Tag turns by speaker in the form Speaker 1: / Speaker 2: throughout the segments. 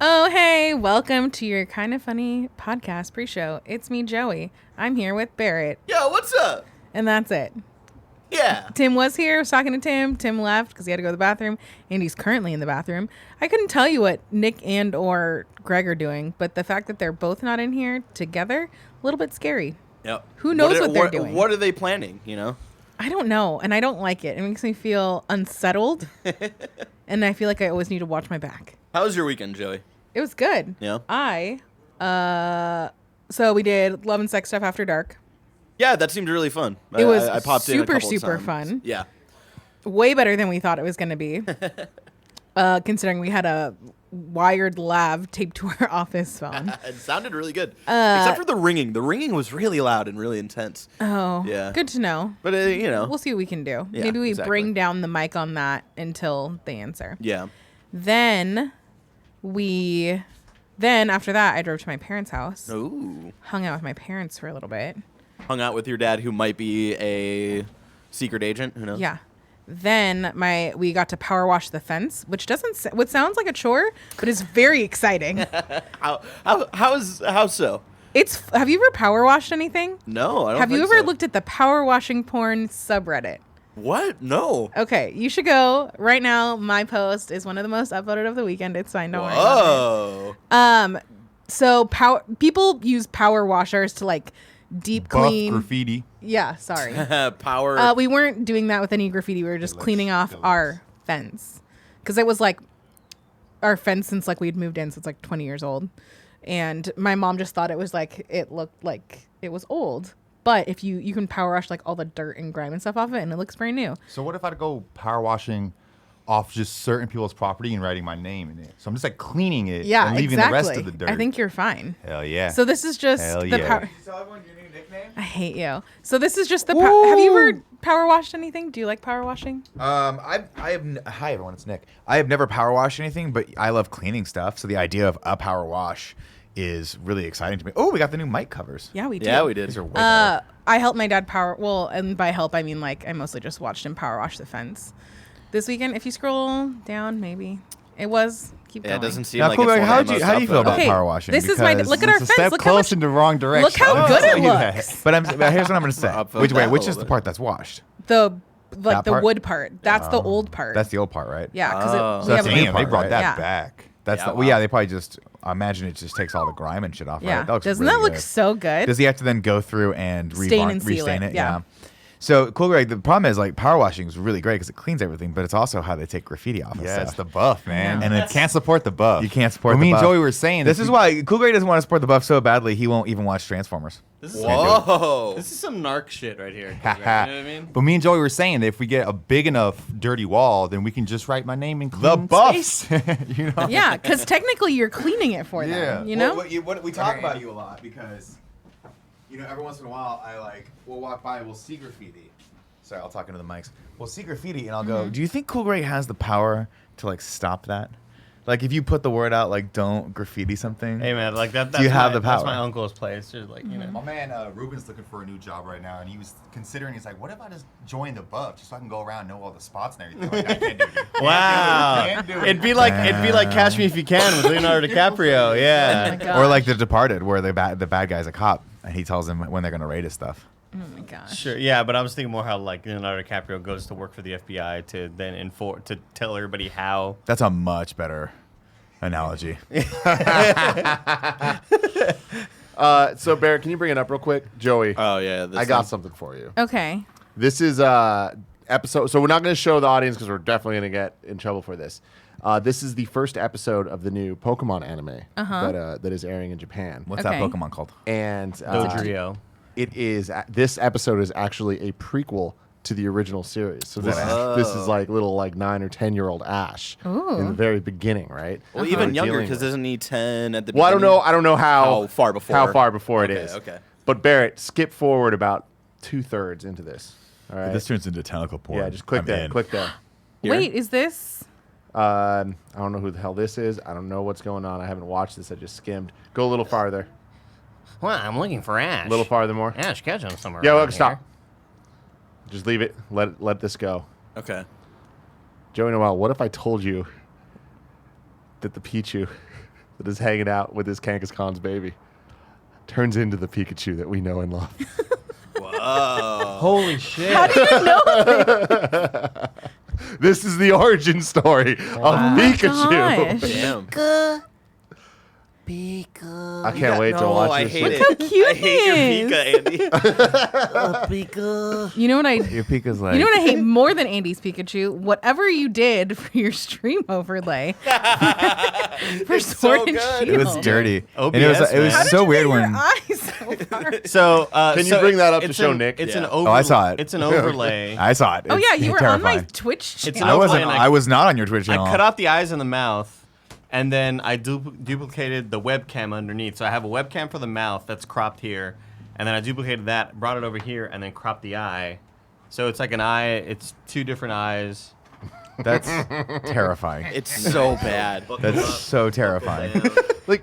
Speaker 1: Oh, hey, welcome to your Kind of Funny podcast pre-show. It's me, Joey. I'm here with Barrett.
Speaker 2: Yo, what's up?
Speaker 1: And that's it.
Speaker 2: Yeah.
Speaker 1: Tim was here. I was talking to Tim. Tim left because he had to go to the bathroom, and he's currently in the bathroom. I couldn't tell you what Nick and or Greg are doing, but the fact that they're both not in here together, a little bit scary.
Speaker 2: Yep.
Speaker 1: Who knows what they're doing?
Speaker 2: What are they planning, you know?
Speaker 1: I don't know, and I don't like it. It makes me feel unsettled, and I feel like I always need to watch my back.
Speaker 2: How was your weekend, Joey?
Speaker 1: It was good.
Speaker 2: Yeah.
Speaker 1: So we did Love and Sex Stuff After Dark.
Speaker 2: Yeah, that seemed really fun.
Speaker 1: It was
Speaker 2: I popped in a couple
Speaker 1: super
Speaker 2: times.
Speaker 1: fun.
Speaker 2: Yeah.
Speaker 1: Way better than we thought it was going to be. Considering we had a wired lav taped to our office phone.
Speaker 2: It sounded really good. Except for the ringing. The ringing was really loud and really intense.
Speaker 1: Oh,
Speaker 2: yeah.
Speaker 1: Good to know.
Speaker 2: But, you know.
Speaker 1: We'll see what we can do.
Speaker 2: Yeah,
Speaker 1: Maybe we
Speaker 2: exactly.
Speaker 1: bring down the mic on that until they answer.
Speaker 2: Yeah.
Speaker 1: Then after that, I drove to my parents' house.
Speaker 2: Ooh.
Speaker 1: Hung out with my parents for a little bit.
Speaker 2: Hung out with your dad, who might be a secret agent. Who knows?
Speaker 1: Yeah. Then we got to power wash the fence, which what sounds like a chore, but is very exciting.
Speaker 2: How so?
Speaker 1: Have you ever power washed anything?
Speaker 2: No, I don't
Speaker 1: Have you
Speaker 2: think
Speaker 1: ever
Speaker 2: so.
Speaker 1: looked at the power washing porn subreddit?
Speaker 2: What? No.
Speaker 1: Okay, you should go right now. My post is one of the most upvoted of the weekend. It's fine. Don't worry about it. So people use power washers to like deep clean
Speaker 3: graffiti.
Speaker 1: Yeah, sorry.
Speaker 2: Power.
Speaker 1: We weren't doing that with any graffiti. We were just cleaning off our fence because it was like our fence since like we'd moved in, so it's like 20 years old. And my mom just thought it was like it looked like it was old. But if you can power wash like all the dirt and grime and stuff off it, and it looks brand new.
Speaker 3: So what if I go power washing off just certain people's property and writing my name in it? So I'm just like cleaning it and leaving the rest of the dirt.
Speaker 1: I think you're fine.
Speaker 3: Hell yeah.
Speaker 1: So this is just
Speaker 3: Hell
Speaker 1: the
Speaker 3: yeah.
Speaker 1: power.
Speaker 3: Did you tell everyone your new nickname?
Speaker 1: I hate you. So this is just the have you ever power washed anything? Do you like power washing?
Speaker 3: Hi everyone, it's Nick. I have never power washed anything, but I love cleaning stuff. So the idea of a power wash is really exciting to me. Oh, we got the new mic covers.
Speaker 1: Yeah, we did.
Speaker 2: Yeah, we did.
Speaker 3: These are way better.
Speaker 1: I helped my dad and by help I mean like I mostly just watched him power wash the fence this weekend. If you scroll down, maybe it was keep going.
Speaker 2: Yeah, it doesn't seem
Speaker 3: Now,
Speaker 2: like
Speaker 3: cool,
Speaker 2: it's
Speaker 3: how
Speaker 2: one
Speaker 3: do
Speaker 2: of
Speaker 3: you
Speaker 2: the most
Speaker 3: feel about
Speaker 1: Okay,
Speaker 3: power washing?
Speaker 1: this is my-
Speaker 3: Because
Speaker 1: look at our
Speaker 3: it's a
Speaker 1: fence,
Speaker 3: step
Speaker 1: look how
Speaker 3: close
Speaker 1: much-
Speaker 3: in the wrong direction.
Speaker 1: Look how good it looks.
Speaker 3: But here's what I'm going to say.
Speaker 2: Upvote
Speaker 3: Which
Speaker 2: that a
Speaker 3: which is
Speaker 2: little
Speaker 3: the
Speaker 2: bit.
Speaker 3: part that's washed?
Speaker 1: The
Speaker 3: That part?
Speaker 1: wood part. That's the old part.
Speaker 3: That's the old part, right?
Speaker 1: yeah,
Speaker 2: Oh.
Speaker 1: because
Speaker 3: So
Speaker 1: we
Speaker 3: that's
Speaker 1: have
Speaker 3: the
Speaker 1: a
Speaker 3: new part, they brought
Speaker 1: right?
Speaker 3: that
Speaker 1: Yeah.
Speaker 3: back. That's
Speaker 2: Yeah,
Speaker 3: well, yeah.
Speaker 2: wow.
Speaker 3: They probably just. I imagine it just takes all the grime and shit off.
Speaker 1: Yeah,
Speaker 3: Right? That looks
Speaker 1: doesn't
Speaker 3: really
Speaker 1: that look
Speaker 3: good.
Speaker 1: so good?
Speaker 3: Does he have to then go through and
Speaker 1: Stain and seal
Speaker 3: restain
Speaker 1: it,
Speaker 3: it?
Speaker 1: yeah.
Speaker 3: So cool, Greg. The problem is like power washing is really great because it cleans everything, but it's also how they take graffiti off.
Speaker 4: Yeah,
Speaker 3: of
Speaker 4: it's
Speaker 3: stuff.
Speaker 4: the buff, man.
Speaker 1: Yeah.
Speaker 4: And it can't support the buff.
Speaker 3: You can't support.
Speaker 4: When
Speaker 3: the
Speaker 4: me and
Speaker 3: buff.
Speaker 4: Joey were saying
Speaker 3: This is why Cool Greg doesn't want to support the buff so badly he won't even watch Transformers.
Speaker 5: This is
Speaker 2: Whoa.
Speaker 5: This is some narc shit right here. You know what I mean?
Speaker 4: But me and Joey were saying that if we get a big enough dirty wall, then we can just write my name in
Speaker 3: The
Speaker 4: clean
Speaker 3: buff.
Speaker 4: space. You know?
Speaker 1: Yeah, because technically you're cleaning it for them. You know.
Speaker 3: we talk about you a lot because, every once in a while we'll walk by and we'll see graffiti. Sorry, I'll talk into the mics. We'll see graffiti and I'll go, do you think Cool Greg has the power to like stop that? Like if you put the word out like don't graffiti something.
Speaker 5: Hey man, like that.
Speaker 3: Do you have the
Speaker 5: That's
Speaker 3: power?
Speaker 5: my uncle's place. Just like
Speaker 3: My man Ruben's looking for a new job right now, and he was considering. He's like, "What if I just join the buff, just so I can go around and know all the spots and everything?" Like, I can't do it.
Speaker 5: Wow.
Speaker 3: Can't do it.
Speaker 5: It'd be like Catch Me If You Can with Leonardo DiCaprio.
Speaker 1: Oh my
Speaker 5: Yeah.
Speaker 1: gosh.
Speaker 3: Or like The Departed, where the bad guy's a cop, and he tells him when they're gonna raid his stuff.
Speaker 1: Oh my gosh.
Speaker 5: Sure. Yeah, but I was thinking more how like Leonardo DiCaprio goes to work for the FBI to then to tell everybody how.
Speaker 3: That's a much better analogy.
Speaker 6: So Barrett, can you bring it up real quick? Joey,
Speaker 2: Oh yeah.
Speaker 6: I got something for you.
Speaker 1: Okay.
Speaker 6: This is episode. So we're not going to show the audience because we're definitely going to get in trouble for this. This is the first episode of the new Pokemon anime that is airing in Japan.
Speaker 3: What's
Speaker 1: Okay.
Speaker 3: that Pokemon called?
Speaker 6: And
Speaker 5: Dodrio.
Speaker 6: it is this episode is actually a prequel to the original series. So this is like little 9 or 10-year-old Ash in the very beginning, right?
Speaker 2: Well,
Speaker 6: We're
Speaker 2: even younger
Speaker 6: dealing
Speaker 2: because
Speaker 6: with.
Speaker 2: isn't he 10 at the
Speaker 6: Well,
Speaker 2: beginning?
Speaker 6: I don't know
Speaker 2: How far before?
Speaker 6: How far before it
Speaker 2: Okay,
Speaker 6: is.
Speaker 2: okay.
Speaker 6: But Barrett, skip forward about 2/3 into this. All right.
Speaker 3: If this turns into tentacle porn.
Speaker 6: Yeah, just click
Speaker 3: I'm
Speaker 6: there.
Speaker 3: in.
Speaker 6: Click there.
Speaker 2: Here?
Speaker 1: Wait, is this?
Speaker 6: I don't know who the hell this is. I don't know what's going on. I haven't watched this. I just skimmed. Go a little farther.
Speaker 5: Well, I'm looking for Ash.
Speaker 6: A little farther more.
Speaker 5: Ash Ketchum somewhere.
Speaker 6: Yeah,
Speaker 5: around
Speaker 6: look, stop.
Speaker 5: here.
Speaker 6: Just leave it. Let this go.
Speaker 2: Okay.
Speaker 6: Joey Noel, what if I told you that the Pichu that is hanging out with his Kangaskhan's Khan's baby turns into the Pikachu that we know and love.
Speaker 2: Whoa.
Speaker 5: Holy shit!
Speaker 1: How do you know that?
Speaker 6: This is the origin story of Pikachu.
Speaker 1: Gosh.
Speaker 2: Damn.
Speaker 6: I can't wait to watch
Speaker 2: I
Speaker 6: this.
Speaker 2: hate
Speaker 6: shit.
Speaker 2: it.
Speaker 1: How cute
Speaker 2: I hate your
Speaker 1: he is.
Speaker 2: Pika, Andy.
Speaker 1: You know what I?
Speaker 4: Your Pika's like.
Speaker 1: You know what I hate more than Andy's Pikachu? Whatever you did for your stream overlay for Sword and
Speaker 2: good.
Speaker 1: Shield.
Speaker 4: It was dirty.
Speaker 5: OBS,
Speaker 4: And it was
Speaker 5: man.
Speaker 1: How did
Speaker 4: so
Speaker 1: you
Speaker 4: weird
Speaker 1: get your
Speaker 4: when.
Speaker 1: eyes so far?
Speaker 5: So
Speaker 6: Can you bring that up to show Nick?
Speaker 5: It's
Speaker 2: Yeah.
Speaker 5: an
Speaker 4: Oh, I saw it.
Speaker 5: It's an overlay.
Speaker 4: I saw it.
Speaker 1: Oh
Speaker 4: It's
Speaker 1: yeah, you were on my
Speaker 4: terrifying.
Speaker 1: Twitch
Speaker 5: It's
Speaker 1: channel.
Speaker 5: an
Speaker 4: I wasn't.
Speaker 5: overlay, and
Speaker 4: I was not on your Twitch channel.
Speaker 5: I cut out the eyes and the mouth, and then I duplicated the webcam underneath. So I have a webcam for the mouth that's cropped here, and then I duplicated that, brought it over here, and then cropped the eye. So it's like an eye. It's two different eyes.
Speaker 4: That's terrifying.
Speaker 2: It's so bad.
Speaker 4: That's so terrifying.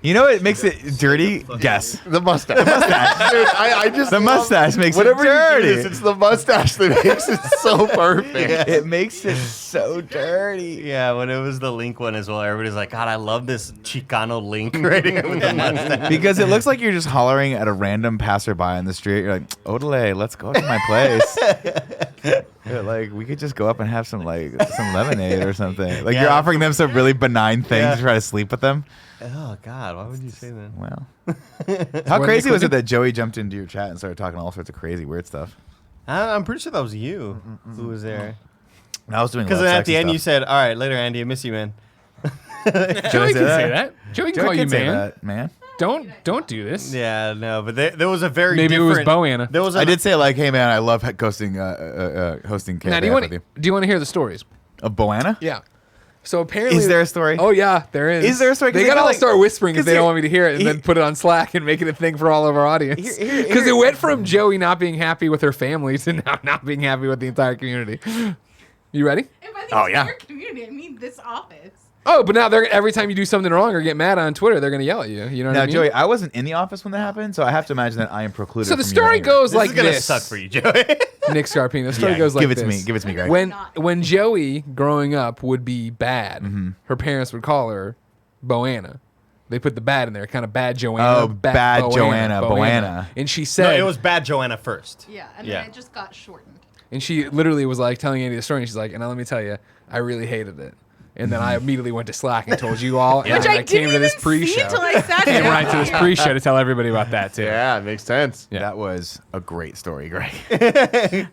Speaker 4: You know what makes it dirty? Guess.
Speaker 6: The mustache. Dude, I just
Speaker 4: The
Speaker 6: love-
Speaker 4: mustache makes it
Speaker 6: whatever
Speaker 4: dirty.
Speaker 6: you do, it's the mustache that makes it so perfect.
Speaker 4: It makes it so dirty.
Speaker 5: Yeah, when it was the Link one as well, everybody's like, God, I love this Chicano Link right here with the mustache.
Speaker 4: Because it looks like you're just hollering at a random passerby on the street. You're like, Odele, let's go to my place. Yeah, like we could just go up and have some lemonade or something. Like
Speaker 5: Yeah.
Speaker 4: you're offering them some really benign thing
Speaker 5: Yeah.
Speaker 4: to try to sleep with them.
Speaker 5: Oh, God, why would you say that?
Speaker 4: Well, how crazy was it that Joey jumped into your chat and started talking all sorts of crazy weird stuff?
Speaker 5: I'm pretty sure that was you who was there.
Speaker 4: And I was doing
Speaker 5: Because
Speaker 4: love
Speaker 5: then at the
Speaker 4: sexy
Speaker 5: end you
Speaker 4: stuff.
Speaker 5: said, all right, later, Andy, I miss you, man.
Speaker 4: Did
Speaker 7: Joey
Speaker 4: I
Speaker 7: can say that. Joey can
Speaker 4: Joey
Speaker 7: call you
Speaker 4: can say
Speaker 7: man.
Speaker 4: that, man.
Speaker 7: Don't do this.
Speaker 5: Yeah, no, but there was a very
Speaker 7: Maybe it
Speaker 5: different...
Speaker 7: was Boanna.
Speaker 5: There was
Speaker 4: I did say like, hey man, I love hosting hosting
Speaker 7: Now,
Speaker 4: KFAF
Speaker 7: do you
Speaker 4: with you.
Speaker 7: want to hear the stories?
Speaker 4: Of Boanna?
Speaker 7: Yeah. So apparently,
Speaker 4: Is there a story?
Speaker 7: Oh yeah, there is.
Speaker 4: Is there a story? 'Cause
Speaker 7: They
Speaker 4: I
Speaker 7: gotta
Speaker 4: feel
Speaker 7: all
Speaker 4: like-
Speaker 7: start whispering if
Speaker 4: 'cause
Speaker 7: they don't want me to hear it, and
Speaker 4: here-
Speaker 7: then put it on Slack and make it a thing for all of our audience. Because it went from Joey not being happy with her family to now not being happy with the entire community. You ready?
Speaker 1: And by
Speaker 4: Oh,
Speaker 1: the
Speaker 4: yeah.
Speaker 1: entire community, I mean this office.
Speaker 7: Oh, but now they're every time you do something wrong or get mad on Twitter, they're gonna yell at you. You know what
Speaker 4: Now,
Speaker 7: I mean?
Speaker 4: Joey, I wasn't in the office when that happened, so I have to imagine that I am precluded.
Speaker 7: So the
Speaker 4: from your
Speaker 7: story
Speaker 4: anger.
Speaker 7: goes
Speaker 5: This
Speaker 7: like
Speaker 5: is going to
Speaker 7: this.
Speaker 5: suck for you, Joey.
Speaker 7: Nick Scarpino. The story
Speaker 4: Yeah,
Speaker 7: goes like
Speaker 4: give it
Speaker 7: this.
Speaker 4: to me. Give it to me, Greg.
Speaker 7: When Joey growing up would be bad,
Speaker 4: Mm-hmm.
Speaker 7: her parents would call her Boanna. They put the bad in there, kind of bad Joanna.
Speaker 4: Oh, bad Joanna, Boanna.
Speaker 7: And she
Speaker 5: No,
Speaker 7: said,
Speaker 5: it was bad Joanna first.
Speaker 1: Yeah, and
Speaker 5: Yeah.
Speaker 1: then it just got shortened.
Speaker 7: and she literally was like telling Andy the story, and she's like, and now let me tell you, I really hated it. And then I immediately went to Slack and told you all, and
Speaker 1: Which
Speaker 7: then
Speaker 1: I
Speaker 7: I came
Speaker 1: didn't
Speaker 7: to this
Speaker 1: even see
Speaker 7: pre-show.
Speaker 1: till I sat
Speaker 7: Came
Speaker 1: down
Speaker 7: right to this
Speaker 1: here.
Speaker 7: pre-show to tell everybody about that too.
Speaker 6: Yeah, it makes sense.
Speaker 7: Yeah.
Speaker 4: That was a great story, Greg.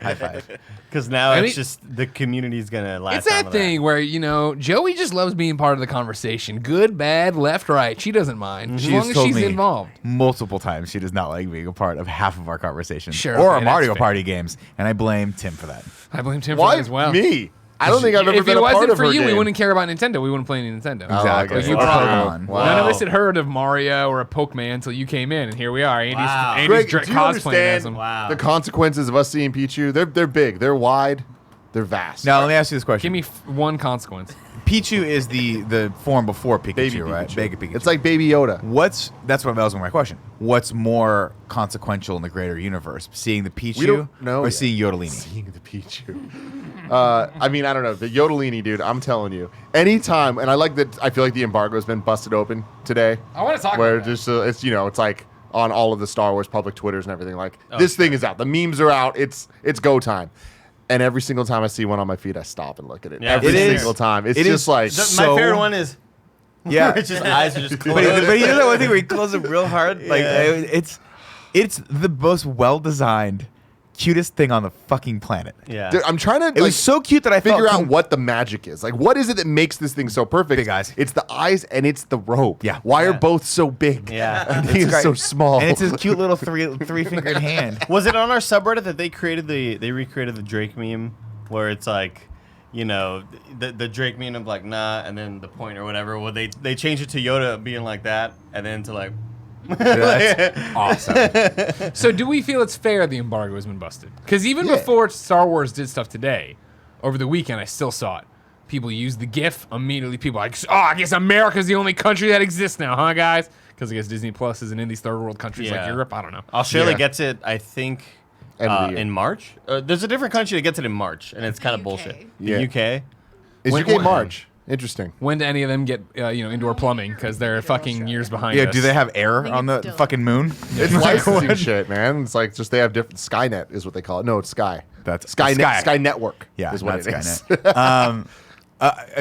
Speaker 4: High five.
Speaker 5: Because now
Speaker 7: I
Speaker 5: it's
Speaker 7: mean-
Speaker 5: just the community's going to latch
Speaker 7: It's that
Speaker 5: onto
Speaker 7: thing where, you know, Joey just loves being part of the conversation. Good, bad, left, right. She doesn't mind. As
Speaker 4: She
Speaker 7: long
Speaker 4: has
Speaker 7: as
Speaker 4: told
Speaker 7: she's
Speaker 4: me
Speaker 7: involved.
Speaker 4: multiple times she does not like being a part of half of our conversations
Speaker 7: Sure,
Speaker 4: or
Speaker 7: okay,
Speaker 4: our Mario
Speaker 7: that's fair.
Speaker 4: Party games, and I blame Tim for that.
Speaker 7: I blame Tim for
Speaker 6: Why
Speaker 7: that as well.
Speaker 6: me? I don't think I've ever
Speaker 7: If
Speaker 6: been
Speaker 7: it
Speaker 6: a part
Speaker 7: wasn't
Speaker 6: of
Speaker 7: for
Speaker 6: her
Speaker 7: you, we
Speaker 6: game.
Speaker 7: wouldn't care about Nintendo. We wouldn't play any Nintendo.
Speaker 4: Exactly.
Speaker 6: okay.
Speaker 7: You
Speaker 6: Wow.
Speaker 7: probably,
Speaker 6: Wow.
Speaker 7: None of us had heard of Mario or a Pokemon until you came in, and here we are.
Speaker 5: Wow.
Speaker 7: Andy's
Speaker 6: Greg,
Speaker 7: Drake
Speaker 6: do you
Speaker 7: cosplaying
Speaker 6: understand
Speaker 7: as him.
Speaker 5: Wow.
Speaker 6: the consequences of us seeing Pichu? They're big. They're wide. They're vast.
Speaker 4: Now, let me ask you this question.
Speaker 7: Give me one consequence.
Speaker 4: Pichu is the form before Pikachu,
Speaker 6: Baby
Speaker 4: right?
Speaker 6: Pikachu.
Speaker 4: Baby Pikachu.
Speaker 6: It's like Baby Yoda.
Speaker 4: That's what that was my question. What's more consequential in the greater universe? Seeing the
Speaker 6: We
Speaker 4: Pichu
Speaker 6: don't know
Speaker 4: or
Speaker 6: yet.
Speaker 4: seeing Yodelini?
Speaker 6: Seeing the Pichu. I mean, I don't know. The Yodelini, dude, I'm telling you. Anytime, and I like that, I feel like the embargo has been busted open today.
Speaker 7: I want to talk
Speaker 6: Where
Speaker 7: about that.
Speaker 6: just, it's, you know, it's like on all of the Star Wars public Twitters and everything. Like, this thing is out. The memes are out. It's go time. And every single time I see one on my feed, I stop and look at it.
Speaker 5: Yeah,
Speaker 6: every
Speaker 4: it is.
Speaker 6: single time. It's
Speaker 4: It
Speaker 6: just
Speaker 4: is
Speaker 6: like,
Speaker 5: My
Speaker 4: So-
Speaker 5: favorite one is...
Speaker 4: Yeah.
Speaker 5: It's just eyes are just closed.
Speaker 4: But you know that one thing where he closes it real hard? Like it's the most well designed, cutest thing on the fucking planet.
Speaker 5: Yeah.
Speaker 6: dude, I'm trying to
Speaker 4: It was so cute that I
Speaker 6: figure
Speaker 4: felt
Speaker 6: out what the magic is. Like, what is it that makes this thing so perfect?
Speaker 4: Big eyes.
Speaker 6: It's the eyes and it's the rope.
Speaker 4: Yeah.
Speaker 6: Why are
Speaker 5: Yeah.
Speaker 6: both so big?
Speaker 5: Yeah.
Speaker 6: And he is
Speaker 4: great.
Speaker 6: so small.
Speaker 4: And it's his cute little three fingered hand.
Speaker 5: Was it on our subreddit that they recreated the Drake meme where it's like, you know, the Drake meme of like nah, and then the point or whatever. Well, they changed it to Yoda being like that, and then to like.
Speaker 4: That's awesome.
Speaker 7: So do we feel it's fair the embargo has been busted? Because even before Star Wars did stuff today, over the weekend, I still saw it. People use the GIF immediately. People are like, oh, I guess America's the only country that exists now, huh, guys? Because I guess Disney Plus isn't in these third world countries like
Speaker 5: Yeah.
Speaker 7: Europe. I don't know.
Speaker 5: Australia
Speaker 6: Yeah.
Speaker 5: gets it, I think,
Speaker 6: End of the year.
Speaker 5: in March. There's a different country that gets it in March, and it's kind of
Speaker 1: UK.
Speaker 5: bullshit.
Speaker 6: Yeah.
Speaker 5: The UK.
Speaker 6: Is
Speaker 7: When-
Speaker 6: UK
Speaker 7: when-
Speaker 6: March? Interesting.
Speaker 7: When do any of them get indoor plumbing? Because they're fucking years behind
Speaker 4: Yeah,
Speaker 7: us.
Speaker 4: do they have air
Speaker 1: think
Speaker 4: on
Speaker 1: it's
Speaker 4: the
Speaker 1: still-
Speaker 4: fucking moon?
Speaker 6: It's licensing shit, man. It's like just they have different Skynet is what they call it. No, it's Sky.
Speaker 4: That's
Speaker 6: Skynet.
Speaker 4: Sky.
Speaker 6: Sky Network.
Speaker 4: Yeah,
Speaker 6: is what
Speaker 4: not
Speaker 6: it is.
Speaker 4: Skynet.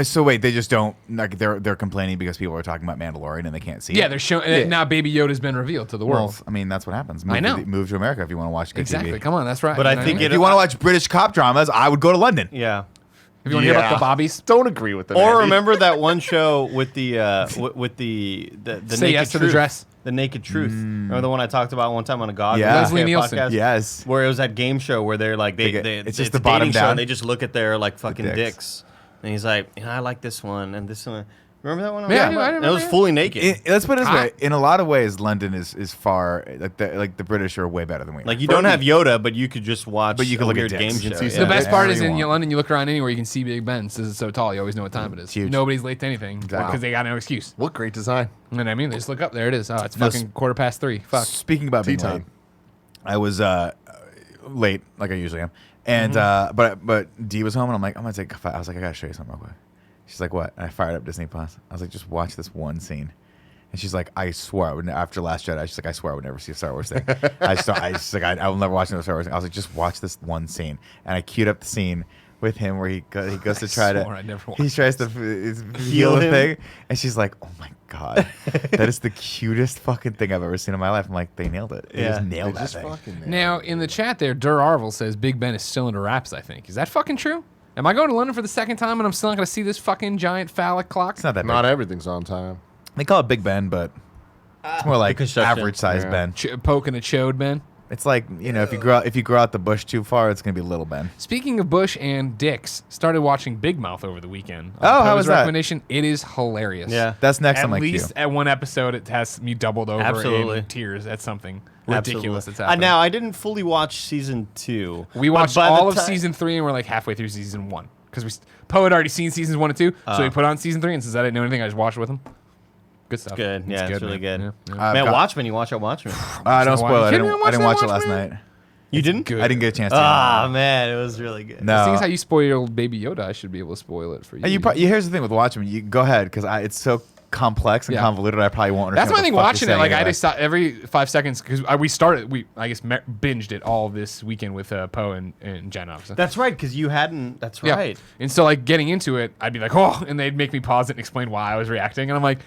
Speaker 4: So wait, they just don't like they're complaining because people are talking about Mandalorian and they can't see.
Speaker 7: Yeah,
Speaker 4: it?
Speaker 7: they're showing now. Baby Yoda's been revealed to the world.
Speaker 4: Well, I mean, that's what happens.
Speaker 7: I know.
Speaker 4: Move to America if you want to watch good
Speaker 7: Exactly.
Speaker 4: TV.
Speaker 7: Come on, that's right.
Speaker 5: But I
Speaker 7: You know
Speaker 5: think
Speaker 7: what
Speaker 4: If you want to watch British cop dramas, I would go to London.
Speaker 5: Yeah.
Speaker 7: If you want to hear about the bobbies,
Speaker 6: Don't agree with them.
Speaker 5: Or
Speaker 6: Andy.
Speaker 5: remember that one show with the with the
Speaker 7: Say
Speaker 5: naked
Speaker 7: yes to the
Speaker 5: truth,
Speaker 7: dress.
Speaker 5: the naked truth. Remember the one I talked about one time on a God
Speaker 4: Yeah.
Speaker 7: Leslie Nielsen.
Speaker 5: podcast?
Speaker 4: Yes.
Speaker 5: Where it was that game show where they're like
Speaker 4: It's just
Speaker 5: a
Speaker 4: the bottom
Speaker 5: dating show
Speaker 4: down.
Speaker 5: and they just look at their like fucking
Speaker 4: dicks.
Speaker 5: dicks. And he's like, I like this one and this one. Remember that one?
Speaker 7: Yeah, I
Speaker 5: And
Speaker 7: remember
Speaker 5: it was
Speaker 7: that.
Speaker 5: fully naked.
Speaker 4: Let's put it this
Speaker 7: Ah.
Speaker 4: way: in a lot of ways, London is far like the British are way better than we are.
Speaker 5: Like you don't have Yoda, but you could just watch.
Speaker 4: But you can
Speaker 5: a
Speaker 4: look at
Speaker 5: weird
Speaker 4: dicks.
Speaker 5: game
Speaker 4: You can
Speaker 5: show.
Speaker 4: see
Speaker 5: yeah.
Speaker 7: the best part is
Speaker 4: Whatever
Speaker 7: in
Speaker 4: you want.
Speaker 7: London. You look around anywhere, you can see Big Ben. This is so tall. You always know what time it is.
Speaker 4: huge.
Speaker 7: Nobody's late to anything
Speaker 4: Exactly.
Speaker 7: because they got no excuse.
Speaker 6: What great design.
Speaker 7: And I mean, they just look up. There it is. Oh, it's
Speaker 4: No,
Speaker 7: fucking 3:15. Fuck.
Speaker 4: Speaking about being
Speaker 6: Tea time.
Speaker 4: late, I was late like I usually am, and but Dee was home, and I'm like, I'm gonna take. I was like, I gotta show you something real quick. She's like, what? And I fired up Disney Plus. I was like, just watch this one scene. And she's like, I swear I would. After Last Jedi, she's like, I swear I would never see a Star Wars thing. I will never watch another Star Wars thing. I was like, just watch this one scene. And I queued up the scene with him where he goes to try
Speaker 7: swore I'd never
Speaker 4: he
Speaker 7: watch
Speaker 4: tries to heal the
Speaker 5: him.
Speaker 4: thing, and she's like, oh my god, that is the cutest fucking thing I've ever seen in my life. I'm like, they nailed it. They
Speaker 5: Yeah.
Speaker 4: just nailed
Speaker 6: They
Speaker 4: that
Speaker 6: just
Speaker 4: thing.
Speaker 6: fucking nailed
Speaker 7: Now in the chat there, Dur Arvel says Big Ben is still into wraps. I think is that fucking true? Am I going to London for the second time and I'm still not going to see this fucking giant phallic clock?
Speaker 4: It's not that
Speaker 6: it.
Speaker 4: big.
Speaker 6: Not everything's on time.
Speaker 4: They call it Big Ben, but it's more like
Speaker 5: construction.
Speaker 4: average size
Speaker 6: Yeah.
Speaker 4: Ben.
Speaker 7: Poking a chode, Ben.
Speaker 4: It's like, if you grow out the bush too far, it's gonna be Little Ben.
Speaker 7: Speaking of Bush and dicks, started watching Big Mouth over the weekend.
Speaker 4: Oh, how
Speaker 7: Poe's
Speaker 4: was that?
Speaker 7: recommendation. It is hilarious.
Speaker 5: Yeah.
Speaker 4: That's next
Speaker 7: At
Speaker 4: on my
Speaker 7: least
Speaker 4: queue.
Speaker 7: at one episode, it has me doubled over
Speaker 5: Absolutely.
Speaker 7: in tears at something ridiculous that's
Speaker 5: Absolutely.
Speaker 7: happening.
Speaker 5: Now I didn't fully watch season 2.
Speaker 7: We
Speaker 5: but
Speaker 7: watched
Speaker 5: by the
Speaker 7: all of
Speaker 5: ti-
Speaker 7: season 3 and we're like halfway through season 1 because Poe had already seen seasons 1 and 2, so we put on season 3 and since I didn't know anything, I just watched it with him. Good stuff.
Speaker 5: Good. Yeah, it's really
Speaker 7: man.
Speaker 5: good.
Speaker 7: Yeah, yeah.
Speaker 5: Man,
Speaker 4: got-
Speaker 5: Watchmen. You watch it. Watchmen.
Speaker 4: Don't spoil it. I
Speaker 7: Kidding me?
Speaker 4: didn't,
Speaker 7: I
Speaker 4: I didn't watch
Speaker 7: watched
Speaker 4: it last
Speaker 7: Watchmen?
Speaker 4: night.
Speaker 5: You didn't?
Speaker 7: Good.
Speaker 4: I didn't get a chance to.
Speaker 5: Ah, man, it was really good.
Speaker 4: No.
Speaker 7: Seeing how you spoiled Baby Yoda, I should be able to spoil it for you.
Speaker 4: Here's the thing with Watchmen. You go ahead because it's so complex and
Speaker 7: Yeah.
Speaker 4: convoluted. I probably won't
Speaker 7: That's
Speaker 4: understand.
Speaker 7: my
Speaker 4: what
Speaker 7: thing
Speaker 4: the fuck
Speaker 7: watching
Speaker 4: you're
Speaker 7: it. Like
Speaker 4: saying
Speaker 7: I
Speaker 4: anyway.
Speaker 7: just saw every 5 seconds because we binged it all this weekend with Poe and Jen. Obviously.
Speaker 5: That's right, because you hadn't. That's
Speaker 7: Yeah.
Speaker 5: right.
Speaker 7: And so like getting into it, I'd be like, oh, and they'd make me pause it and explain why I was reacting, and I'm like,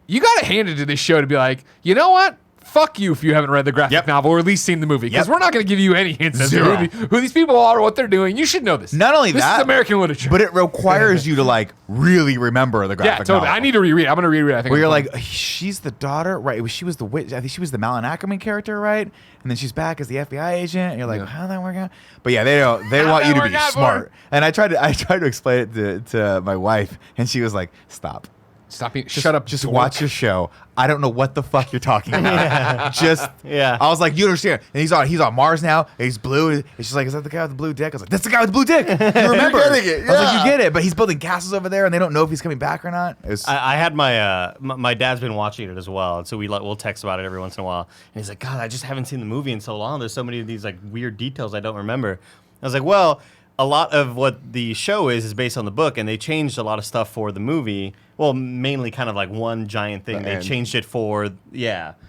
Speaker 7: you got to hand it to this show to be like, you know what? Fuck you if you haven't read the graphic
Speaker 4: Yep.
Speaker 7: novel or at least seen the movie because
Speaker 4: Yep.
Speaker 7: we're not going to give you any hints as to
Speaker 4: Zero.
Speaker 7: who these people are or what they're doing. You should know this.
Speaker 4: Not only
Speaker 7: this
Speaker 4: that,
Speaker 7: is American literature.
Speaker 4: but it requires you to like really remember the graphic
Speaker 7: yeah, totally.
Speaker 4: novel.
Speaker 7: I need to reread. I'm going to reread. I think
Speaker 4: Where
Speaker 7: I'm
Speaker 4: you're
Speaker 7: going-
Speaker 4: like, she's the daughter, right? She was the witch. I think she was the Malin Ackerman character, right? And then she's back as the FBI agent. And you're like,
Speaker 7: Yeah.
Speaker 4: how did that work out? But yeah, they want you to
Speaker 7: that
Speaker 4: be
Speaker 7: work out for
Speaker 4: smart. And I tried to explain it to my wife, and she was like, stop.
Speaker 7: stop being.
Speaker 4: Just,
Speaker 7: Shut up.
Speaker 4: Just
Speaker 7: dork.
Speaker 4: watch your show. I don't know what the fuck you're talking about.
Speaker 5: Yeah.
Speaker 4: I was like, you understand? And he's on Mars now. And he's blue. And she's like, is that the guy with the blue dick? I was like, that's the guy with the blue dick. You remember?
Speaker 6: You're getting it,
Speaker 4: I was like,
Speaker 6: yeah.
Speaker 4: you get it. But he's building castles over there, and they don't know if he's coming back or not. It was,
Speaker 5: I had my dad's been watching it as well, and so we'll text about it every once in a while. And he's like, God, I just haven't seen the movie in so long. There's so many of these like weird details I don't remember. I was like, well, a lot of what the show is based on the book, and they changed a lot of stuff for the movie. Well, mainly kind of like one giant thing.
Speaker 6: The
Speaker 5: They
Speaker 6: end.
Speaker 5: changed it for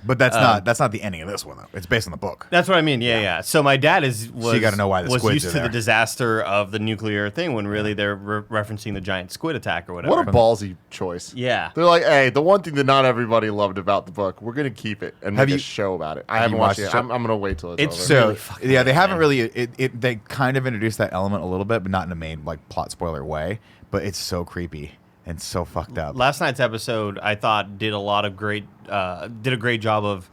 Speaker 4: but that's not the ending of this one though. It's based on the book.
Speaker 5: That's what I mean. Yeah. So my dad was
Speaker 4: you gotta know why the
Speaker 5: was
Speaker 4: squids
Speaker 5: used
Speaker 4: are
Speaker 5: to
Speaker 4: there.
Speaker 5: the disaster of the nuclear thing when really they're referencing the giant squid attack or whatever.
Speaker 6: What a ballsy choice.
Speaker 5: Yeah.
Speaker 6: They're like, hey, the one thing that not everybody loved about the book, we're gonna keep it and
Speaker 4: Have
Speaker 6: make
Speaker 4: you-
Speaker 6: a show about it. I
Speaker 4: have
Speaker 6: haven't
Speaker 4: you
Speaker 6: watched
Speaker 4: watched
Speaker 6: it.
Speaker 4: the
Speaker 6: I'm
Speaker 4: show?
Speaker 6: gonna wait till it's
Speaker 5: It's
Speaker 6: over.
Speaker 4: So
Speaker 5: really fucking
Speaker 4: yeah, they
Speaker 5: good,
Speaker 4: haven't
Speaker 5: man.
Speaker 4: really. They kind of introduced that element a little bit, but not in a main like plot spoiler way. But it's so creepy and so fucked up.
Speaker 5: Last night's episode, I thought, did a great job of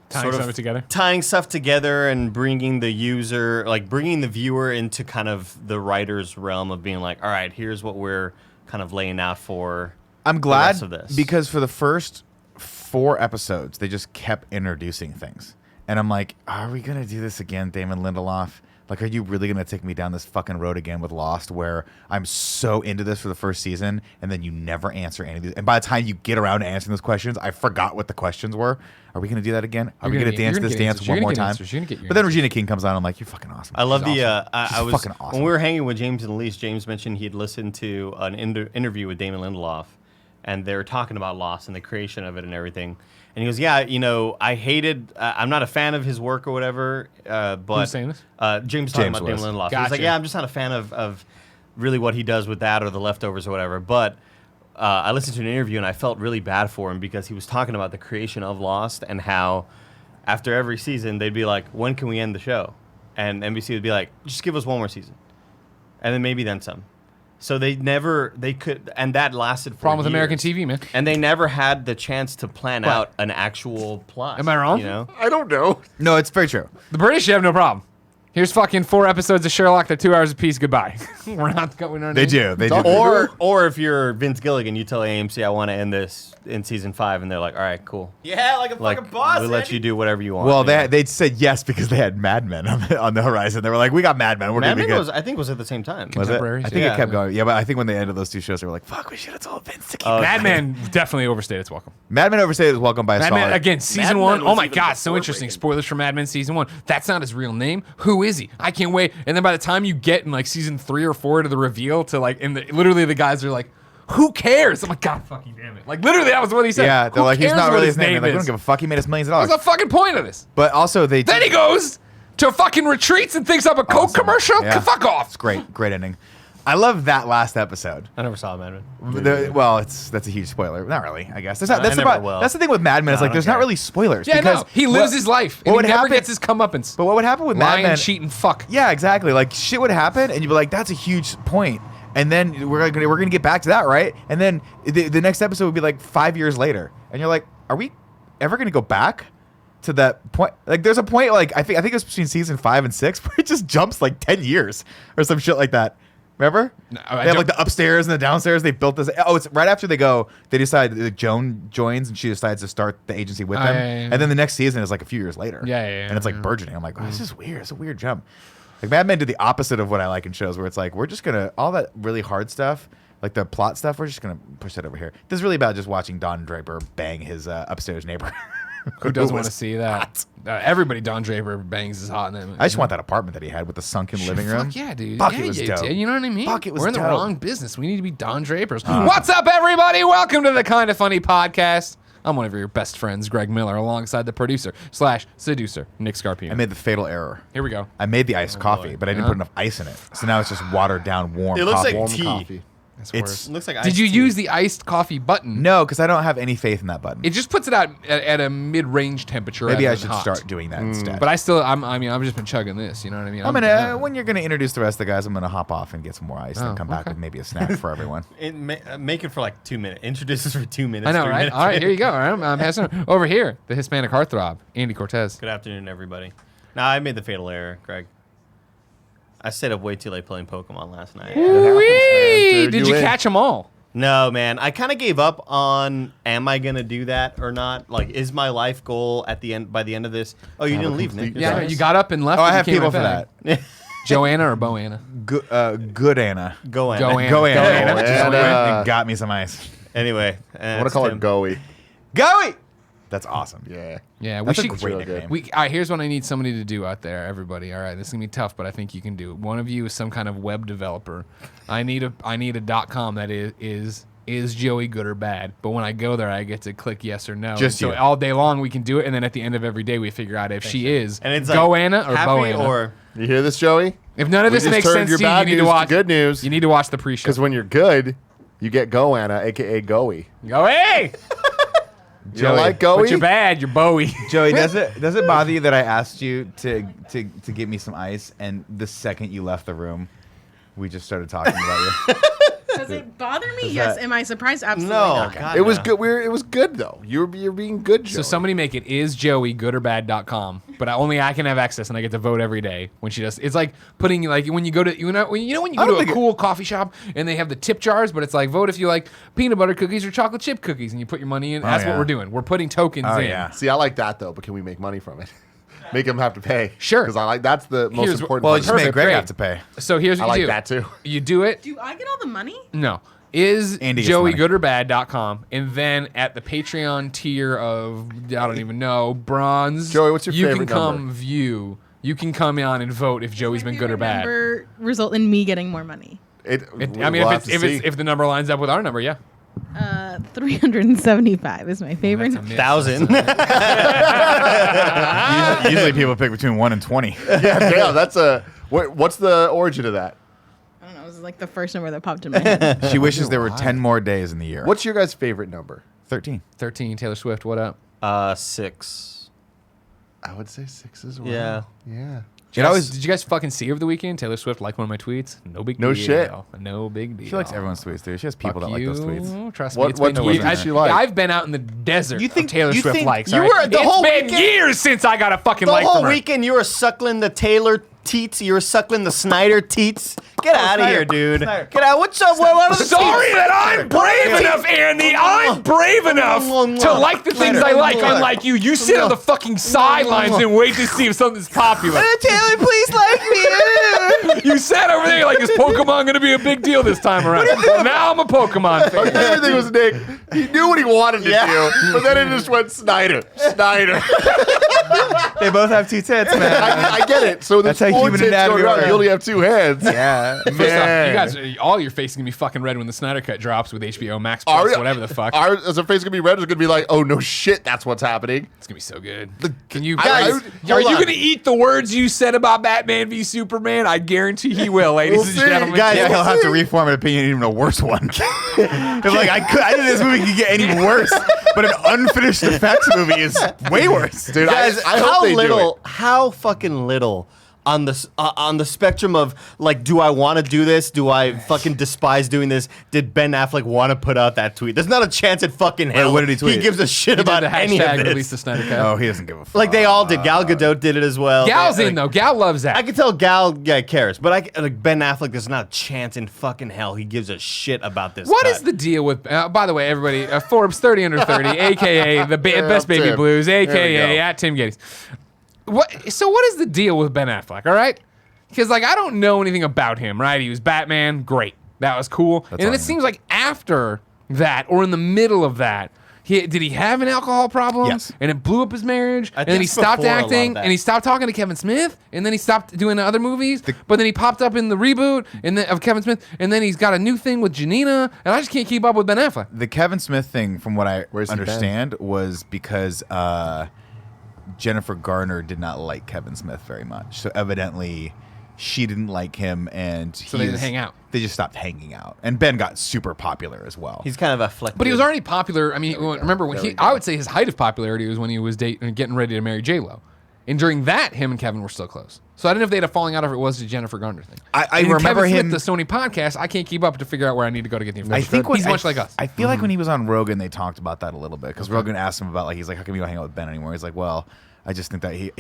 Speaker 7: Tying something together.
Speaker 5: tying stuff together and bringing the user, like bringing the viewer into kind of the writer's realm of being like, all right, here's what we're kind of laying out for.
Speaker 4: I'm
Speaker 5: rest
Speaker 4: glad
Speaker 5: of this.
Speaker 4: because for the first 4 episodes, they just kept introducing things, and I'm like, are we gonna do this again, Damon Lindelof? Like, are you really gonna take me down this fucking road again with Lost, where I'm so into this for the first season, and then you never answer any of these, and by the time you get around to answering those questions, I forgot what the questions were. Are we gonna do that again? Are we gonna dance this dance one more time? But then Regina King comes on. I'm like, you're fucking awesome.
Speaker 5: I love
Speaker 4: She's
Speaker 5: the.
Speaker 4: awesome.
Speaker 5: I was
Speaker 4: fucking awesome.
Speaker 5: when we were hanging with James and Elise. James mentioned he had listened to an interview with Damon Lindelof, and they were talking about Lost and the creation of it and everything. And he goes, "Yeah, I hated. I'm not a fan of his work or whatever." But
Speaker 7: Who's saying this?
Speaker 5: James talking about
Speaker 4: was.
Speaker 5: Damon Lindelof. He was
Speaker 7: Gotcha.
Speaker 5: like, "Yeah, I'm just not a fan of really what he does with that or the leftovers or whatever." But I listened to an interview and I felt really bad for him because he was talking about the creation of Lost and how after every season they'd be like, "When can we end the show?" And NBC would be like, "Just give us one more season, and then maybe then some." So they could, and that lasted for
Speaker 7: Problem with
Speaker 5: years.
Speaker 7: American TV, man.
Speaker 5: And they never had the chance to plan out an actual plot.
Speaker 7: Am I wrong?
Speaker 5: You know?
Speaker 6: I don't know.
Speaker 4: No, it's very true.
Speaker 7: The British have no problem. Here's fucking 4 episodes of Sherlock. They're 2 hours apiece. Goodbye. We're not going.
Speaker 4: They do. They do.
Speaker 5: Or if you're Vince Gilligan, you tell AMC, "I want to end this in season 5," and they're like, "All right, cool.
Speaker 2: Yeah, like a fucking boss.
Speaker 5: We'll let you do whatever you want."
Speaker 4: Well,
Speaker 5: you know?
Speaker 4: they said yes because they had Mad Men on the horizon. They were like, we got Mad Men. We're
Speaker 5: Mad
Speaker 4: gonna be
Speaker 5: Men
Speaker 4: good.
Speaker 5: I think was at the same time.
Speaker 4: Was it?
Speaker 7: Contemporaries,
Speaker 4: I think
Speaker 5: yeah.
Speaker 4: it kept going. Yeah, but I think when they ended those 2 shows, they were like, fuck, we should have told Vince to keep
Speaker 7: Mad Men definitely overstayed its welcome.
Speaker 4: Mad Men overstayed was welcomed by a
Speaker 7: Mad
Speaker 4: solid.
Speaker 7: Men, again, season
Speaker 2: Men
Speaker 7: 1.
Speaker 2: was
Speaker 7: Oh my
Speaker 2: even
Speaker 7: God, so
Speaker 2: before
Speaker 7: interesting.
Speaker 2: Breaking.
Speaker 7: Spoilers for Mad Men season 1. That's not his real name. Who is he? I can't wait. And then by the time you get in like season 3 or 4 to the reveal to like, literally the guys are like, who cares? I'm like, God fucking damn it. Like literally that was what he said.
Speaker 4: Yeah, they're
Speaker 7: Who
Speaker 4: like, he's
Speaker 7: cares
Speaker 4: not
Speaker 7: what
Speaker 4: really his name. Like, we don't
Speaker 7: is?
Speaker 4: give a fuck. He made us millions of
Speaker 7: What's
Speaker 4: dollars.
Speaker 7: the fucking point of this?
Speaker 4: But also, they.
Speaker 7: Then he goes to fucking retreats and thinks up a Coke commercial?
Speaker 4: Yeah.
Speaker 7: Fuck off.
Speaker 4: It's great. Great ending. I love that last episode.
Speaker 5: I never saw Mad Men.
Speaker 4: Well, that's a huge spoiler. Not really, I guess. That's,
Speaker 5: I never
Speaker 4: about,
Speaker 5: will.
Speaker 4: that's the thing with Mad Men. It's
Speaker 5: No, I
Speaker 4: like
Speaker 5: don't
Speaker 4: there's not
Speaker 5: care.
Speaker 4: really spoilers.
Speaker 7: Yeah,
Speaker 4: because
Speaker 7: no. He lives his life. And
Speaker 4: what
Speaker 7: he
Speaker 4: would
Speaker 7: never
Speaker 4: happen-
Speaker 7: gets his comeuppance.
Speaker 4: But what would happen with Mad
Speaker 7: Lying,
Speaker 4: Men?
Speaker 7: cheat, and fuck.
Speaker 4: Yeah, exactly. Like shit would happen, and you'd be like, "That's a huge point." And then we're gonna get back to that, right? And then the next episode would be like 5 years later, and you're like, "Are we ever gonna go back to that point?" Like, there's a point, like I think it was between season 5 and 6, where it just jumps like 10 years or some shit like that. Remember?
Speaker 7: No,
Speaker 4: they have like the upstairs and the downstairs. They built this. Oh, it's right after they go. They decide that Joan joins and she decides to start the agency with them.
Speaker 7: yeah, yeah.
Speaker 4: And then the next season is like a few years later.
Speaker 7: Yeah,
Speaker 4: And it's like burgeoning. I'm like, oh, this is weird. It's a weird jump. Like Mad Men did the opposite of what I like in shows, where it's like we're just gonna all that really hard stuff, like the plot stuff, we're just gonna push that over here. This is really about just watching Don Draper bang his upstairs neighbor.
Speaker 7: Who doesn't want to see that? Everybody, Don Draper bangs is hot in that movie.
Speaker 4: I just want that apartment that he had with the sunken living room.
Speaker 7: Fuck yeah, dude.
Speaker 4: Fuck,
Speaker 7: yeah,
Speaker 4: it was
Speaker 7: you
Speaker 4: dope.
Speaker 7: did. You know what I mean?
Speaker 4: Fuck, it was
Speaker 7: We're in the
Speaker 4: dope.
Speaker 7: wrong business. We need to be Don Drapers. What's up, everybody? Welcome to the Kind of Funny podcast. I'm one of your best friends, Greg Miller, alongside the producer / seducer, Nick Scarpino.
Speaker 4: I made the fatal error.
Speaker 7: Here we go.
Speaker 4: I made the iced coffee, but I didn't put enough ice in it. So now it's just watered down warm
Speaker 5: It looks
Speaker 4: coffee.
Speaker 5: like
Speaker 6: Warm
Speaker 5: tea.
Speaker 6: coffee.
Speaker 7: That's
Speaker 4: It's-
Speaker 7: worse.
Speaker 5: It looks like
Speaker 7: Did you
Speaker 5: iced tea.
Speaker 7: use the iced coffee button?
Speaker 4: No, because I don't have any faith in that button.
Speaker 7: It just puts it out at a mid-range temperature.
Speaker 4: Maybe
Speaker 7: rather
Speaker 4: I
Speaker 7: than
Speaker 4: should
Speaker 7: hot.
Speaker 4: start doing that instead.
Speaker 7: But I've just been chugging this. You know what I mean?
Speaker 4: I'm gonna when you're gonna introduce the rest of the guys, I'm gonna hop off and get some more ice and
Speaker 7: Oh,
Speaker 4: come back
Speaker 7: okay.
Speaker 4: with maybe a snack for everyone.
Speaker 5: Make it for like 2 minutes. Introduce us for 2 minutes.
Speaker 7: I know,
Speaker 5: 3
Speaker 7: right?
Speaker 5: minutes.
Speaker 7: All right, here you go. All right, I'm passing over here. The Hispanic heartthrob, Andy Cortez.
Speaker 5: Good afternoon, everybody. Now, I made the fatal error, Greg. I stayed up way too late playing Pokemon last night.
Speaker 7: Whee!
Speaker 6: Dude,
Speaker 7: Did
Speaker 6: you
Speaker 7: you
Speaker 6: win.
Speaker 7: catch them all?
Speaker 5: No, man. I kind of gave up on am I going to do that or not? Like, is my life goal at the end by the end of this? Oh, you didn't leave, Nick.
Speaker 6: complete-
Speaker 7: Yeah,
Speaker 5: Sorry.
Speaker 7: you got up and left.
Speaker 4: Oh,
Speaker 7: and
Speaker 4: I
Speaker 7: you
Speaker 4: have
Speaker 7: came
Speaker 4: people
Speaker 7: right
Speaker 4: for
Speaker 7: back.
Speaker 4: that.
Speaker 7: Joanna or Boanna?
Speaker 4: Good Anna.
Speaker 5: Go in.
Speaker 7: Go in.
Speaker 4: Go Anna.
Speaker 7: Go
Speaker 4: Anna. Just
Speaker 6: Anna.
Speaker 4: went and got me some ice.
Speaker 5: Anyway.
Speaker 6: I want to call it Goey.
Speaker 4: Goey! That's awesome.
Speaker 6: Yeah.
Speaker 7: Yeah, we
Speaker 4: That's a
Speaker 7: should.
Speaker 4: great
Speaker 6: really
Speaker 4: nickname.
Speaker 7: All right, here's what I need somebody to do out there, everybody. All right, this is gonna be tough, but I think you can do it. One of you is some kind of web developer. I need a .com that is Joey good or bad? But when I go there, I get to click yes or no.
Speaker 4: Just
Speaker 7: so
Speaker 4: you.
Speaker 7: all day long we can do it, and then at the end of every day we figure out if she is
Speaker 5: And it's
Speaker 7: Go
Speaker 5: like,
Speaker 7: Anna or
Speaker 5: happy
Speaker 7: Bo Anna.
Speaker 5: or
Speaker 6: You hear this, Joey?
Speaker 7: If none of
Speaker 6: We
Speaker 7: this
Speaker 6: just
Speaker 7: makes
Speaker 6: turned
Speaker 7: sense
Speaker 6: your
Speaker 7: to you,
Speaker 6: bad
Speaker 7: you need to
Speaker 6: news to
Speaker 7: watch
Speaker 6: good news.
Speaker 7: You need to watch the pre-show.
Speaker 6: Because when you're good, you get Goanna, a.k.a. Goey.
Speaker 7: Go, hey!
Speaker 6: You don't like Goey?
Speaker 7: But you're bad. You're Bowie.
Speaker 4: Joey, does it bother you that I asked you to get me some ice, and the second you left the room, we just started talking about you?
Speaker 1: Does it bother me?
Speaker 4: Does
Speaker 1: Yes.
Speaker 4: that-
Speaker 1: Am I surprised? Absolutely
Speaker 5: no?
Speaker 1: not.
Speaker 5: God,
Speaker 6: It was
Speaker 5: no.
Speaker 6: good. It was good though. You're being good, Joey.
Speaker 7: So somebody make it is Joey goodorbad.com, but only I can have access and I get to vote every day when she does. It's like putting like when you go to when you go
Speaker 4: don't
Speaker 7: to a
Speaker 4: think
Speaker 7: cool coffee shop and they have the tip jars, but it's like vote if you like peanut butter cookies or chocolate chip cookies, and you put your money in. That's what
Speaker 4: yeah.
Speaker 7: we're doing. We're putting tokens
Speaker 4: Oh,
Speaker 7: in.
Speaker 4: yeah.
Speaker 6: See, I like that though, but can we make money from it? make him have to pay.
Speaker 7: Sure.
Speaker 6: Because I like that's the most
Speaker 7: Here's-
Speaker 6: important
Speaker 4: Well,
Speaker 6: part.
Speaker 4: it just made
Speaker 7: Perfect,
Speaker 4: Greg
Speaker 7: great.
Speaker 4: have to pay.
Speaker 7: So here's what
Speaker 6: I
Speaker 7: you
Speaker 6: like
Speaker 7: do.
Speaker 6: that too.
Speaker 7: You do it.
Speaker 1: Do I get all the money?
Speaker 7: No. Is
Speaker 4: Andy gets the money.
Speaker 7: joeygoodOrbad.com, and then at the Patreon tier of I don't even know bronze.
Speaker 6: Joey, what's your
Speaker 7: you
Speaker 6: favorite
Speaker 7: can come
Speaker 6: number?
Speaker 7: view. You can come on and vote if Joey's been good or bad.
Speaker 1: Number result in me getting more money.
Speaker 7: I mean, if the number lines up with our number, yeah.
Speaker 1: 375 is my favorite.
Speaker 7: That's a miss.
Speaker 5: 1,000.
Speaker 4: Usually people pick between 1 and 20.
Speaker 6: yeah, that's a. What's the origin of that?
Speaker 1: I don't know. It was like the first number that popped in my head.
Speaker 4: She wishes there were 10 more days in the year.
Speaker 6: What's your guys' favorite number?
Speaker 4: 13?
Speaker 7: 13, Taylor Swift, what up?
Speaker 5: 6.
Speaker 6: I would say 6 as well.
Speaker 5: Yeah.
Speaker 6: Yeah.
Speaker 7: Did you guys fucking see over the weekend? Taylor Swift liked one of my tweets. No big deal.
Speaker 6: No shit.
Speaker 7: No big deal.
Speaker 4: She likes everyone's tweets, too. She has people
Speaker 7: Fuck
Speaker 4: that like those
Speaker 7: you.
Speaker 4: tweets.
Speaker 7: Trust
Speaker 6: What-
Speaker 7: me, it's
Speaker 6: what
Speaker 7: been
Speaker 6: tweet
Speaker 7: years.
Speaker 6: did she like?
Speaker 7: I've been out in the desert.
Speaker 5: You think
Speaker 7: of Taylor
Speaker 5: you
Speaker 7: Swift
Speaker 5: think
Speaker 7: likes?
Speaker 5: you
Speaker 7: all right?
Speaker 5: were the whole
Speaker 7: It's been
Speaker 5: weekend?
Speaker 7: years since I got a fucking
Speaker 5: The
Speaker 7: like
Speaker 5: whole
Speaker 7: from her.
Speaker 5: weekend you were suckling the Taylor teats. You were suckling the Snyder teats. Get out of here, dude. Get out. What's up? What are the
Speaker 7: Sorry
Speaker 5: teats?
Speaker 7: that I'm brave enough, Andy. I'm brave enough to like the things I like, unlike you. You sit on the fucking sidelines and wait to see if something's popular.
Speaker 5: Taylor, please like me.
Speaker 7: You sat over there like, is Pokemon going to be a big deal this time around? Well, now I'm a Pokemon fan.
Speaker 6: Everything was Nick. He knew what he wanted to do, but then it just went Snyder.
Speaker 4: They both have 2 tits, man.
Speaker 6: I get it. So
Speaker 4: That's
Speaker 6: there's
Speaker 4: how
Speaker 6: 4
Speaker 4: human
Speaker 6: tits
Speaker 4: anatomy
Speaker 6: going around.
Speaker 4: works.
Speaker 6: You only have 2 hands.
Speaker 4: Yeah.
Speaker 7: First off, you guys, all your face is gonna be fucking red when the Snyder Cut drops with HBO Max Plus, whatever the fuck.
Speaker 6: Is our face gonna be red? It's gonna be like, oh no shit, that's what's happening.
Speaker 7: It's gonna be so good. Can you
Speaker 6: I-
Speaker 7: guys?
Speaker 6: I-
Speaker 7: Are
Speaker 6: hold
Speaker 7: you
Speaker 6: on.
Speaker 7: gonna eat the words you said about Batman v Superman? I guarantee he will, ladies
Speaker 6: We'll
Speaker 7: and
Speaker 6: see.
Speaker 7: gentlemen.
Speaker 4: Guys, yeah, he'll have to reform an opinion, even a worse one. If like I think this movie could get any worse, but an unfinished effects movie is way worse.
Speaker 6: Dude,
Speaker 5: Guys,
Speaker 6: I hope
Speaker 5: how
Speaker 6: they do
Speaker 5: little,
Speaker 6: it.
Speaker 5: how fucking little on the spectrum of like, do I want to do this? Do I fucking despise doing this? Did Ben Affleck want to put out that tweet? There's not a chance in fucking hell.
Speaker 4: what did he tweet?
Speaker 5: He gives a shit
Speaker 7: He
Speaker 5: about
Speaker 7: did the
Speaker 5: any of
Speaker 7: hashtag
Speaker 5: this.
Speaker 7: release the Snyder Cut.
Speaker 4: Oh, he doesn't give a fuck.
Speaker 5: Like they all did. Gal Gadot did it as well.
Speaker 7: Gal's
Speaker 5: Like,
Speaker 7: in though. Gal loves that.
Speaker 5: I can tell Gal cares, but like Ben Affleck, there's not a chance in fucking hell he gives a shit about this.
Speaker 7: What
Speaker 5: cut.
Speaker 7: is the deal with? By the way, everybody, Forbes 30 under 30, aka the best baby
Speaker 6: Tim.
Speaker 7: blues,
Speaker 6: There we
Speaker 7: aka
Speaker 6: go.
Speaker 7: at Tim Gettys. So what is the deal with Ben Affleck? All right, because like I don't know anything about him. Right, he was Batman, great, that was cool. And then
Speaker 4: all I
Speaker 7: it
Speaker 4: know.
Speaker 7: seems like after that, or in the middle of that. Did he have an alcohol problem?
Speaker 4: Yes.
Speaker 7: And it blew up his marriage.
Speaker 5: I
Speaker 7: And then
Speaker 5: think
Speaker 7: he stopped
Speaker 5: before a lot of
Speaker 7: acting.
Speaker 5: that.
Speaker 7: And he stopped talking to Kevin Smith. And then he stopped doing other movies. But then he popped up in the reboot of Kevin Smith. And then he's got a new thing with Janina. And I just can't keep up with Ben Affleck.
Speaker 4: The Kevin Smith thing, from what I
Speaker 6: Where's he been?
Speaker 4: understand, was because Jennifer Garner did not like Kevin Smith very much. So evidently, she didn't like him, and
Speaker 7: So they didn't hang out.
Speaker 4: They just stopped hanging out, and Ben got super popular as well.
Speaker 5: He's kind of a fleck.
Speaker 7: But he was already popular. I mean, remember when I would say his height of popularity was when he was getting ready to marry J-Lo. And during that, him and Kevin were still close. So I don't know if they had a falling out or if it was the Jennifer Garner thing.
Speaker 4: I
Speaker 7: And
Speaker 4: remember
Speaker 7: Kevin
Speaker 4: him.
Speaker 7: Smith, the Sony podcast, I can't keep up to figure out where I need to go to get the
Speaker 4: I
Speaker 7: information.
Speaker 4: think
Speaker 7: He's much like us.
Speaker 4: I feel like when he was on Rogan, they talked about that a little bit because Rogan asked him about like he's like, how come you don't hang out with Ben anymore? He's like, well, I just think that he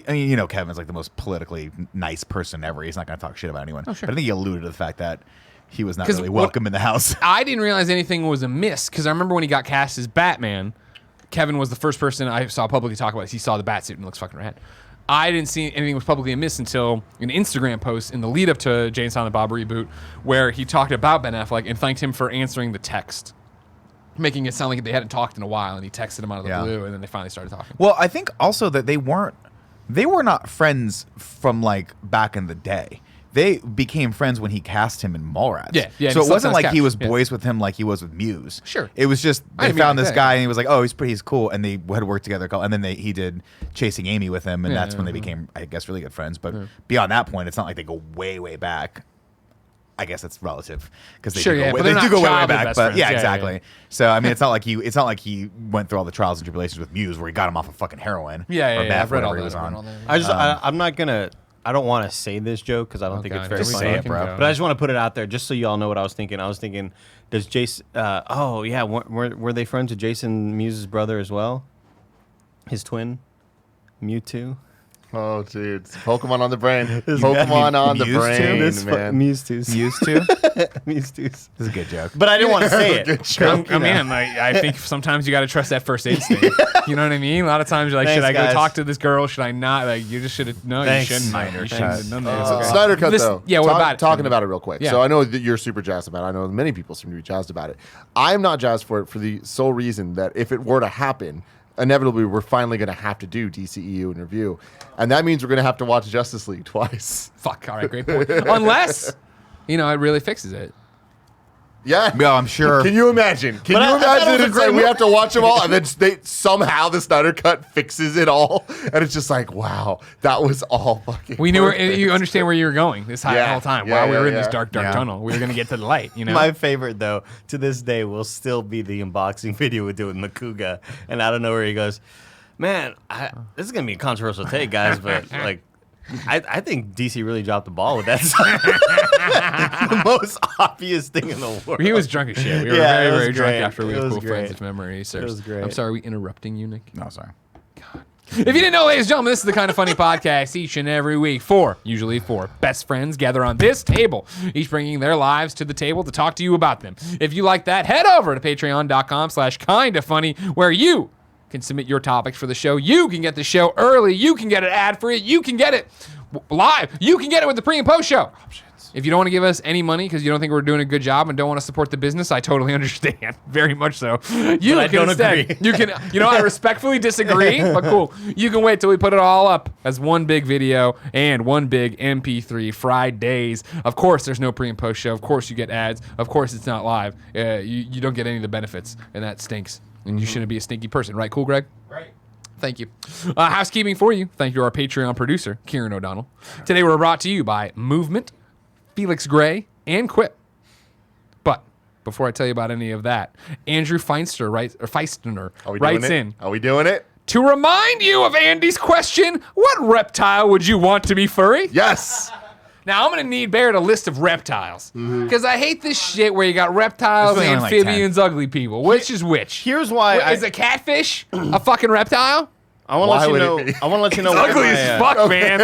Speaker 4: I mean, you know, Kevin's like the most politically nice person ever. He's not going to talk shit about anyone.
Speaker 7: Oh, sure.
Speaker 4: But I think he alluded to the fact that he was not
Speaker 7: 'Cause
Speaker 4: really
Speaker 7: what-
Speaker 4: welcome in the house.
Speaker 7: I didn't realize anything was amiss because I remember when he got cast as Batman, Kevin was the first person I saw publicly talk about this. He saw the Batsuit and it looks fucking rad. I didn't see anything was publicly amiss until an Instagram post in the lead up to Jay and Silent Bob reboot where he talked about Ben Affleck and thanked him for answering the text, making it sound like they hadn't talked in a while, and he texted him out of the
Speaker 4: Yeah.
Speaker 7: blue, and then they finally started talking.
Speaker 4: Well, I think also that they were not friends from like back in the day. They became friends when he cast him in Mallrats.
Speaker 7: Yeah, yeah,
Speaker 4: So
Speaker 7: and he
Speaker 4: it wasn't
Speaker 7: slept on
Speaker 4: like
Speaker 7: his
Speaker 4: he
Speaker 7: couch.
Speaker 4: was
Speaker 7: Yeah.
Speaker 4: boys with him like he was with Muse.
Speaker 7: Sure.
Speaker 4: It was just
Speaker 7: I
Speaker 4: they
Speaker 7: didn't mean
Speaker 4: found
Speaker 7: like
Speaker 4: this
Speaker 7: that.
Speaker 4: guy and he was like, oh, he's cool, and they had worked together. And then he did Chasing Amy with him, and
Speaker 7: Yeah,
Speaker 4: that's when they became, I guess, really good friends. But beyond that point, it's not like they go way back. I guess that's relative because they
Speaker 7: Sure,
Speaker 4: do
Speaker 7: yeah,
Speaker 4: go way,
Speaker 7: but
Speaker 4: they
Speaker 7: they're
Speaker 4: do
Speaker 7: not
Speaker 4: go way
Speaker 7: childhood
Speaker 4: back.
Speaker 7: best
Speaker 4: But
Speaker 7: friends.
Speaker 4: yeah,
Speaker 7: Yeah, yeah,
Speaker 4: exactly.
Speaker 7: yeah.
Speaker 4: So I mean, it's not like he went through all the trials and tribulations with Muse, where he got him off of fucking heroin.
Speaker 7: Yeah,
Speaker 4: or
Speaker 7: yeah,
Speaker 4: meth,
Speaker 7: I've read all
Speaker 4: whatever he
Speaker 7: that.
Speaker 4: was
Speaker 7: I've read
Speaker 4: on.
Speaker 7: all that.
Speaker 5: I just, I'm not gonna. I don't want to say this joke because I don't think
Speaker 7: God,
Speaker 5: it's very
Speaker 7: here we
Speaker 4: Just
Speaker 5: funny.
Speaker 4: say it, bro.
Speaker 7: go.
Speaker 5: But I just want to put it out there, just so y'all know what I was thinking. I was thinking, does Jason? Oh yeah, were they friends with Jason Muse's brother as well? His twin, Mewtwo.
Speaker 6: Oh, dude. It's Pokemon on the brain. Pokemon on the brain, man.
Speaker 5: Mewtwo's.
Speaker 4: Mewtwo? This is a good joke.
Speaker 5: But I didn't want to say it.
Speaker 7: I think sometimes you got to trust that first instinct. You know what I mean? A lot of times you're like,
Speaker 5: Thanks,
Speaker 7: should I go
Speaker 5: guys.
Speaker 7: talk to this girl? Should I not? Like, you just should have. No,
Speaker 5: Thanks.
Speaker 7: you shouldn't.
Speaker 4: Snyder
Speaker 7: You shouldn't have done that. It's okay.
Speaker 6: Snyder Cut,
Speaker 7: This-
Speaker 6: though.
Speaker 7: yeah, what about it?
Speaker 6: Talking about it real quick.
Speaker 7: Yeah.
Speaker 6: So I know that you're super jazzed about it. I know many people seem to be jazzed about it. I'm not jazzed for it for the sole reason that if it were to happen, inevitably we're finally going to have to do DCEU in review. And that means we're going to have to watch Justice League twice.
Speaker 7: Fuck. All right, great point. Unless, it really fixes it.
Speaker 6: Yeah.
Speaker 4: No, I'm sure.
Speaker 6: Can you imagine? Can
Speaker 5: But
Speaker 6: you
Speaker 5: I thought
Speaker 6: imagine
Speaker 5: it was
Speaker 6: if
Speaker 5: a
Speaker 6: it's like
Speaker 5: great
Speaker 6: we have to watch them all and then somehow the Snyder Cut fixes it all? And it's just like, wow, that was all fucking
Speaker 7: We knew
Speaker 6: perfect.
Speaker 7: you understand where you were going this whole time.
Speaker 6: Yeah,
Speaker 7: While we were
Speaker 6: yeah,
Speaker 7: in this
Speaker 6: yeah.
Speaker 7: dark
Speaker 4: Yeah.
Speaker 7: tunnel, we were going to get to the light,
Speaker 5: My favorite, though, to this day, will still be the unboxing video we do with Makuga. And I don't know where he goes, man, this is going to be a controversial take, guys, but, like, I think DC really dropped the ball with that. The most obvious thing in the world.
Speaker 7: He was drunk as shit. We were
Speaker 5: Yeah,
Speaker 7: very,
Speaker 5: it was
Speaker 7: very drunk
Speaker 5: great.
Speaker 7: after we
Speaker 5: It
Speaker 7: were
Speaker 5: was
Speaker 7: cool friends
Speaker 5: great.
Speaker 7: if memory serves.
Speaker 5: was great.
Speaker 7: I'm sorry, are we interrupting you, Nick?
Speaker 4: No, sorry.
Speaker 7: If you didn't know, ladies and gentlemen, this is the Kind of Funny podcast each and every week. Usually four best friends gather on this table, each bringing their lives to the table to talk to you about them. If you like that, head over to patreon.com/kindafunny, where you can submit your topics for the show. You can get the show early. You can get it ad-free. You can get it live. You can get it with the pre and post show. If you don't want to give us any money because you don't think we're doing a good job and don't want to support the business, I totally understand. Very much so. You
Speaker 5: I
Speaker 7: can
Speaker 5: don't
Speaker 7: instead,
Speaker 5: agree.
Speaker 7: you can, I respectfully disagree, but cool. You can wait till we put it all up as one big video and one big MP3 Fridays. Of course, there's no pre and post show. Of course, you get ads. Of course, it's not live. You don't get any of the benefits, and that stinks. And you shouldn't be a stinky person, right? Cool, Greg?
Speaker 5: Right.
Speaker 7: Thank you. Housekeeping for you. Thank you to our Patreon producer, Kieran O'Donnell. Today we're brought to you by Movement, Felix Gray, and Quip. But before I tell you about any of that, Andrew Feinster writes in
Speaker 6: Are we doing it?
Speaker 7: to remind you of Andy's question, what reptile would you want to be furry?
Speaker 6: Yes.
Speaker 7: Now, I'm going to need Barrett a list of reptiles. Because I hate this shit where you got reptiles,
Speaker 4: There's only like
Speaker 7: amphibians, ugly people. Which is which?
Speaker 5: Here's why
Speaker 7: Is a catfish a fucking reptile?
Speaker 5: I want
Speaker 6: Why
Speaker 5: to
Speaker 6: would
Speaker 5: let you
Speaker 6: it
Speaker 5: know.
Speaker 6: be?
Speaker 5: I want to let you know.
Speaker 7: It's
Speaker 5: where
Speaker 7: ugly
Speaker 5: my,
Speaker 7: as fuck, man.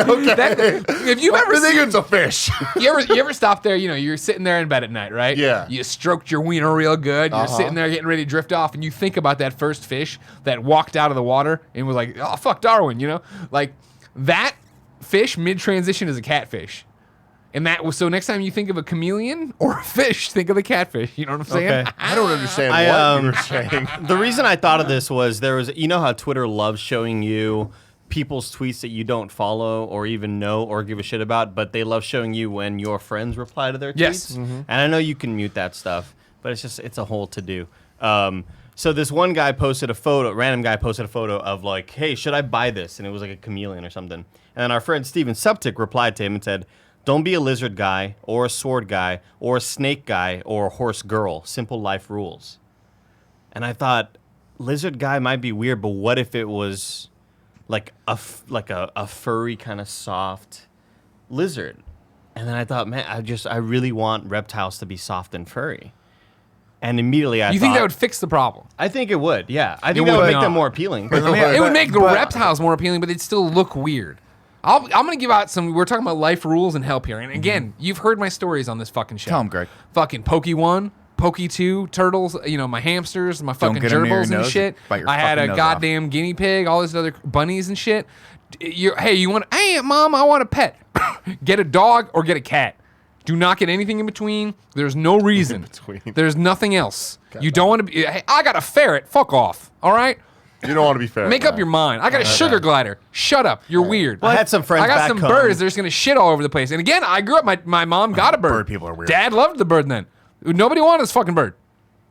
Speaker 7: If you've ever
Speaker 6: I think
Speaker 7: seen,
Speaker 6: it's a fish.
Speaker 7: you ever stop there, you're sitting there in bed at night, right?
Speaker 6: Yeah.
Speaker 7: You stroked your wiener real good. You're sitting there getting ready to drift off, and you think about that first fish that walked out of the water and was like, oh, fuck Darwin, Like, that fish mid-transition is a catfish. And that was, so next time you think of a chameleon or a fish, think of the catfish. You know what I'm saying?
Speaker 5: Okay.
Speaker 6: I don't understand
Speaker 5: I,
Speaker 6: what you were saying.
Speaker 5: The reason I thought of this was how Twitter loves showing you people's tweets that you don't follow or even know or give a shit about, but they love showing you when your friends reply to their tweets.
Speaker 7: Yes.
Speaker 5: And I know you can mute that stuff, but it's a whole to-do. So this one guy random guy posted a photo of like, hey, should I buy this? And it was like a chameleon or something. And then our friend Steven Suptic replied to him and said, don't be a lizard guy or a sword guy or a snake guy or a horse girl. Simple life rules. And I thought, lizard guy might be weird, but what if it was like a furry kind of soft lizard? And then I thought, man, I really want reptiles to be soft and furry. And immediately I thought,
Speaker 7: You think that would fix the problem?
Speaker 5: I think it would, yeah. I think that
Speaker 7: would
Speaker 5: would make
Speaker 7: not.
Speaker 5: them more appealing.
Speaker 7: It would make the reptiles more appealing, but they'd still look weird. I'm going to give out we're talking about life rules and help here. And again, you've heard my stories on this fucking show.
Speaker 4: Tell 'em, Greg.
Speaker 7: Fucking Pokey 1, Pokey 2, turtles, my hamsters, my fucking
Speaker 4: get 'em near your
Speaker 7: gerbils and
Speaker 4: nose,
Speaker 7: shit.
Speaker 4: bite your
Speaker 7: I had
Speaker 4: fucking
Speaker 7: a
Speaker 4: nose
Speaker 7: goddamn guinea pig, all these other bunnies and shit. Hey, Mom, I want a pet. Get a dog or get a cat. Do not get anything in between. There's no reason. There's nothing else. You don't want to be, hey, I got a ferret. Fuck off. All right?
Speaker 6: You don't want to be fair.
Speaker 7: Make up your mind. I got a sugar glider. Shut up. You're weird.
Speaker 5: I had some friends
Speaker 7: I got
Speaker 5: back
Speaker 7: some
Speaker 5: home.
Speaker 7: birds. They're just going to shit all over the place. And again, I grew up, my mom got a bird.
Speaker 4: Bird people are weird.
Speaker 7: Dad loved the bird then. Nobody wanted this fucking bird.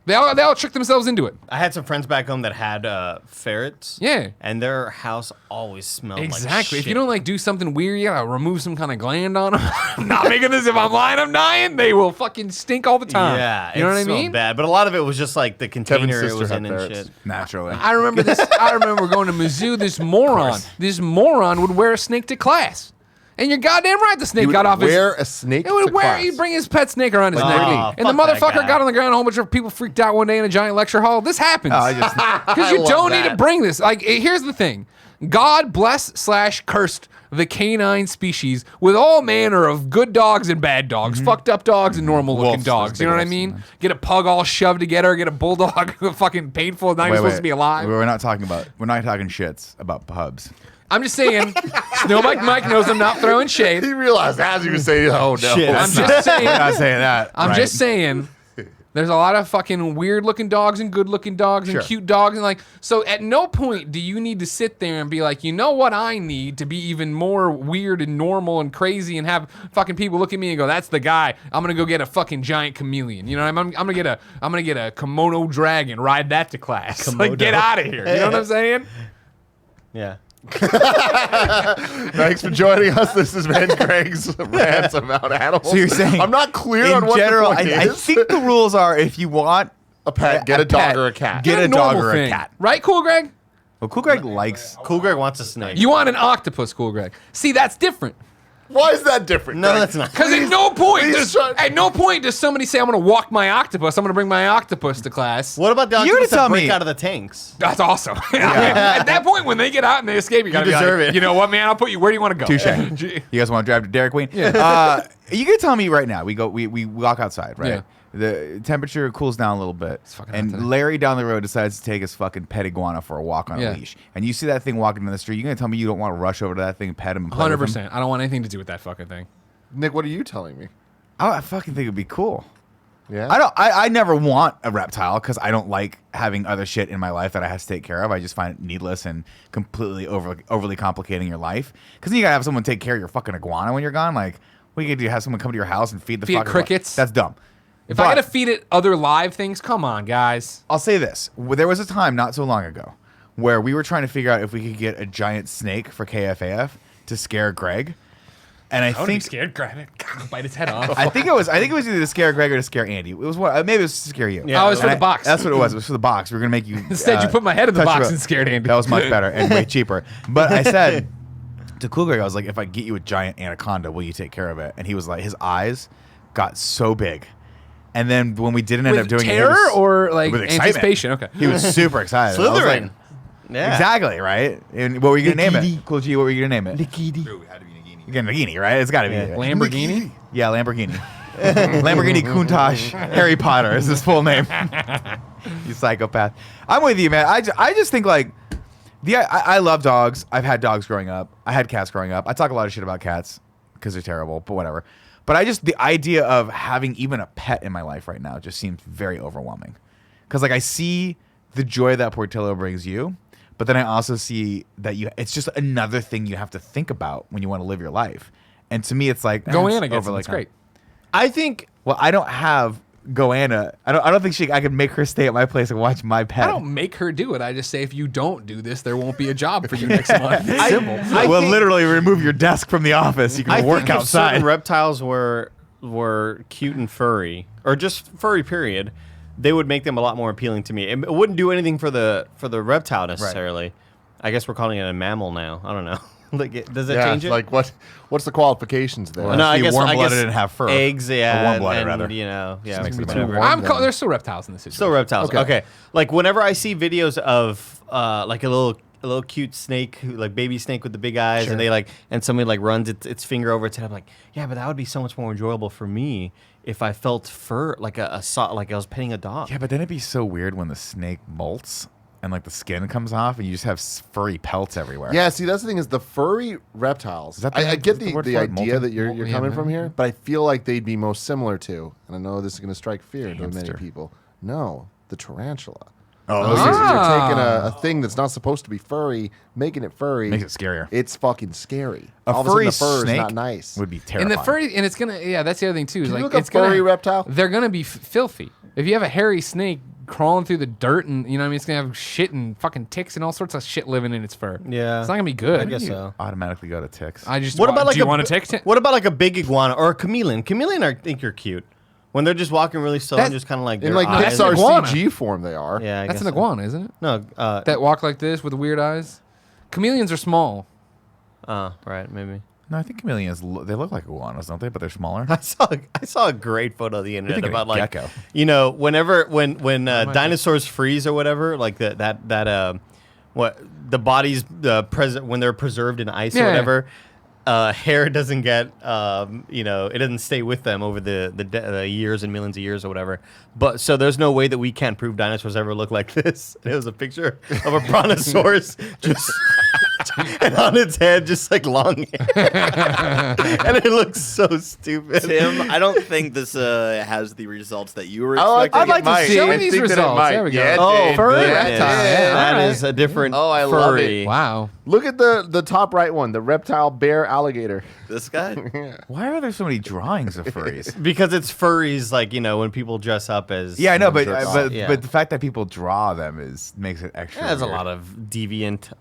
Speaker 7: They all tricked themselves into it.
Speaker 5: I had some friends back home that had ferrets.
Speaker 7: Yeah.
Speaker 5: And their house always smelled like
Speaker 7: Exactly.
Speaker 5: shit.
Speaker 7: If you don't do something weird, you gotta remove some kind of gland on them. I'm not making this. If I'm lying, I'm dying. They will fucking stink all the time.
Speaker 5: Yeah,
Speaker 7: You know
Speaker 5: it
Speaker 7: what I
Speaker 5: smelled
Speaker 7: mean?
Speaker 5: bad. But a lot of it was just like the container it
Speaker 6: sister
Speaker 5: was
Speaker 6: had
Speaker 5: in and
Speaker 6: ferrets.
Speaker 5: shit.
Speaker 4: Naturally.
Speaker 7: I remember this. I remember going to Mizzou. This moron would wear a snake to class. And you're goddamn right, the snake got off his...
Speaker 6: Wear a snake
Speaker 7: It would
Speaker 6: to
Speaker 7: wear.
Speaker 6: class.
Speaker 7: He'd bring his pet snake around his
Speaker 5: Oh,
Speaker 7: neck, and the
Speaker 5: fuck that
Speaker 7: motherfucker
Speaker 5: guy.
Speaker 7: got on the ground. A whole bunch of people freaked out one day in a giant lecture hall. This happens because you
Speaker 6: love
Speaker 7: don't need to
Speaker 6: that.
Speaker 7: bring this. Like, here's the thing: God bless / cursed the canine species with all manner of good dogs and bad dogs, fucked up dogs and normal looking
Speaker 4: Wolves,
Speaker 7: dogs.
Speaker 4: those
Speaker 7: You know
Speaker 4: big
Speaker 7: what I
Speaker 4: wolves
Speaker 7: mean?
Speaker 4: sometimes.
Speaker 7: Get a pug all shoved together, get a bulldog fucking painful, not even supposed to be alive.
Speaker 4: We're not talking shits about pubs.
Speaker 7: I'm just saying, Snow Mike knows I'm not throwing shade.
Speaker 6: He realized as he was saying, "Oh no."
Speaker 5: Shit.
Speaker 7: I'm just saying.
Speaker 4: We're not saying that.
Speaker 7: I'm
Speaker 4: right?
Speaker 7: just saying. There's a lot of fucking weird looking dogs and good looking dogs and
Speaker 4: Sure.
Speaker 7: cute dogs and like so at no point do you need to sit there and be like, you know what I need to be even more weird and normal and crazy and have fucking people look at me and go, that's the guy. I'm gonna go get a fucking giant chameleon. You know what I'm gonna get a kimono dragon, ride that to class. Like get out of here. You know what I'm saying?
Speaker 5: Yeah.
Speaker 6: Thanks for joining us. This has been Greg's rants about animals.
Speaker 4: So you're saying
Speaker 6: I'm not clear
Speaker 4: in
Speaker 6: on what
Speaker 4: general,
Speaker 6: the point
Speaker 4: I
Speaker 6: is.
Speaker 4: think the rules are if you want
Speaker 6: a pet, get a dog
Speaker 4: pet,
Speaker 6: or a cat.
Speaker 4: Get a dog
Speaker 7: normal
Speaker 4: or a
Speaker 7: thing.
Speaker 4: cat.
Speaker 7: Right, Cool Greg?
Speaker 4: Well, Cool Greg likes.
Speaker 5: Cool Greg wants a snake.
Speaker 7: You want an octopus, Cool Greg. See, that's different.
Speaker 6: Why is that different?
Speaker 5: No,
Speaker 6: Greg?
Speaker 5: that's not.
Speaker 7: Because at no point
Speaker 6: please
Speaker 7: does somebody say, I'm going to walk my octopus. I'm going to bring my octopus to class.
Speaker 5: What about the
Speaker 4: You already
Speaker 5: octopus that
Speaker 4: tell
Speaker 5: break
Speaker 4: me-
Speaker 5: out of the tanks?
Speaker 7: That's awesome. At that point, when they get out and they escape, you got to be
Speaker 5: deserve
Speaker 7: like,
Speaker 5: it.
Speaker 7: you know what, man? I'll put you, where do you want to go?
Speaker 4: Touche. You guys want to drive to Dairy Queen? Yeah. You can tell me right now. We walk outside, right?
Speaker 7: Yeah.
Speaker 4: The temperature cools down a little bit,
Speaker 7: fucking hot today.
Speaker 4: and Larry down the road decides to take his fucking pet iguana for a walk on
Speaker 7: Yeah.
Speaker 4: a leash. And you see that thing walking down the street. You're gonna tell me you don't want to rush over to that thing, and pet him, and play with him?
Speaker 7: 100%. I don't want anything to do with that fucking thing.
Speaker 6: Nick, what are you telling me?
Speaker 4: I fucking think it'd be cool.
Speaker 6: Yeah.
Speaker 4: I never want a reptile because I don't like having other shit in my life that I have to take care of. I just find it needless and completely overly complicating your life. Because then you gotta have someone take care of your fucking iguana when you're gone. Like, what you gonna do? Have someone come to your house and feed the
Speaker 7: Feed it
Speaker 4: fucking
Speaker 7: crickets?
Speaker 4: That's dumb.
Speaker 7: If
Speaker 4: But
Speaker 7: I got to feed it other live things, come on, guys.
Speaker 4: I'll say this: there was a time not so long ago where we were trying to figure out if we could get a giant snake for KFAF to scare Greg. And I
Speaker 7: I would be
Speaker 4: think
Speaker 7: scared. Grab it, bite its head off.
Speaker 4: I think it was either to scare Greg or to scare Andy. It was what maybe it was to scare you.
Speaker 5: Yeah,
Speaker 7: Oh, it was for
Speaker 4: And
Speaker 7: the box.
Speaker 4: That's what it was. It was for the box. We were gonna make you.
Speaker 7: Instead, you put my head in the
Speaker 4: touch
Speaker 7: box
Speaker 4: your-
Speaker 7: and scared Andy.
Speaker 4: That was much better and way cheaper. But I said to Cool Greg, I was like, if I get you a giant anaconda, will you take care of it? And he was like, his eyes got so big. And then when we didn't end
Speaker 7: With
Speaker 4: up doing
Speaker 7: terror
Speaker 4: it, he was-
Speaker 7: or like
Speaker 4: with excitement.
Speaker 7: anticipation? Okay.
Speaker 4: He was super excited. I was like,
Speaker 5: Slytherin. Yeah.
Speaker 4: exactly, right? And what were you gonna name it?
Speaker 2: Nikiti.
Speaker 4: Cool G, what were you gonna name it?
Speaker 2: Nikiti.
Speaker 4: Again, Nagini, right? It's gotta be.
Speaker 5: Yeah.
Speaker 7: Lamborghini?
Speaker 4: Yeah, Lamborghini. Lamborghini Countach Harry Potter is his full name. You psychopath. I'm with you, man. I just think like I love dogs. I've had dogs growing up. I had cats growing up. I talk a lot of shit about cats because they're terrible, but whatever. But the idea of having even a pet in my life right now just seems very overwhelming. Because like I see the joy that Portillo brings you, but then I also see that it's just another thing you have to think about when you want to live your life. And to me, it's like
Speaker 7: Goanna
Speaker 4: it's
Speaker 7: gets it.
Speaker 4: overly
Speaker 7: That's great.
Speaker 5: I think
Speaker 4: Well, I don't have Goanna. I don't think I could make her stay at my place and watch my pet.
Speaker 7: I don't make her do it. I just say, if you don't do this, there won't be a job for you next month. It's simple.
Speaker 4: We'll literally remove your desk from the office. You can
Speaker 5: I
Speaker 4: work
Speaker 5: think if
Speaker 4: outside.
Speaker 5: certain reptiles were cute and furry, or just furry, period, they would make them a lot more appealing to me. It wouldn't do anything for the reptile necessarily. I guess we're calling it a mammal now. I don't know. Like, does it change it?
Speaker 6: Like what's the qualifications there?
Speaker 4: Well,
Speaker 5: no, I
Speaker 4: be
Speaker 5: guess
Speaker 4: warm-blooded and have fur.
Speaker 5: Eggs, yeah,
Speaker 4: Or warm-blooded,
Speaker 5: and,
Speaker 4: rather.
Speaker 5: you know, yeah,
Speaker 4: makes it
Speaker 5: whatever.
Speaker 4: better.
Speaker 7: There's still reptiles in this situation.
Speaker 5: Still reptiles.
Speaker 6: Okay.
Speaker 5: Okay. Like whenever I see videos of like a little cute snake, like baby snake with the big eyes,
Speaker 7: Sure.
Speaker 5: and they and somebody like runs its finger over its head, I'm like, yeah, but that would be so much more enjoyable for me if I felt fur, like like I was petting a dog.
Speaker 4: Yeah, but then it'd be so weird when the snake molts and like the skin comes off and you just have furry pelts everywhere.
Speaker 6: Yeah, see, that's the thing is the furry reptiles.
Speaker 4: Is that the-
Speaker 6: I get
Speaker 4: is the
Speaker 6: the
Speaker 4: word for it?
Speaker 6: idea
Speaker 4: Molten?
Speaker 6: that you're
Speaker 7: Yeah,
Speaker 6: coming
Speaker 7: man.
Speaker 6: from here, but I feel like they'd be most similar to, and I know this is going to strike fear into many
Speaker 4: Hamster.
Speaker 6: people. No, the tarantula.
Speaker 4: Oh,
Speaker 6: You're
Speaker 7: Ah.
Speaker 6: taking a thing that's not supposed to be furry, making it furry.
Speaker 4: Makes it scarier.
Speaker 6: It's fucking scary.
Speaker 4: A
Speaker 6: All
Speaker 4: furry
Speaker 6: of a sudden, the fur
Speaker 4: snake
Speaker 6: is not nice.
Speaker 4: would be
Speaker 7: And
Speaker 4: terrifying.
Speaker 7: the furry, and it's gonna, yeah, that's the other thing too. Is
Speaker 6: Can you
Speaker 7: like
Speaker 6: look up
Speaker 7: it's gonna,
Speaker 6: furry reptile?
Speaker 7: They're gonna be filthy. If you have a hairy snake crawling through the dirt, and you know, what I mean, it's gonna have shit and fucking ticks and all sorts of shit living in its fur.
Speaker 5: Yeah.
Speaker 7: it's not gonna be good.
Speaker 5: I guess so.
Speaker 4: automatically go to ticks.
Speaker 7: I just.
Speaker 5: What about like
Speaker 7: do you
Speaker 5: a
Speaker 7: want to tick?
Speaker 5: What about like a big iguana or a chameleon? Chameleon, I think you're cute when they're just walking really slow and just kind of like
Speaker 6: In
Speaker 5: their
Speaker 6: like
Speaker 5: eyes.
Speaker 7: that's an
Speaker 6: Pixar
Speaker 7: iguana.
Speaker 6: CG form, they are.
Speaker 5: Yeah, I
Speaker 7: That's
Speaker 5: guess
Speaker 7: an
Speaker 5: so.
Speaker 7: iguana, isn't it?
Speaker 5: No,
Speaker 7: That walk like this with the weird eyes. Chameleons are small.
Speaker 5: right, maybe.
Speaker 4: No, I think chameleons, they look like iguanas, don't they? But they're smaller.
Speaker 5: I saw a great photo on the internet
Speaker 4: think of a
Speaker 5: about like
Speaker 4: gecko.
Speaker 5: you know when dinosaurs freeze or whatever, like what the bodies present when they're preserved in ice
Speaker 7: Yeah,
Speaker 5: or
Speaker 7: yeah.
Speaker 5: whatever. hair doesn't get, it doesn't stay with them over the years and millions of years or whatever. But so there's no way that we can't prove dinosaurs ever look like this. And it was a picture of a brontosaurus just and on its head just like long hair, and it looks so stupid.
Speaker 2: Tim, I don't think this has the results that you were
Speaker 6: I'd
Speaker 2: expecting.
Speaker 6: like to see
Speaker 7: Show me these results. There we go.
Speaker 6: Yeah,
Speaker 5: Oh,
Speaker 6: Furry.
Speaker 5: that is a different
Speaker 6: I
Speaker 5: furry.
Speaker 6: love it.
Speaker 7: Wow.
Speaker 6: Look at the top right one, the reptile bear alligator.
Speaker 2: This guy?
Speaker 4: Why are there so many drawings of furries?
Speaker 5: Because it's furries, like, when people dress up as.
Speaker 4: Yeah, I know, but
Speaker 6: jerk
Speaker 4: but,
Speaker 6: off.
Speaker 5: Yeah.
Speaker 4: but the fact that people draw them makes it extra.
Speaker 5: There's a
Speaker 4: weird.
Speaker 5: lot of deviant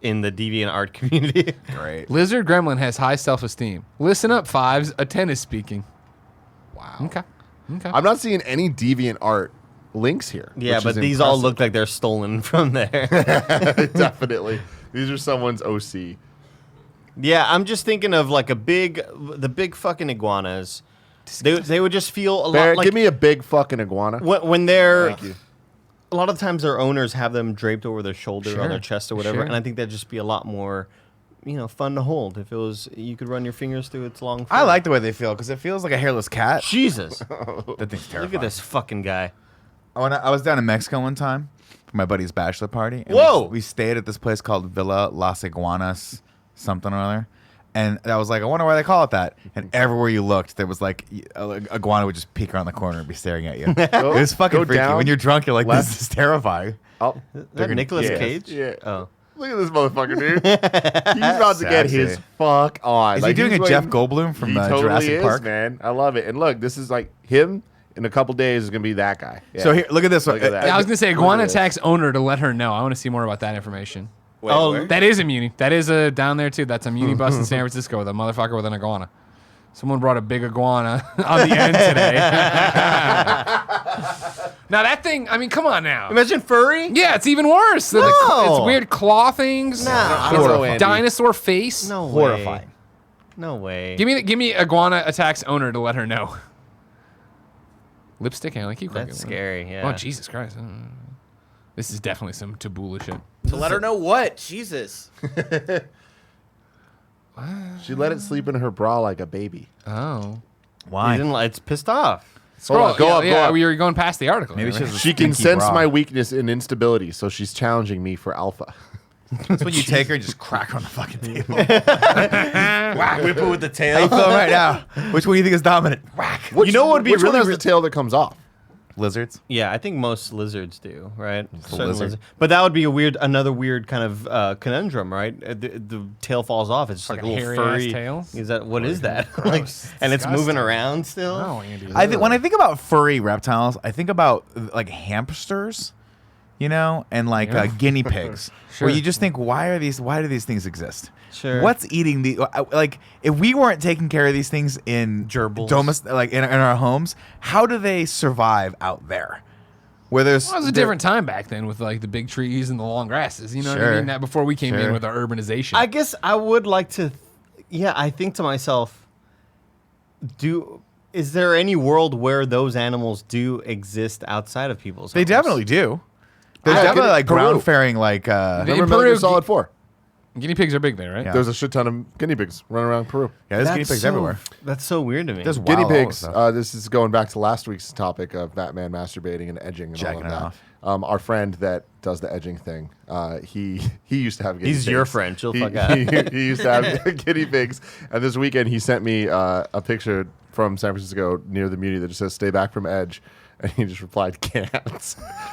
Speaker 5: in the deviant art community.
Speaker 4: Great.
Speaker 7: Lizard Gremlin has high self-esteem. Listen up, Fives. A 10 is speaking.
Speaker 6: Wow.
Speaker 7: Okay.
Speaker 6: I'm not seeing any deviant art links here.
Speaker 5: Yeah,
Speaker 6: which
Speaker 5: but
Speaker 6: is
Speaker 5: these all
Speaker 6: impressive.
Speaker 5: look like they're stolen from there.
Speaker 6: Definitely. These are someone's OC.
Speaker 5: Yeah, I'm just thinking of like the big fucking iguanas. They would just feel a
Speaker 6: Bear,
Speaker 5: lot like
Speaker 6: give me a big fucking iguana.
Speaker 5: when they're.
Speaker 6: Thank you.
Speaker 5: A lot of times their owners have them draped over their shoulder or on their
Speaker 7: Sure,
Speaker 5: chest or whatever,
Speaker 7: sure.
Speaker 5: and I think that'd just be a lot more, fun to hold if it was you could run your fingers through its long.
Speaker 4: I
Speaker 5: fur.
Speaker 4: like the way they feel because it feels like a hairless cat.
Speaker 5: Jesus,
Speaker 4: That thing's terrifying.
Speaker 5: look at this fucking guy.
Speaker 4: I was down in Mexico one time for my buddy's bachelor party. And
Speaker 5: Whoa!
Speaker 4: We stayed at this place called Villa Las Iguanas, something or other. And I was like, I wonder why they call it that. And everywhere you looked, there was like a iguana would just peek around the corner and be staring at you. It was fucking
Speaker 6: go
Speaker 4: freaky.
Speaker 6: down,
Speaker 4: When you're drunk, you're like,
Speaker 6: left.
Speaker 4: this is terrifying.
Speaker 6: Oh,
Speaker 5: Is that Nicolas
Speaker 6: yeah.
Speaker 5: Cage?
Speaker 6: Yeah.
Speaker 5: Oh.
Speaker 6: Look at this motherfucker, dude. He's about to get his
Speaker 4: Sassy.
Speaker 6: fuck on.
Speaker 4: Is he doing
Speaker 6: he's
Speaker 4: a Jeff
Speaker 6: waiting-
Speaker 4: Goldblum from
Speaker 6: He totally
Speaker 4: Jurassic
Speaker 6: is,
Speaker 4: Park?
Speaker 6: man. I love it. And look, this is like him in a couple days is gonna be that guy. Yeah.
Speaker 4: So here, look at this one.
Speaker 6: Look at that.
Speaker 7: Yeah, I was gonna say
Speaker 6: Look at
Speaker 7: iguana
Speaker 6: this.
Speaker 7: attacks owner to let her know. I want to see more about that information.
Speaker 2: Wait,
Speaker 5: Oh,
Speaker 2: where?
Speaker 7: That is a muni. That is a down there too. That's a muni bus in San Francisco with a motherfucker with an iguana. Someone brought a big iguana on the end today. Now that thing, I mean, come on now.
Speaker 5: Imagine furry.
Speaker 7: Yeah, it's even worse.
Speaker 5: No.
Speaker 7: It's weird claw things.
Speaker 5: I
Speaker 6: don't know,
Speaker 7: It's
Speaker 6: Andy.
Speaker 7: dinosaur face.
Speaker 5: No
Speaker 4: Horrifying.
Speaker 5: way. No way.
Speaker 7: Give me iguana attacks owner to let her know. Lipstick, I like you.
Speaker 5: That's scary. Yeah.
Speaker 7: Oh Jesus Christ! This is definitely some taboola shit.
Speaker 2: To let her know what? Jesus.
Speaker 6: She let it sleep in her bra like a baby.
Speaker 7: Oh,
Speaker 4: Why?
Speaker 5: It's pissed off.
Speaker 6: Hold on, go up, go
Speaker 7: yeah,
Speaker 6: up.
Speaker 7: we were going past the article.
Speaker 4: Maybe
Speaker 7: right?
Speaker 4: she has a
Speaker 6: She can
Speaker 4: stinky
Speaker 6: sense
Speaker 4: bra.
Speaker 6: my weakness and instability, so she's challenging me for alpha.
Speaker 4: That's when you take her and just crack her on the fucking table.
Speaker 5: Whack, whip it with the
Speaker 4: How you
Speaker 5: tail.
Speaker 4: feeling right now? Which one do you think is dominant? Whack.
Speaker 6: Which,
Speaker 5: know what would be
Speaker 6: which
Speaker 5: really
Speaker 6: one has the tail that comes off?
Speaker 4: Lizards.
Speaker 5: Yeah, I think most lizards do, right? Certain
Speaker 4: lizard.
Speaker 5: lizards. But that would be another weird kind of conundrum, right? The tail falls off. It's just like a little
Speaker 7: hairy-ass
Speaker 5: furry
Speaker 7: tail?
Speaker 5: Is that what is that? Like, and it's moving around still.
Speaker 7: Oh, Andy.
Speaker 4: When I think about furry reptiles, I think about like hamsters, and like guinea pigs.
Speaker 7: Sure.
Speaker 4: Where you just think, why do these things exist?
Speaker 5: Sure.
Speaker 4: What's eating the like? If we weren't taking care of these things in
Speaker 5: Gerbils.
Speaker 4: like in our homes, how do they survive out there? Where there's
Speaker 7: Well, it was a different time back then with like the big trees and the long grasses. You know what I
Speaker 4: Sure.
Speaker 7: mean? That before we came in
Speaker 4: Sure.
Speaker 7: with our urbanization.
Speaker 5: I guess I would like to. I think to myself, is there any world where those animals do exist outside of people's
Speaker 4: They
Speaker 5: homes?
Speaker 4: definitely do. There's
Speaker 6: Yeah,
Speaker 4: definitely like
Speaker 6: Peru.
Speaker 4: ground faring like
Speaker 7: In
Speaker 6: Remember Metal
Speaker 7: Peru,
Speaker 6: Gear Solid 4?
Speaker 7: Guinea pigs are big there, right?
Speaker 4: Yeah.
Speaker 6: There's a shit ton of guinea pigs running around Peru.
Speaker 4: yeah, there's guinea
Speaker 5: That's
Speaker 4: pigs
Speaker 5: so-
Speaker 4: everywhere.
Speaker 5: That's so weird to me.
Speaker 4: There's
Speaker 6: Guinea
Speaker 4: wild all
Speaker 6: pigs.
Speaker 4: stuff.
Speaker 6: This is going back to last week's topic of Batman masturbating and edging and
Speaker 4: Jacking
Speaker 6: all
Speaker 4: it
Speaker 6: of
Speaker 4: off.
Speaker 6: that. Our friend that does the edging thing, he used to have guinea pigs.
Speaker 5: He's your friend. Chill
Speaker 6: He,
Speaker 5: fuck out.
Speaker 6: he used to have guinea pigs, and this weekend he sent me a picture from San Francisco near the Muni that just says "Stay back from Edge," and he just replied "Can't."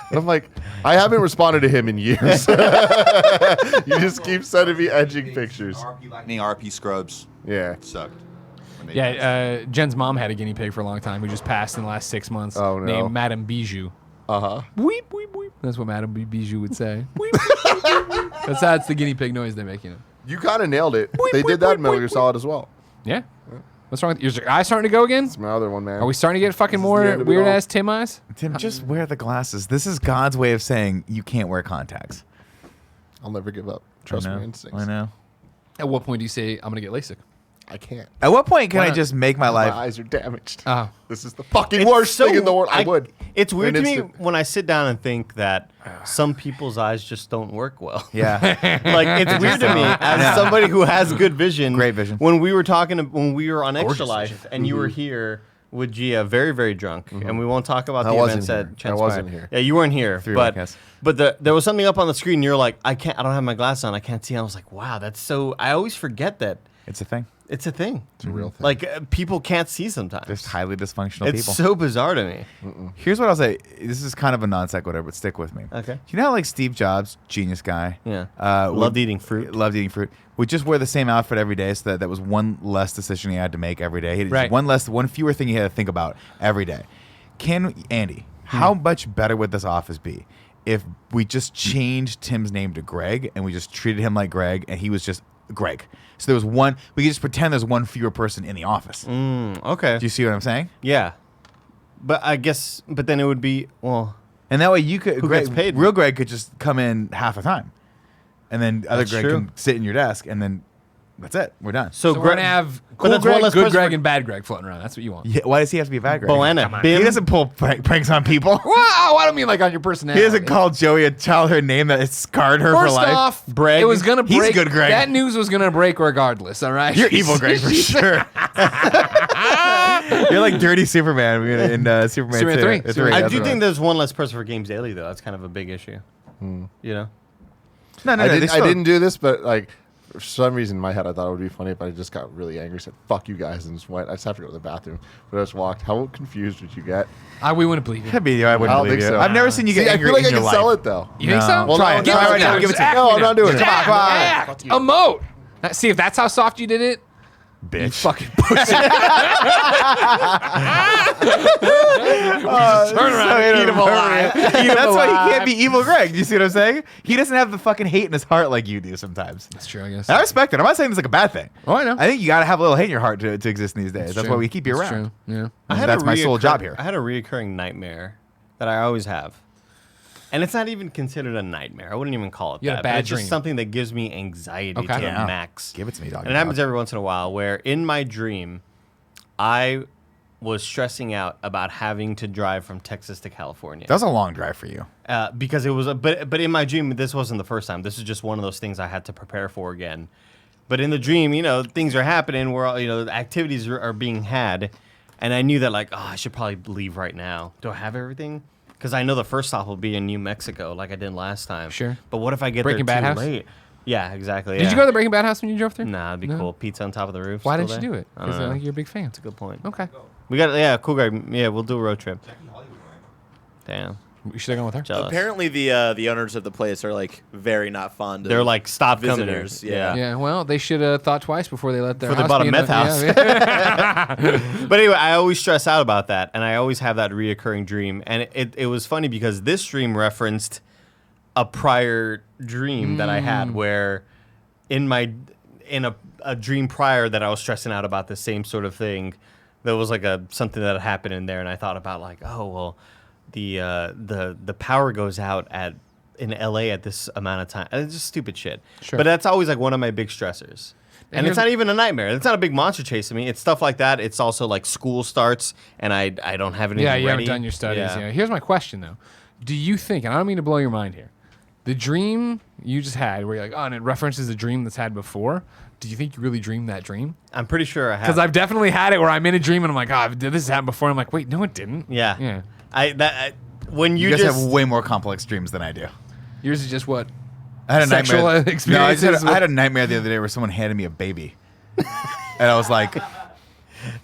Speaker 6: And I'm like, I haven't responded to him in years. You just keep sending me edging pictures.
Speaker 8: RP Lightning, RP Scrubs.
Speaker 6: Yeah.
Speaker 8: Sucked.
Speaker 7: Yeah, Jen's mom had a guinea pig for a long time who just passed in the last 6 months.
Speaker 6: Oh, no.
Speaker 7: Named Madame Bijou.
Speaker 6: Uh-huh.
Speaker 7: Weep, weep, weep. That's what Madame Bijou would say. Weep, weep, weep. That's the guinea pig noise they make,
Speaker 6: You kind of nailed it. They did that in Metal Gear Solid as well.
Speaker 7: Yeah. What's wrong with is your eye starting to go again?
Speaker 6: It's my other one, man.
Speaker 7: Are we starting to get fucking
Speaker 6: This is the
Speaker 7: more
Speaker 6: end of it
Speaker 7: weird
Speaker 6: all.
Speaker 7: ass Tim eyes?
Speaker 4: Tim, just wear the glasses. This is God's way of saying you can't wear contacts.
Speaker 6: I'll never give up. Trust
Speaker 4: I know.
Speaker 6: my instincts.
Speaker 4: I know.
Speaker 7: At what point do you say I'm gonna get LASIK?
Speaker 6: I can't.
Speaker 4: At what point can I just make my
Speaker 6: My
Speaker 4: life?
Speaker 6: eyes are damaged.
Speaker 7: Oh.
Speaker 6: This is the fucking
Speaker 5: It's
Speaker 6: worst
Speaker 5: so-
Speaker 6: thing in the world. I would.
Speaker 5: It's weird to
Speaker 6: An
Speaker 5: me
Speaker 6: instant.
Speaker 5: when I sit down and think that some people's eyes just don't work well.
Speaker 4: Yeah.
Speaker 5: Like it's weird to me as somebody who has good vision.
Speaker 4: Great vision.
Speaker 5: When we were when we were on Extra
Speaker 7: Gorgeous
Speaker 5: Life,
Speaker 7: vision.
Speaker 5: and you were here with Gia, very very drunk, and we won't talk about
Speaker 6: I
Speaker 5: the
Speaker 6: wasn't
Speaker 5: events
Speaker 6: here.
Speaker 5: that
Speaker 6: I
Speaker 5: transpired.
Speaker 6: wasn't here.
Speaker 5: Yeah, you weren't here,
Speaker 4: Three
Speaker 5: but
Speaker 4: podcasts.
Speaker 5: there was something up on the screen. And you're like, I don't have my glasses on. I can't see. I was like, wow, that's so. I always forget that
Speaker 4: It's a thing.
Speaker 5: it's a thing.
Speaker 6: It's a real thing.
Speaker 5: Like people can't see sometimes.
Speaker 4: There's highly dysfunctional
Speaker 5: It's
Speaker 4: people.
Speaker 5: so bizarre to me.
Speaker 4: Here's what I'll say. This is kind of a non sequitur, but stick with me.
Speaker 5: Okay.
Speaker 4: You know how like Steve Jobs, genius guy.
Speaker 5: Yeah.
Speaker 4: Loved
Speaker 5: eating fruit.
Speaker 4: Loved eating fruit. Would just wear the same outfit every day, so that was one less decision he had to make every day. He had
Speaker 7: Right.
Speaker 4: one fewer thing he had to think about every day. Andy, how much better would this office be if we just changed Tim's name to Greg and we just treated him like Greg and he was just Greg? So there was one. We could just pretend there's one fewer person in the office.
Speaker 5: Okay.
Speaker 4: Do you see what I'm saying?
Speaker 5: Yeah. But I guess, but then it would be, well,
Speaker 4: And that way you could.
Speaker 5: Who gets paid?
Speaker 4: Real Greg could just come in half the time, and then other
Speaker 5: That's
Speaker 4: Greg
Speaker 5: true.
Speaker 4: can sit in your desk, and then that's it. We're done.
Speaker 5: so,
Speaker 7: So we're gonna have
Speaker 5: but
Speaker 7: cool
Speaker 5: that's one
Speaker 7: Greg,
Speaker 5: less
Speaker 7: good
Speaker 5: person
Speaker 7: Greg,
Speaker 5: for-
Speaker 7: and bad Greg floating around. That's what you want.
Speaker 4: Yeah, why does he have to be a bad Greg?
Speaker 5: Boanna,
Speaker 4: He
Speaker 5: Bim.
Speaker 4: doesn't pull pranks on people.
Speaker 7: Wow, I don't mean like on your
Speaker 4: He
Speaker 7: personality.
Speaker 4: doesn't call Joey a childhood name that has scarred her
Speaker 7: First
Speaker 4: for life.
Speaker 7: off,
Speaker 5: Breg.
Speaker 7: it was gonna break.
Speaker 4: He's good, Greg.
Speaker 7: That news was gonna break regardless. All right.
Speaker 4: You're evil, Greg, for sure. You're like dirty Superman in Superman
Speaker 7: Superman
Speaker 4: 2.
Speaker 7: 3.
Speaker 5: I
Speaker 4: That's
Speaker 5: do
Speaker 4: right.
Speaker 5: think there's one less person for Games Daily, though. That's kind of a big issue. You know?
Speaker 4: No,
Speaker 6: I
Speaker 4: they still-
Speaker 6: didn't do this, but like for some reason in my head I thought it would be funny if I just got really angry, said "fuck you guys" and just went. I just have to go to the bathroom. But I just walked. How confused would you get?
Speaker 7: We wouldn't believe you.
Speaker 4: Could be, I wouldn't
Speaker 6: I don't
Speaker 4: believe
Speaker 6: think
Speaker 4: you.
Speaker 6: so.
Speaker 4: I've never seen you get
Speaker 6: See, I
Speaker 4: angry
Speaker 6: feel like
Speaker 4: in
Speaker 6: I
Speaker 4: your
Speaker 6: can
Speaker 4: life.
Speaker 6: sell it though.
Speaker 7: You think so?
Speaker 6: Well,
Speaker 4: Try
Speaker 6: no,
Speaker 4: it.
Speaker 6: no,
Speaker 4: Try
Speaker 6: no,
Speaker 4: right now.
Speaker 6: no,
Speaker 4: Give it to
Speaker 6: no,
Speaker 4: me.
Speaker 6: I'm not doing it.
Speaker 7: Act,
Speaker 6: Come on.
Speaker 7: act, emote. See if that's how soft you did it.
Speaker 4: Bitch.
Speaker 7: Fucking pussy.
Speaker 4: Turn around, eat him alive. That's why he can't be evil Greg. Do you see what I'm saying? He doesn't have the fucking hate in his heart like you do sometimes.
Speaker 7: That's true, I guess.
Speaker 4: And I respect it. I'm not saying it's like a bad thing.
Speaker 7: Oh, I know.
Speaker 4: I think you gotta have a little hate in your heart to exist in these days. That's why we keep you
Speaker 7: That's
Speaker 4: around.
Speaker 7: True. Yeah.
Speaker 4: And that's my sole job here.
Speaker 5: I had a reoccurring nightmare that I always have. And it's not even considered a nightmare. I wouldn't even call it
Speaker 7: You had
Speaker 5: that.
Speaker 7: a bad
Speaker 5: but it's
Speaker 7: dream.
Speaker 5: just something that gives me anxiety
Speaker 7: Okay.
Speaker 5: to the
Speaker 4: Yeah.
Speaker 5: max.
Speaker 4: Give it to me, dog.
Speaker 5: And it happens every once in a while where in my dream, I was stressing out about having to drive from Texas to California.
Speaker 4: That was a long drive for you.
Speaker 5: Because it was but in my dream, this wasn't the first time. This is just one of those things I had to prepare for again. But in the dream, things are happening where, the activities are being had. And I knew that, like, I should probably leave right now. Do I have everything? Because I know the first stop will be in New Mexico, like I did last time.
Speaker 7: Sure.
Speaker 5: But what if I get
Speaker 7: Breaking
Speaker 5: there
Speaker 7: Bad
Speaker 5: too
Speaker 7: House?
Speaker 5: late? Yeah, exactly.
Speaker 7: Did you go to the Breaking Bad house when you drove through?
Speaker 5: Nah, it'd be
Speaker 7: No?
Speaker 5: cool. Pizza on top of the roof.
Speaker 7: Why
Speaker 5: still
Speaker 7: didn't you do
Speaker 5: there?
Speaker 7: it?
Speaker 5: I don't
Speaker 7: Because
Speaker 5: know.
Speaker 7: you're a big fan.
Speaker 5: That's a good point.
Speaker 7: Okay.
Speaker 5: We got, cool guy. Yeah, we'll do a road trip. Damn.
Speaker 7: You should have gone with her.
Speaker 5: Jealous.
Speaker 2: Apparently, the owners of the place are like very not fond of.
Speaker 5: They're like, stop coming here.
Speaker 2: visitors. Yeah.
Speaker 7: Yeah, well, they should have thought twice before they let their
Speaker 5: Before they
Speaker 7: house
Speaker 5: bought
Speaker 7: be
Speaker 5: a
Speaker 7: in
Speaker 5: meth house.
Speaker 7: Yeah.
Speaker 5: But anyway, I always stress out about that, and I always have that reoccurring dream. And it was funny because this dream referenced a prior dream that I had where in a dream prior that I was stressing out about the same sort of thing. There was like something that happened in there, and I thought about like, oh well, the power goes out in LA at this amount of time. And it's just stupid shit.
Speaker 7: Sure.
Speaker 5: But that's always like one of my big stressors. And it's not even a nightmare. It's not a big monster chasing me. It's stuff like that. It's also like school starts, and I don't have anything
Speaker 7: Yeah, you
Speaker 5: ready.
Speaker 7: haven't done your studies.
Speaker 5: Yeah.
Speaker 7: Yeah. Here's my question, though. Do you think, and I don't mean to blow your mind here, the dream you just had where you're like, oh, and it references a dream that's had before, do you think you really dreamed that dream?
Speaker 5: I'm pretty sure I have.
Speaker 7: Because I've definitely had it where I'm in a dream and I'm like, oh, this has happened before. I'm like, wait, no, it didn't.
Speaker 5: Yeah.
Speaker 7: Yeah.
Speaker 5: When
Speaker 4: You
Speaker 5: you
Speaker 4: guys
Speaker 5: just
Speaker 4: have way more complex dreams than I do.
Speaker 7: Yours is just what?
Speaker 4: I had a
Speaker 7: Sexual
Speaker 4: nightmare.
Speaker 7: experiences
Speaker 4: I had a nightmare the other day where someone handed me a baby, and I was like,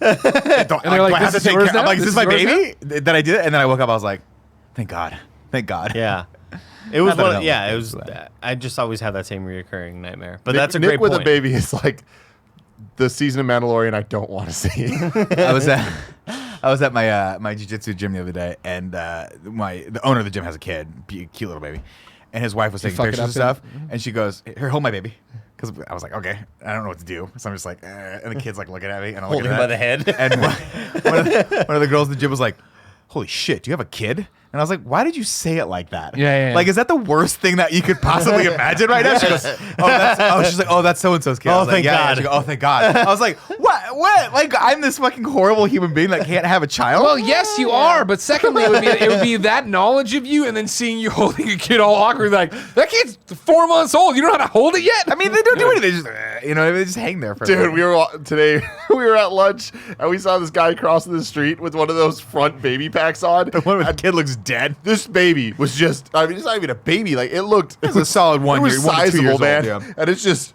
Speaker 7: And they're like, this is yours now?
Speaker 4: I'm like, is this my
Speaker 7: yours
Speaker 4: baby? Then I did it, and then I woke up. I was like, thank God, thank God.
Speaker 5: Yeah. It was
Speaker 4: Not that I
Speaker 5: one.
Speaker 4: don't
Speaker 5: Yeah,
Speaker 4: like
Speaker 5: it
Speaker 4: babies,
Speaker 5: was.
Speaker 4: but-
Speaker 5: I just always have that same reoccurring nightmare. But
Speaker 6: Nick,
Speaker 5: that's a
Speaker 6: Nick
Speaker 5: great
Speaker 6: with
Speaker 5: point.
Speaker 6: a baby is like the season of Mandalorian I don't want to see.
Speaker 4: I was at my jiu-jitsu gym the other day, and the owner of the gym has a kid, cute little baby, and his wife was taking
Speaker 7: fuck it
Speaker 4: pictures and
Speaker 7: up
Speaker 4: stuff, and she goes, "Here, hold my baby," because I was like, "Okay, I don't know what to do," so I'm just like, and the kid's like looking at me, and I'm
Speaker 5: Holding
Speaker 4: looking
Speaker 5: him
Speaker 4: at
Speaker 5: by the head.
Speaker 4: and one of the girls in the gym was like, holy shit, do you have a kid? And I was like, why did you say it like that?
Speaker 7: Yeah.
Speaker 4: Like, is that the worst thing that you could possibly imagine right now? She goes, she's like, that's so-and-so's kid. I
Speaker 5: Oh,
Speaker 4: was like,
Speaker 5: thank God.
Speaker 4: She goes, oh, thank God. I was like, what? Like, I'm this fucking horrible human being that can't have a child?
Speaker 7: Well, yes, you are. But secondly, it would be that knowledge of you and then seeing you holding a kid all awkward. Like, that kid's 4 months old. You don't know how to hold it yet?
Speaker 4: I mean, they don't do anything. They just, they just hang there for a
Speaker 6: Dude,
Speaker 4: minute.
Speaker 6: we were at lunch and we saw this guy crossing the street with one of those front baby packs on.
Speaker 4: The one where the kid looks dead.
Speaker 6: This baby was just, I mean, it's not even a baby. Like, it looked.
Speaker 4: It was a solid 1 year,
Speaker 6: It was
Speaker 4: 1 to 2
Speaker 6: sizable,
Speaker 4: years
Speaker 6: man.
Speaker 4: old. Yeah.
Speaker 6: And it's just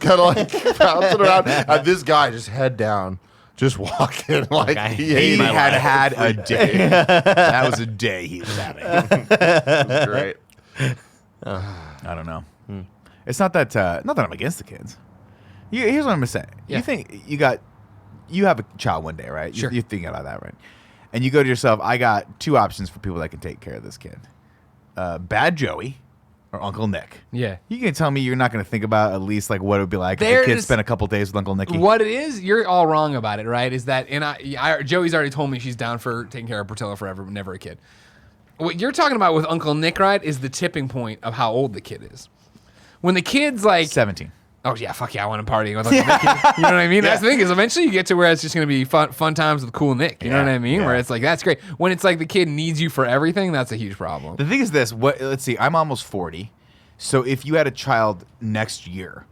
Speaker 6: kind of like bouncing around. And this guy just head down, just walking like
Speaker 5: I
Speaker 6: he
Speaker 5: hate
Speaker 6: hated
Speaker 5: my life.
Speaker 4: had a day. That was a day he was having.
Speaker 6: it. Was great.
Speaker 4: I don't know. It's not that I'm against the kids. Here's what I'm gonna say.
Speaker 7: Yeah.
Speaker 4: You think you have a child one day, right?
Speaker 7: Sure.
Speaker 4: You're thinking about that, right? And you go to yourself, I got 2 options for people that can take care of this kid. Bad Joey or Uncle Nick.
Speaker 7: Yeah.
Speaker 4: You can tell me you're not going to think about at least like what it would be like if
Speaker 7: There
Speaker 4: the kid
Speaker 7: is-
Speaker 4: spent a couple days with Uncle Nicky.
Speaker 7: What it is, you're all wrong about it, right? Is that, and Joey's already told me she's down for taking care of Portillo forever, but never a kid. What you're talking about with Uncle Nick, right, is the tipping point of how old the kid is. When the kid's like
Speaker 4: 17.
Speaker 7: oh yeah, fuck yeah, I want to party with Uncle Nick. You know what I mean? That's the thing is eventually you get to where it's just going to be fun times with cool Nick. You know what I mean? Where it's like, that's great. When it's like the kid needs you for everything, that's a huge problem.
Speaker 4: The thing is this, let's see, I'm almost 40. So if you had a child next year,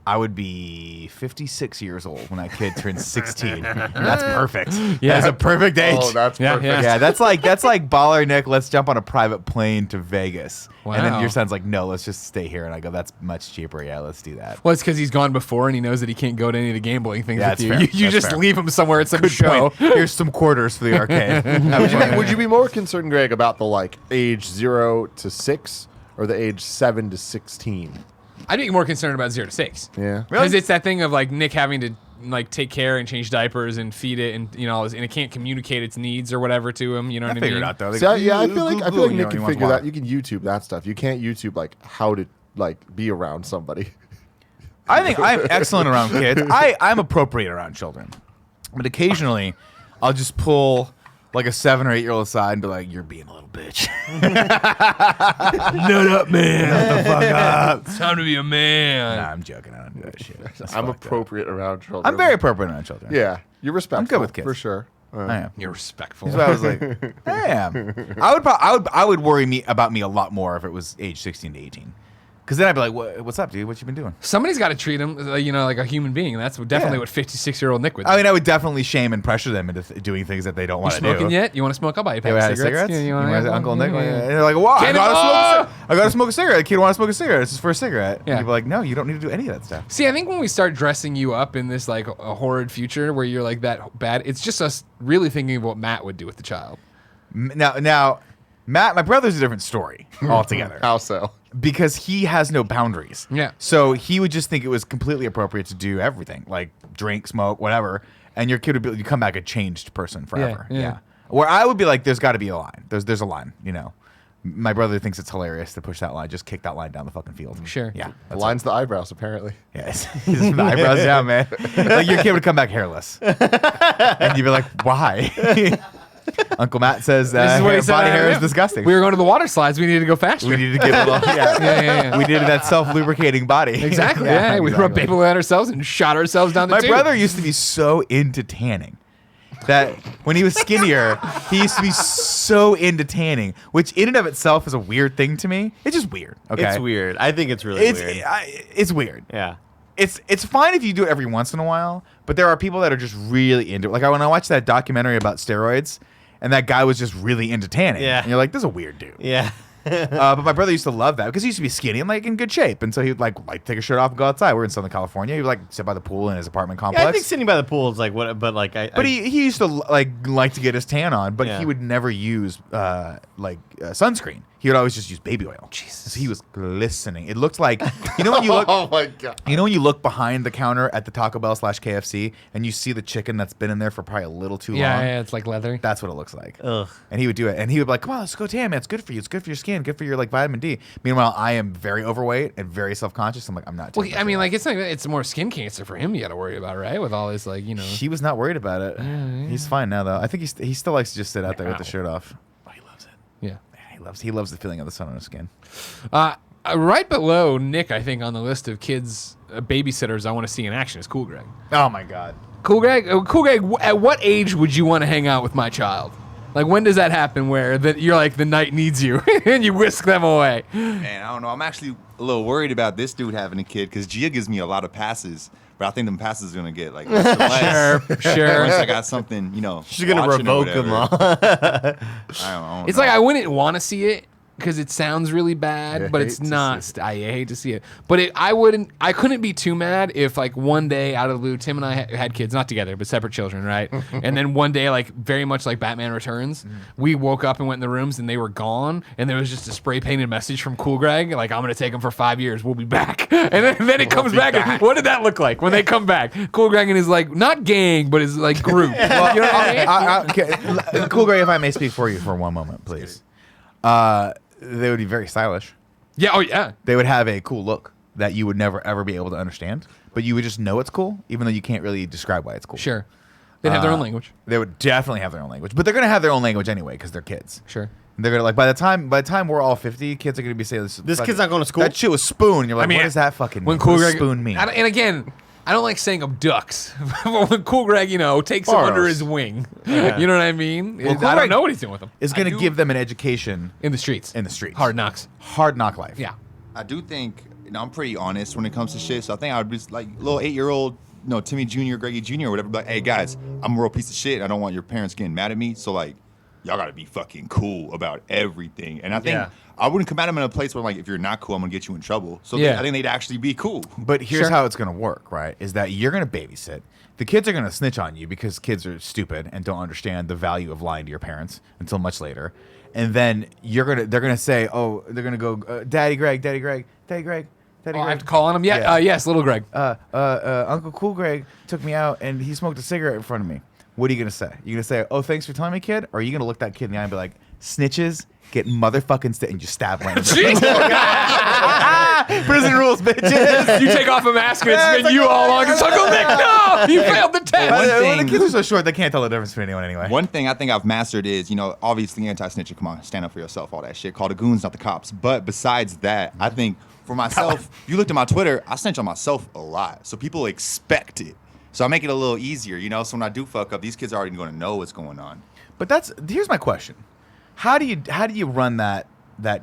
Speaker 4: I would be 56 years old when that kid turns 16. That's perfect.
Speaker 7: Yeah.
Speaker 4: That's a perfect age.
Speaker 6: Oh, that's
Speaker 7: Yeah,
Speaker 6: perfect.
Speaker 4: Yeah, that's like baller Nick. Let's jump on a private plane to Vegas. And
Speaker 7: Wow.
Speaker 4: then your son's like, no, let's just stay here. And I go, that's much cheaper. Yeah, let's do that.
Speaker 7: Well, it's because he's gone before and he knows that he can't go to any of the gambling things
Speaker 4: Yeah,
Speaker 7: with
Speaker 4: that's
Speaker 7: you.
Speaker 4: fair.
Speaker 7: You
Speaker 4: That's
Speaker 7: just
Speaker 4: fair.
Speaker 7: leave him somewhere at some
Speaker 4: Good
Speaker 7: show.
Speaker 4: point. Here's some quarters for the arcade.
Speaker 6: Would you be more concerned, Greg, about the like age 0 to 6 or the age 7 to 16?
Speaker 7: I'd be more concerned about 0 to 6.
Speaker 6: Yeah.
Speaker 7: Because it's that thing of like Nick having to like take care and change diapers and feed it and and it can't communicate its needs or whatever to him. You know what I mean?
Speaker 4: figured it out though.
Speaker 6: See, I feel like Nick can figure that.
Speaker 4: You
Speaker 6: You can YouTube that stuff. You can't YouTube like how to like be around somebody.
Speaker 4: I think I'm excellent around kids. I'm appropriate around children, but occasionally I'll just pull like a 7 or 8 year old aside and be like, "You're being a little bitch." Nut up, man. Nut the fuck up.
Speaker 7: It's time to be a man.
Speaker 4: Nah, I'm joking. I don't do that shit. That's
Speaker 6: I'm
Speaker 4: fucked up.
Speaker 6: appropriate around children.
Speaker 4: I'm very appropriate around children.
Speaker 6: Yeah, you're respectful.
Speaker 4: with kids.
Speaker 6: for sure.
Speaker 4: I am.
Speaker 7: You're respectful.
Speaker 4: So I was like, I am. I would worry about me a lot more if it was age 16 to 18. Because then I'd be like, what's up, dude? What you been doing?
Speaker 7: Somebody's got to treat him, like a human being. And that's definitely
Speaker 4: Yeah.
Speaker 7: what 56-year-old Nick would do.
Speaker 4: I mean, I would definitely shame and pressure them into doing things that they don't want to do.
Speaker 7: Smoking yet? You want to smoke? I'll buy you a pack
Speaker 4: They
Speaker 7: of
Speaker 4: had
Speaker 7: cigarettes.
Speaker 4: cigarettes?
Speaker 7: Yeah,
Speaker 4: You
Speaker 7: wanna
Speaker 4: want
Speaker 7: have
Speaker 4: Uncle
Speaker 7: one?
Speaker 4: Nick?
Speaker 7: Yeah, yeah.
Speaker 4: And they're like, wow, I
Speaker 7: Cannonball!
Speaker 4: gotta smoke a cigarette. The kid want to smoke a cigarette. This is for a cigarette.
Speaker 7: Yeah.
Speaker 4: And you'd be like, no, you don't need to do any of that stuff.
Speaker 7: See, I think when we start dressing you up in this like a horrid future where you're like that bad, it's just us really thinking of what Matt would do with the child.
Speaker 4: Now, Matt, my brother's a different story altogether.
Speaker 6: How so?
Speaker 4: Because he has no boundaries.
Speaker 7: Yeah.
Speaker 4: So he would just think it was completely appropriate to do everything, like drink, smoke, whatever. And your kid would be, you come back a changed person forever.
Speaker 7: yeah.
Speaker 4: Where I would be like, there's got to be a line. There's a line, My brother thinks it's hilarious to push that line. Just kick that line down the fucking field.
Speaker 7: Sure.
Speaker 4: Yeah.
Speaker 6: The line's the eyebrows, apparently.
Speaker 4: Yes. The eyebrows down, man. Like your kid would come back hairless. And you'd be like, why? Uncle Matt says
Speaker 7: This is what he said.
Speaker 4: body hair is disgusting.
Speaker 7: We were going to the water slides. We needed to go faster.
Speaker 4: We needed to get a little,
Speaker 7: yeah.
Speaker 4: We needed that self-lubricating body.
Speaker 7: Exactly. Yeah. We rubbed paper on ourselves and shot ourselves down the
Speaker 4: My
Speaker 7: tube.
Speaker 4: brother used to be so into tanning that when he was skinnier, he used to be so into tanning, which in and of itself is a weird thing to me. It's just weird. Okay.
Speaker 5: It's weird. I think it's really weird.
Speaker 4: It's weird.
Speaker 5: Yeah.
Speaker 4: It's fine if you do it every once in a while, but there are people that are just really into it. Like when I watched that documentary about steroids, and that guy was just really into tanning.
Speaker 5: Yeah.
Speaker 4: And you're like, this is a weird dude.
Speaker 5: Yeah.
Speaker 4: But my brother used to love that because he used to be skinny and like in good shape, and so he'd like take a shirt off and go outside. We're in Southern California. He would like sit by the pool in his apartment complex.
Speaker 5: Yeah, I think sitting by the pool is like what, but like
Speaker 4: But he used to like to get his tan on, but
Speaker 5: Yeah.
Speaker 4: he would never use sunscreen. He would always just use baby oil. Jesus, he was glistening. It looked like when you look.
Speaker 6: Oh my god!
Speaker 4: When you look behind the counter at the Taco Bell / KFC and you see the chicken that's been in there for probably a little too long.
Speaker 7: Yeah, it's like leather.
Speaker 4: That's what it looks like.
Speaker 5: Ugh.
Speaker 4: And he would do it, and he would be like, "Come on, let's go tan, man. It's good for you. It's good for your skin." skin. Good for your like vitamin D. Meanwhile, I am very overweight and very self-conscious. I'm like, I'm not.
Speaker 7: Well,
Speaker 4: taking
Speaker 7: I
Speaker 4: that
Speaker 7: mean,
Speaker 4: shit
Speaker 7: like
Speaker 4: off.
Speaker 7: it's more skin cancer for him. You got to worry about, right? With all this, like
Speaker 4: He was not worried about it. He's fine now, though. I think he still likes to just sit out there with the shirt off. Oh, he loves it.
Speaker 7: Yeah.
Speaker 4: He loves the feeling of the sun on his skin.
Speaker 7: Right below Nick, I think on the list of kids babysitters I want to see in action is Cool Greg.
Speaker 4: Oh my God.
Speaker 7: Cool Greg, at what age would you want to hang out with my child? Like, when does that happen where that you're like, the night needs you and you whisk them away?
Speaker 8: Man, I don't know. I'm actually a little worried about this dude having a kid because Gia gives me a lot of passes, but I think them passes are gonna get like less and less.
Speaker 7: Sure.
Speaker 8: Once I got something,
Speaker 5: She's gonna
Speaker 8: watching or
Speaker 5: revoke him
Speaker 8: whatever.
Speaker 5: all.
Speaker 8: I don't
Speaker 7: It's
Speaker 8: know.
Speaker 7: like I wouldn't want to see it because it sounds really bad,
Speaker 6: I
Speaker 7: but
Speaker 6: hate
Speaker 7: it's
Speaker 6: to see
Speaker 7: not. I hate to see it, but I couldn't be too mad if like one day out of the blue, Tim and I had kids, not together, but separate children, right? And then one day, like very much like Batman Returns, we woke up and went in the rooms and they were gone, and there was just a spray painted message from Cool Greg, like, I'm gonna take him for 5 years, we'll be back. And then it comes back, and what did that look like when they come back? Cool Greg and his like not gang, but his like group.
Speaker 4: Well,
Speaker 7: You know what I mean?
Speaker 4: Cool Gray, if I may speak for you for one moment, please. They would be very stylish.
Speaker 7: Yeah. Oh yeah.
Speaker 4: They would have a cool look that you would never ever be able to understand, but you would just know it's cool, even though you can't really describe why it's cool.
Speaker 7: Sure. They'd have their own language.
Speaker 4: They would definitely have their own language, but they're gonna have their own language anyway because they're kids.
Speaker 7: Sure.
Speaker 4: They're gonna like by the time we're all 50, kids are gonna be saying
Speaker 5: This kid's not going to school.
Speaker 4: That shit was spoon. And you're like,
Speaker 7: I mean,
Speaker 4: what does that fucking mean?
Speaker 7: When
Speaker 4: What
Speaker 7: Cool
Speaker 4: does
Speaker 7: Greg
Speaker 4: spoon mean?
Speaker 7: And again, I don't like saying abducts, but when Cool Greg, takes him under his wing, you know what I mean?
Speaker 4: Well, Cool
Speaker 7: I don't
Speaker 4: Greg
Speaker 7: know what he's doing with him.
Speaker 4: Is gonna give them an education
Speaker 7: In the streets. Hard knocks.
Speaker 4: hard knock life.
Speaker 7: Yeah.
Speaker 8: I do think, I'm pretty honest when it comes to shit. So I think I would be like little 8-year-old, Timmy Jr., Greggy Jr., or whatever. Be like, hey guys, I'm a real piece of shit. I don't want your parents getting mad at me. So like, y'all gotta be fucking cool about everything. And I think I wouldn't come at them in a place where like, if you're not cool, I'm gonna get you in trouble. So I think they'd actually be cool.
Speaker 4: But here's
Speaker 7: Sure.
Speaker 4: how it's going to work, right? Is that you're going to babysit. The kids are going to snitch on you because kids are stupid and don't understand the value of lying to your parents until much later. And then they're going to say, oh, they're going to go, Daddy Greg, Daddy Greg, Daddy Greg, Daddy
Speaker 7: Oh,
Speaker 4: Greg.
Speaker 7: I have to call on him? Yeah.
Speaker 4: Yeah.
Speaker 7: Yes, little Greg.
Speaker 4: Uncle Cool Greg took me out and he smoked a cigarette in front of me. What are you going to say? You're going to say, oh, thanks for telling me, kid? Or are you going to look that kid in the eye and be like, snitches get motherfucking and just stab him? Prison rules, bitches.
Speaker 7: You take off a mask and it's been you all along. It's Uncle Nick, no! You failed the test.
Speaker 4: Well, the kids are so short, they can't tell the difference between anyone anyway.
Speaker 8: One thing I think I've mastered is, obviously anti-snitching. Come on, stand up for yourself, all that shit. Call the goons, not the cops. But besides that, I think for myself, you looked at my Twitter, I snitch on myself a lot. So people expect it. So I make it a little easier, So when I do fuck up, these kids are already going to know what's going on.
Speaker 4: But here's my question: How do you run that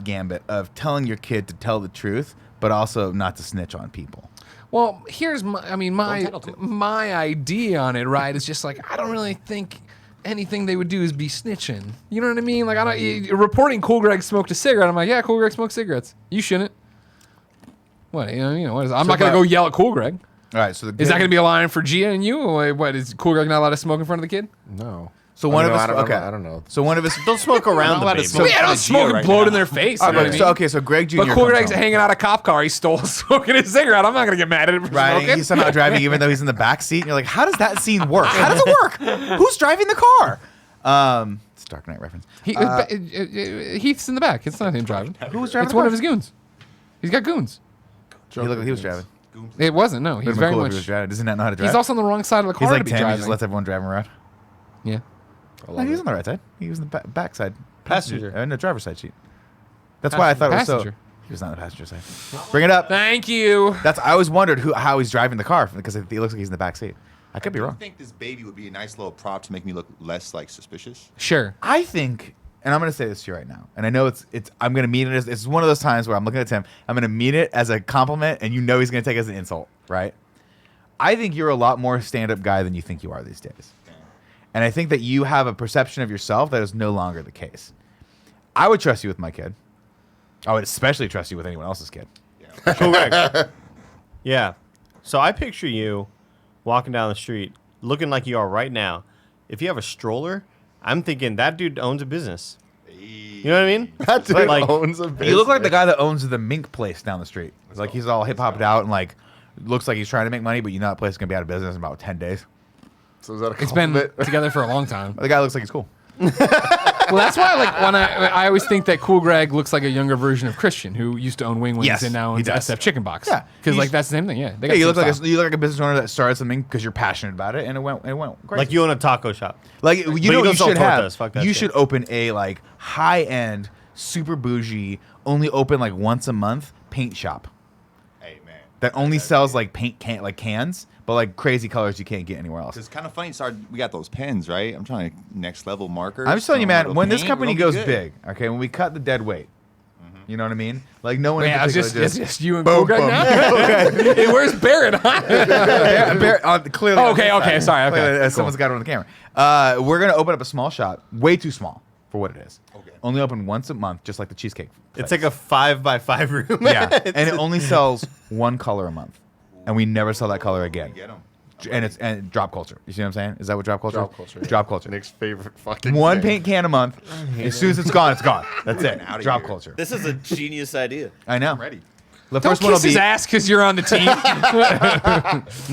Speaker 4: gambit of telling your kid to tell the truth, but also not to snitch on people?
Speaker 7: Well, here's my idea on it, right? Is just like, I don't really think anything they would do is be snitching. You know what I mean? Like, reporting Cool Greg smoked a cigarette. I'm like, yeah, Cool Greg smoked cigarettes. You shouldn't. What? What is? I'm not gonna go yell at Cool Greg.
Speaker 4: All right. So
Speaker 7: Is that gonna be a line for Gia and you? Or what is Cool Greg not allowed to smoke in front of the kid?
Speaker 6: No.
Speaker 4: So one of us.
Speaker 6: I don't know.
Speaker 4: So one of us.
Speaker 5: Don't smoke around the baby.
Speaker 7: Yeah, don't smoke and blow it in their face. You know what I mean?
Speaker 4: So Greg Jr.
Speaker 7: But Cool
Speaker 4: comes
Speaker 7: Greg's
Speaker 4: home.
Speaker 7: hanging out a cop car. He stole smoking his cigarette. I'm not gonna get mad at him for
Speaker 4: Riding,
Speaker 7: smoking.
Speaker 4: he's somehow driving, even though he's in the back seat. And you're like, how does that scene work? How does it work? Who's driving the car? It's a Dark Knight reference.
Speaker 7: Heath's in the back. It's not him driving.
Speaker 4: Who's driving?
Speaker 7: It's
Speaker 4: the
Speaker 7: one
Speaker 4: car?
Speaker 7: of his goons. He's got goons.
Speaker 4: He looked like he was driving.
Speaker 7: It wasn't. No, he's
Speaker 4: Would've been
Speaker 7: very
Speaker 4: cool if
Speaker 7: much.
Speaker 4: he was driving. Does he not know how to drive?
Speaker 7: He's also on the wrong side of the car
Speaker 4: He's
Speaker 7: to
Speaker 4: like
Speaker 7: be
Speaker 4: 10. He
Speaker 7: driving.
Speaker 4: just lets everyone drive him around.
Speaker 7: Yeah.
Speaker 4: No, he was on the right side. He was in the back side.
Speaker 5: Passenger.
Speaker 4: In the driver's side seat. That's why I thought it was so.
Speaker 7: Passenger.
Speaker 4: He was not on the passenger side. Bring it up.
Speaker 7: Thank you.
Speaker 4: I always wondered how he's driving the car because it looks like he's in the back seat. I could be
Speaker 8: I
Speaker 4: wrong.
Speaker 8: think this baby would be a nice little prop to make me look less like suspicious.
Speaker 7: Sure.
Speaker 4: I think, and I'm going to say this to you right now, and I know it's. I'm going to mean it as it's one of those times where I'm looking at Tim. I'm going to mean it as a compliment, and he's going to take it as an insult, right? I think you're a lot more stand-up guy than you think you are these days, and I think that you have a perception of yourself that is no longer the case. I would trust you with my kid. I would especially trust you with anyone else's kid.
Speaker 5: Correct. Yeah. So I picture you walking down the street looking like you are right now. If you have a stroller, I'm thinking that dude owns a business. You know what I mean?
Speaker 6: That dude
Speaker 5: Like,
Speaker 6: owns a business.
Speaker 4: You look like the guy that owns the mink place down the street. Like he's all hip hopped out and like looks like he's trying to make money, but you know that place is gonna be out of business in about 10 days.
Speaker 6: So is that a
Speaker 7: It's been
Speaker 6: compliment?
Speaker 7: together for a long time.
Speaker 4: The guy looks like he's cool.
Speaker 7: Well, Well, that's why like when I always think that Cool Greg looks like a younger version of Christian, who used to own Wing Wings
Speaker 4: Yes,
Speaker 7: and now
Speaker 4: he
Speaker 7: owns
Speaker 4: does.
Speaker 7: SF Chicken Box.
Speaker 4: Yeah,
Speaker 7: because like
Speaker 4: he's-
Speaker 7: that's the same thing. Yeah, they
Speaker 4: Yeah,
Speaker 7: got
Speaker 4: you
Speaker 7: the
Speaker 4: look
Speaker 7: same
Speaker 4: like
Speaker 7: style.
Speaker 4: you look like a business owner that started something because you're passionate about it, and it went crazy.
Speaker 5: Like you own a taco shop.
Speaker 4: Like you know
Speaker 5: you
Speaker 4: what
Speaker 5: don't
Speaker 4: you
Speaker 5: sell
Speaker 4: should
Speaker 5: tortas.
Speaker 4: have.
Speaker 5: Fuck that
Speaker 4: You
Speaker 5: shit.
Speaker 4: should open a like high end, super bougie, only open like once a month paint shop
Speaker 8: Hey man,
Speaker 4: that only sells like paint cans, but like crazy colors you can't get anywhere else.
Speaker 8: it's kind of funny. We got those pens, right? I'm trying to next level markers.
Speaker 4: I'm just telling you,
Speaker 8: some
Speaker 4: man.
Speaker 8: little
Speaker 4: When this
Speaker 8: paint,
Speaker 4: company
Speaker 8: we'll be
Speaker 4: goes
Speaker 8: good.
Speaker 4: big, okay, when we cut the dead weight, you know what I mean? Like no one. in
Speaker 7: Yeah, it's
Speaker 4: particular
Speaker 7: just you and
Speaker 4: boom,
Speaker 7: Cool Greg
Speaker 4: boom.
Speaker 7: now. Hey, where's Barrett?
Speaker 4: Clearly.
Speaker 7: Oh,
Speaker 4: on
Speaker 7: okay,
Speaker 4: this
Speaker 7: okay,
Speaker 4: side.
Speaker 7: sorry, okay,
Speaker 4: Clearly,
Speaker 7: cool.
Speaker 4: Someone's got it on the camera. We're gonna open up a small shop, way too small for what it is.
Speaker 8: Okay.
Speaker 4: Only open once a month, just like the cheesecake.
Speaker 5: It's
Speaker 4: place.
Speaker 5: like a 5x5 room.
Speaker 4: yeah, and it only sells one color a month, and we never sell that color again.
Speaker 8: Get 'em.
Speaker 4: And drop culture. You see what I'm saying? Is that what drop culture?
Speaker 6: Drop
Speaker 4: is?
Speaker 6: culture.
Speaker 4: Drop culture.
Speaker 6: Nick's favorite fucking
Speaker 4: One
Speaker 6: thing.
Speaker 4: paint can a month. As soon as it's gone, it's gone. That's it.
Speaker 8: outta
Speaker 4: Drop
Speaker 8: here.
Speaker 4: culture.
Speaker 2: This is a genius idea.
Speaker 4: I know.
Speaker 8: I'm ready.
Speaker 4: The
Speaker 7: Don't
Speaker 4: first one will
Speaker 7: kiss his
Speaker 4: be.
Speaker 7: ass because you're on the team.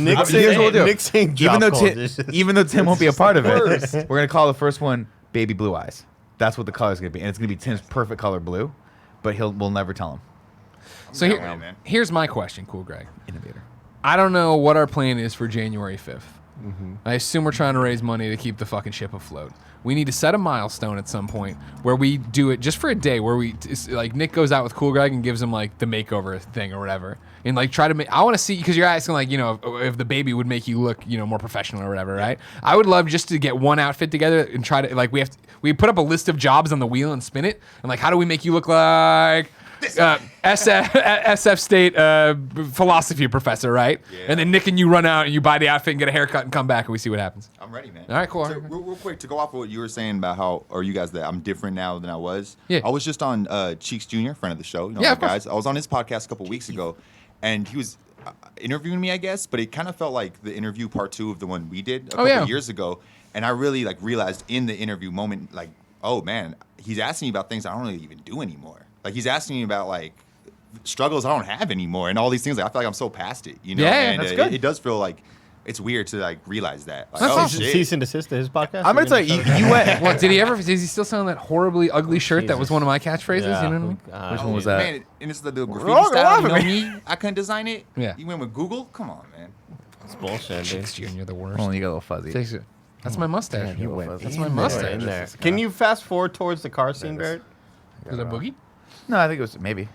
Speaker 5: Nick's
Speaker 4: Here's what we'll do.
Speaker 5: Nick's saying
Speaker 4: Even though,
Speaker 5: drop
Speaker 4: Tim,
Speaker 5: culture.
Speaker 4: even though Tim won't be a part of it, we're gonna call the first one Baby Blue Eyes. That's what the color's gonna be, and it's gonna be Tim's perfect color blue, but we'll never tell him.
Speaker 7: So
Speaker 8: down, man.
Speaker 7: here's my question, Cool Greg.
Speaker 4: Innovator.
Speaker 7: I don't know what our plan is for January 5th. I assume we're trying to raise money to keep the fucking ship afloat. We need to set a milestone at some point where we do it just for a day, where like Nick goes out with Cool Greg and gives him like the makeover thing or whatever, and like try to make. I want to see, because you're asking like, you know, if the baby would make you look, you know, more professional or whatever, right? I would love just to get one outfit together and try to like we put up a list of jobs on the wheel and spin it, and like how do we make you look like SF State philosophy professor, right?
Speaker 8: Yeah.
Speaker 7: And then Nick and you run out and you buy the outfit and get a haircut and come back and we see what happens.
Speaker 8: I'm ready, man.
Speaker 7: All right, cool.
Speaker 8: So, real quick, to go off of what you were saying about how, or you guys, that I'm different now than I was.
Speaker 7: Yeah.
Speaker 8: I was just on Cheeks Jr., friend of the show. You know,
Speaker 7: Yeah,
Speaker 8: my
Speaker 7: of course.
Speaker 8: guys. I was on his podcast a couple weeks ago, and he was interviewing me, I guess, but it kind of felt like the interview part 2 of the one we did a couple
Speaker 7: yeah.
Speaker 8: years ago. And I really like realized in the interview moment, like, oh man, he's asking me about things I don't really even do anymore. Like he's asking me about like struggles I don't have anymore and all these things. Like, I feel like I'm so past it, you know?
Speaker 7: Yeah,
Speaker 8: and
Speaker 7: that's good.
Speaker 8: It does feel like it's weird to like realize that. Like,
Speaker 7: That's
Speaker 8: oh
Speaker 7: awesome.
Speaker 8: shit.
Speaker 5: Cease and desist to his podcast.
Speaker 4: I'm gonna tell you, you went.
Speaker 7: What did he ever? Does he still sell that horribly ugly shirt that was
Speaker 5: Jesus.
Speaker 7: one of my catchphrases?
Speaker 5: Yeah.
Speaker 7: You know what I mean?
Speaker 4: Which one was that?
Speaker 8: Man, and it's the graffiti
Speaker 4: all
Speaker 8: style.
Speaker 4: laughing
Speaker 8: You know
Speaker 4: at
Speaker 8: me? I couldn't design it.
Speaker 7: Yeah.
Speaker 8: You went with Google? Come on, man.
Speaker 5: It's bullshit, dude.
Speaker 7: Chicks Jr. the worst.
Speaker 4: Oh, you got a little fuzzy.
Speaker 7: Takes it. That's my mustache.
Speaker 4: you went
Speaker 7: That's my
Speaker 5: Right
Speaker 7: mustache.
Speaker 5: in there. Can you fast forward towards the car scene, Barrett?
Speaker 7: Is that Boogie?
Speaker 4: No, I think it was maybe.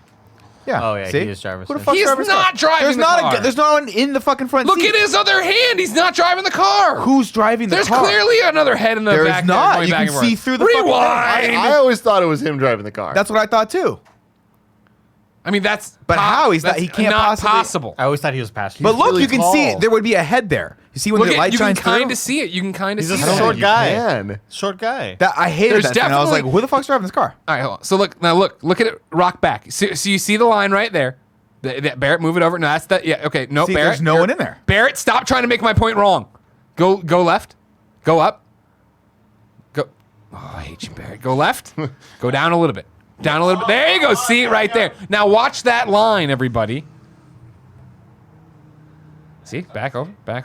Speaker 4: Yeah.
Speaker 5: Oh, yeah,
Speaker 4: See?
Speaker 5: he is driving
Speaker 4: Who the
Speaker 5: seat.
Speaker 4: fuck's
Speaker 7: He's
Speaker 4: driving this
Speaker 7: not
Speaker 4: car?
Speaker 7: driving
Speaker 4: There's
Speaker 7: the
Speaker 4: not
Speaker 7: car.
Speaker 4: there's no one in the fucking front
Speaker 7: Look
Speaker 4: seat.
Speaker 7: at his other hand. He's not driving the car.
Speaker 4: Who's driving the
Speaker 7: There's
Speaker 4: car?
Speaker 7: clearly another head in the
Speaker 4: There is
Speaker 7: back.
Speaker 4: not.
Speaker 7: Going
Speaker 4: You
Speaker 7: back
Speaker 4: can
Speaker 7: and forth.
Speaker 4: see through the fucking thing.
Speaker 7: Rewind.
Speaker 6: I always thought it was him driving the car.
Speaker 4: That's what I thought too.
Speaker 7: I mean, that's.
Speaker 4: But how? He's not-
Speaker 7: that's
Speaker 4: he can't
Speaker 7: not
Speaker 4: possibly-
Speaker 7: possible.
Speaker 5: I always thought he was passenger.
Speaker 4: But look,
Speaker 6: really
Speaker 4: you can see
Speaker 6: tall.
Speaker 4: there would be a head there. You see when
Speaker 7: Look
Speaker 4: the
Speaker 7: at,
Speaker 4: light
Speaker 7: you can
Speaker 4: shines through?
Speaker 7: kind of see it. You can kind of
Speaker 5: He's
Speaker 7: see
Speaker 5: a
Speaker 7: it.
Speaker 5: short guy.
Speaker 6: Man.
Speaker 5: Short guy.
Speaker 4: That I hated
Speaker 7: There's
Speaker 4: that scene. I was like,
Speaker 7: definitely-
Speaker 4: who the fuck's driving this car?
Speaker 7: All right, hold on. So look at it. Rock back. So you see the line right there. That Barrett, move it over. No, that's the. Yeah, okay. No,
Speaker 4: See,
Speaker 7: Barrett.
Speaker 4: there's no one in there.
Speaker 7: Barrett, stop trying to make my point wrong. Go left. Go up. Go. Oh, I hate you, Barrett. Go left. Go down a little bit. Down a little bit. There you go. See it right there. Now watch that line, everybody. See, back over, back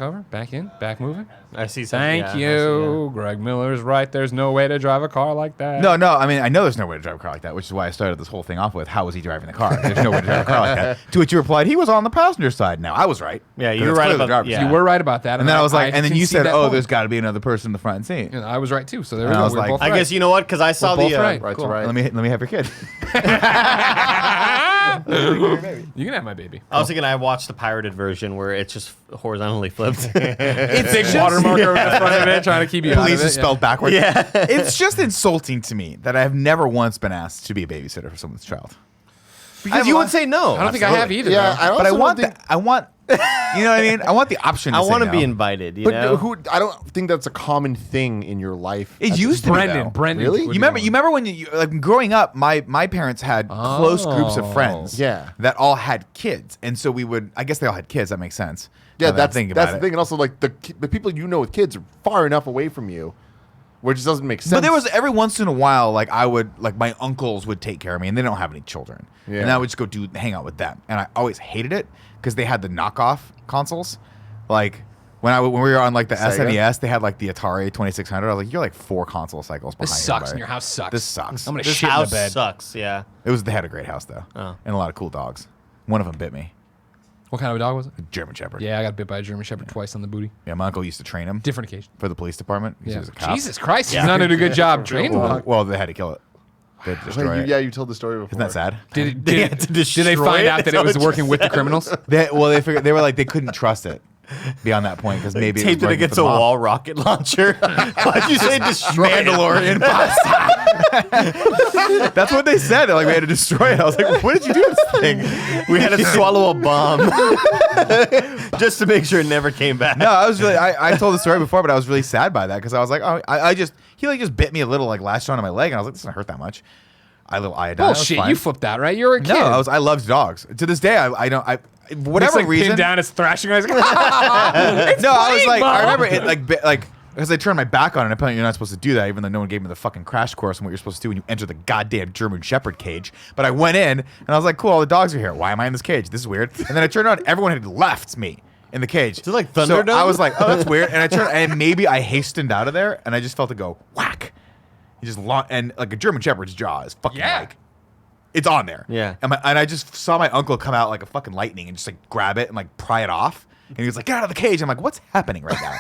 Speaker 7: in, back moving.
Speaker 5: I see something.
Speaker 7: Thank
Speaker 5: yeah, I see,
Speaker 7: you. Greg Miller's right. There's no way to drive a car like that.
Speaker 4: No, I mean, I know there's no way to drive a car like that, which is why I started this whole thing off with, how was he driving the car? There's no way to drive a car like that. To which you replied, he was on the passenger side. Now, I was right.
Speaker 5: Yeah,
Speaker 4: 'Cause
Speaker 5: you were
Speaker 4: it's
Speaker 5: right
Speaker 4: clearly the
Speaker 5: about-
Speaker 4: driver's
Speaker 5: yeah.
Speaker 4: side.
Speaker 7: You were right about that.
Speaker 4: And then I was like, and then you
Speaker 7: concede
Speaker 4: said,
Speaker 7: that
Speaker 4: oh,
Speaker 7: point.
Speaker 4: there's got to be another person in the front seat.
Speaker 7: And I was right too. So there we
Speaker 4: And
Speaker 7: go.
Speaker 4: I was
Speaker 7: We're
Speaker 4: like-
Speaker 7: both
Speaker 5: I
Speaker 7: right.
Speaker 5: guess you know what? Because I saw
Speaker 7: We're both
Speaker 5: the.
Speaker 7: right.
Speaker 6: Right to
Speaker 7: Cool.
Speaker 6: right.
Speaker 4: Let me have your kid.
Speaker 7: You can have my baby.
Speaker 5: I was thinking I watched the pirated version where it's just horizontally flipped.
Speaker 7: It's big watermark over the front of it, trying to keep you out of
Speaker 4: Police
Speaker 7: it.
Speaker 4: is spelled backwards.
Speaker 5: Yeah.
Speaker 4: It's just insulting to me that I have never once been asked to be a babysitter for someone's child.
Speaker 5: Because you would say no.
Speaker 7: I don't think I have either.
Speaker 6: Yeah,
Speaker 7: though.
Speaker 6: I
Speaker 4: But I
Speaker 6: also
Speaker 4: want
Speaker 6: don't think,
Speaker 4: I want, you know what I mean? I want the option to
Speaker 5: I
Speaker 4: say
Speaker 5: want to
Speaker 4: no.
Speaker 5: be invited, you
Speaker 6: but
Speaker 5: know?
Speaker 6: I don't think that's a common thing in your life.
Speaker 4: It
Speaker 6: at
Speaker 4: used
Speaker 6: this
Speaker 4: to be,
Speaker 6: point.
Speaker 4: though.
Speaker 7: Brendan.
Speaker 6: Really?
Speaker 7: would
Speaker 4: You
Speaker 7: be
Speaker 4: remember
Speaker 7: one.
Speaker 4: when you like growing up, my parents had close groups of friends
Speaker 6: Yeah.
Speaker 4: that all had kids. And so we would, I guess they all had kids, that makes sense.
Speaker 6: Yeah,
Speaker 4: now that I'm
Speaker 6: that's
Speaker 4: thinking
Speaker 6: the
Speaker 4: about it.
Speaker 6: thing, and also like the people you know with kids are far enough away from you, which just doesn't make sense.
Speaker 4: But there was every once in a while, like I would, like my uncles would take care of me, and they don't have any children,
Speaker 6: Yeah.
Speaker 4: and I would just go hang out with them, and I always hated it because they had the knockoff consoles, like When we were on like the
Speaker 6: Sega?
Speaker 4: SNES, they had like the Atari 2600. I was like, you're like 4 console cycles behind.
Speaker 7: This sucks,
Speaker 4: everybody.
Speaker 7: and your house sucks.
Speaker 4: This sucks.
Speaker 7: I'm gonna
Speaker 5: This
Speaker 7: shit in the
Speaker 5: house
Speaker 7: bed.
Speaker 5: sucks. Yeah.
Speaker 4: They had a great house though,
Speaker 5: Oh.
Speaker 4: and a lot of cool dogs. One of them bit me.
Speaker 7: What kind of a dog was it?
Speaker 4: A German Shepherd.
Speaker 7: Yeah, I got bit by a German Shepherd twice on the booty.
Speaker 4: Yeah, my uncle used to train him
Speaker 7: Different occasion.
Speaker 4: for the police department. He was a cop.
Speaker 7: Jesus Christ, he's not doing a good job training them.
Speaker 4: Well, they had to kill it. They had to destroy it.
Speaker 6: Yeah, you told the story before.
Speaker 4: Isn't that sad?
Speaker 7: Did
Speaker 5: They had to
Speaker 7: they
Speaker 5: destroy
Speaker 7: find
Speaker 5: it?
Speaker 7: out that it was working with the criminals?
Speaker 4: They figured they were like they couldn't trust it beyond that point because maybe
Speaker 5: Taped
Speaker 4: it
Speaker 5: it
Speaker 4: was
Speaker 5: against
Speaker 4: a
Speaker 5: a wall rocket launcher. Why'd you say destroy it?
Speaker 4: Mandalorian pasta. That's what they said. They're like we had to destroy it. I was like, what did you do to this thing?
Speaker 5: We had to swallow a bomb just to make sure it never came back.
Speaker 4: No, I was really. I told the story before, but I was really sad by that because I was like, oh, he like just bit me a little, like latched onto my leg, and I was like, this doesn't hurt that much. A little iodine.
Speaker 7: Bullshit, you flipped out, right? You were a kid.
Speaker 4: No, I loved dogs. To this day, whatever
Speaker 7: It's like
Speaker 4: reason.
Speaker 7: pinned down, it's thrashing. I was like,
Speaker 4: No, I was
Speaker 7: playing,
Speaker 4: like,
Speaker 7: Mom.
Speaker 4: I remember it like because I turned my back on it. Apparently, you're not supposed to do that, even though no one gave me the fucking crash course on what you're supposed to do when you enter the goddamn German Shepherd cage. But I went in and I was like, cool, all the dogs are here. Why am I in this cage? This is weird. And then I turned on, everyone had left me in the cage.
Speaker 5: Is it like
Speaker 4: So
Speaker 5: Thunderdome?
Speaker 4: I was like, oh, that's weird. And I turned, and maybe I hastened out of there, and I just felt it go whack. He just and like a German Shepherd's jaw is fucking like. It's on there.
Speaker 5: Yeah.
Speaker 4: And I just saw my uncle come out like a fucking lightning and just like grab it and like pry it off. And he was like, get out of the cage. I'm like, what's happening right now?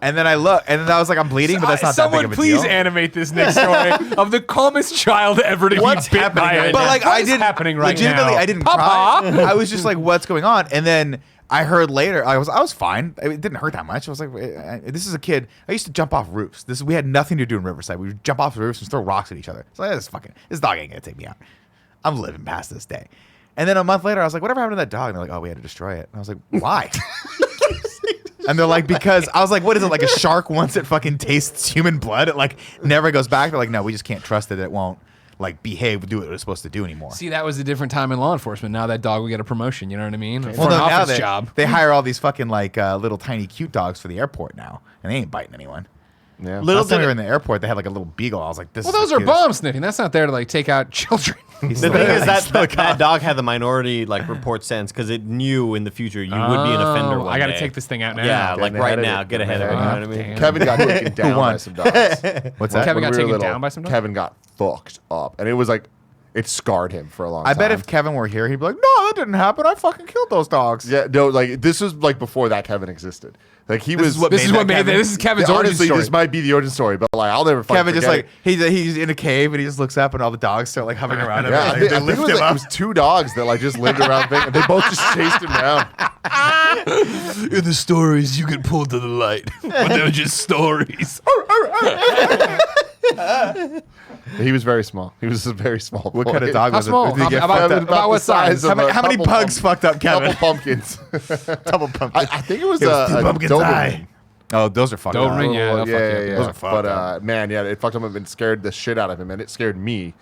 Speaker 4: And then I look, and then I was like, I'm bleeding, but that's not that big of a
Speaker 7: please
Speaker 4: deal.
Speaker 7: animate this next story of the calmest child ever to
Speaker 5: What's
Speaker 7: be bit
Speaker 5: happening
Speaker 7: by a
Speaker 5: right
Speaker 4: But
Speaker 5: now?
Speaker 4: like,
Speaker 7: What
Speaker 4: I
Speaker 7: is
Speaker 4: didn't
Speaker 7: happening right
Speaker 4: legitimately,
Speaker 7: now?
Speaker 4: I didn't
Speaker 7: Papa?
Speaker 4: cry. I was just like, what's going on? And then I heard later, I was fine. It didn't hurt that much. I was like, this is a kid. I used to jump off roofs. We had nothing to do in Riverside. We would jump off roofs and throw rocks at each other. So this dog ain't gonna take me out. I'm living past this day. And then a month later, I was like, whatever happened to that dog? And they're like, oh, we had to destroy it. And I was like, why? And they're like, because I was like, what is it, like a shark once it fucking tastes human blood? It like never goes back. They're like, no, we just can't trust it. It won't like behave, do what it's supposed to do anymore.
Speaker 7: See, that was a different time in law enforcement. Now that dog will get a promotion. You know what I mean? For
Speaker 4: Well,
Speaker 7: an
Speaker 4: no, now
Speaker 7: office job.
Speaker 4: they hire all these fucking like little tiny cute dogs for the airport now, and they ain't biting anyone.
Speaker 6: Yeah.
Speaker 5: Little
Speaker 4: Last time
Speaker 5: did
Speaker 4: we were
Speaker 5: it-
Speaker 4: in the airport, they had like a little beagle. I was like, this
Speaker 7: Well,
Speaker 4: is
Speaker 7: those
Speaker 4: the
Speaker 7: are
Speaker 4: cutest.
Speaker 7: bomb sniffing. That's not there to like take out children.
Speaker 4: He's
Speaker 5: The
Speaker 4: still-
Speaker 5: thing is
Speaker 4: he's still a
Speaker 5: that
Speaker 4: cop.
Speaker 5: dog had the minority like report sense because it knew in the future you would be an offender.
Speaker 7: Oh,
Speaker 5: One
Speaker 7: I gotta
Speaker 5: day.
Speaker 7: take this thing out now.
Speaker 5: Yeah,
Speaker 6: Getting
Speaker 5: like
Speaker 6: ahead
Speaker 5: right
Speaker 6: of
Speaker 5: now,
Speaker 6: it.
Speaker 5: get ahead of it. You know what I mean?
Speaker 7: Damn.
Speaker 6: Kevin got taken down
Speaker 4: won?
Speaker 6: by some dogs.
Speaker 4: What's that?
Speaker 7: Kevin got
Speaker 6: When we were
Speaker 7: taken
Speaker 6: little,
Speaker 7: down by some dogs?
Speaker 6: Kevin got fucked up, and it was like it scarred him for a long
Speaker 4: I
Speaker 6: time.
Speaker 4: bet if Kevin were here, he'd be like, no, that didn't happen. I fucking killed those dogs.
Speaker 6: yeah, no, like this was like before that Kevin existed. Like he was.
Speaker 4: is what
Speaker 7: This is
Speaker 4: made
Speaker 7: what
Speaker 4: that
Speaker 7: made
Speaker 4: Kevin.
Speaker 7: this is Kevin's
Speaker 6: Yeah,
Speaker 7: origin
Speaker 6: honestly,
Speaker 7: story.
Speaker 6: this might be the origin story, but like I'll never.
Speaker 4: Kevin just
Speaker 6: forget
Speaker 4: like
Speaker 6: it.
Speaker 4: he's in a cave and he just looks up and all the dogs start like hovering around him.
Speaker 6: Yeah, I
Speaker 4: and,
Speaker 6: think,
Speaker 4: they
Speaker 6: I think
Speaker 4: lift
Speaker 6: it was,
Speaker 4: him
Speaker 6: like,
Speaker 4: up.
Speaker 6: it was 2 dogs that like just lived around thing, and they both just chased him down.
Speaker 7: In the stories, you get pulled to the light, but they're just stories.
Speaker 6: He was very small. He was a very small.
Speaker 4: What
Speaker 6: boy.
Speaker 4: kind of dog
Speaker 7: How
Speaker 4: was
Speaker 7: small?
Speaker 4: it? Did he get
Speaker 7: About-
Speaker 4: fucked up?
Speaker 7: about
Speaker 6: the
Speaker 7: what size?
Speaker 6: size of
Speaker 4: How many
Speaker 6: couple
Speaker 4: bugs fucked up Kevin?
Speaker 6: Couple pumpkins.
Speaker 4: Double pumpkin.
Speaker 6: I think it was
Speaker 4: It was 2
Speaker 6: a
Speaker 4: pumpkins
Speaker 6: Doberman.
Speaker 4: high. Oh, those are fucked up.
Speaker 7: Doberman, yeah, they'll fuck you up.
Speaker 4: Those are fucked
Speaker 6: But
Speaker 4: up.
Speaker 6: man, yeah, it fucked him up and scared the shit out of him, and it scared me,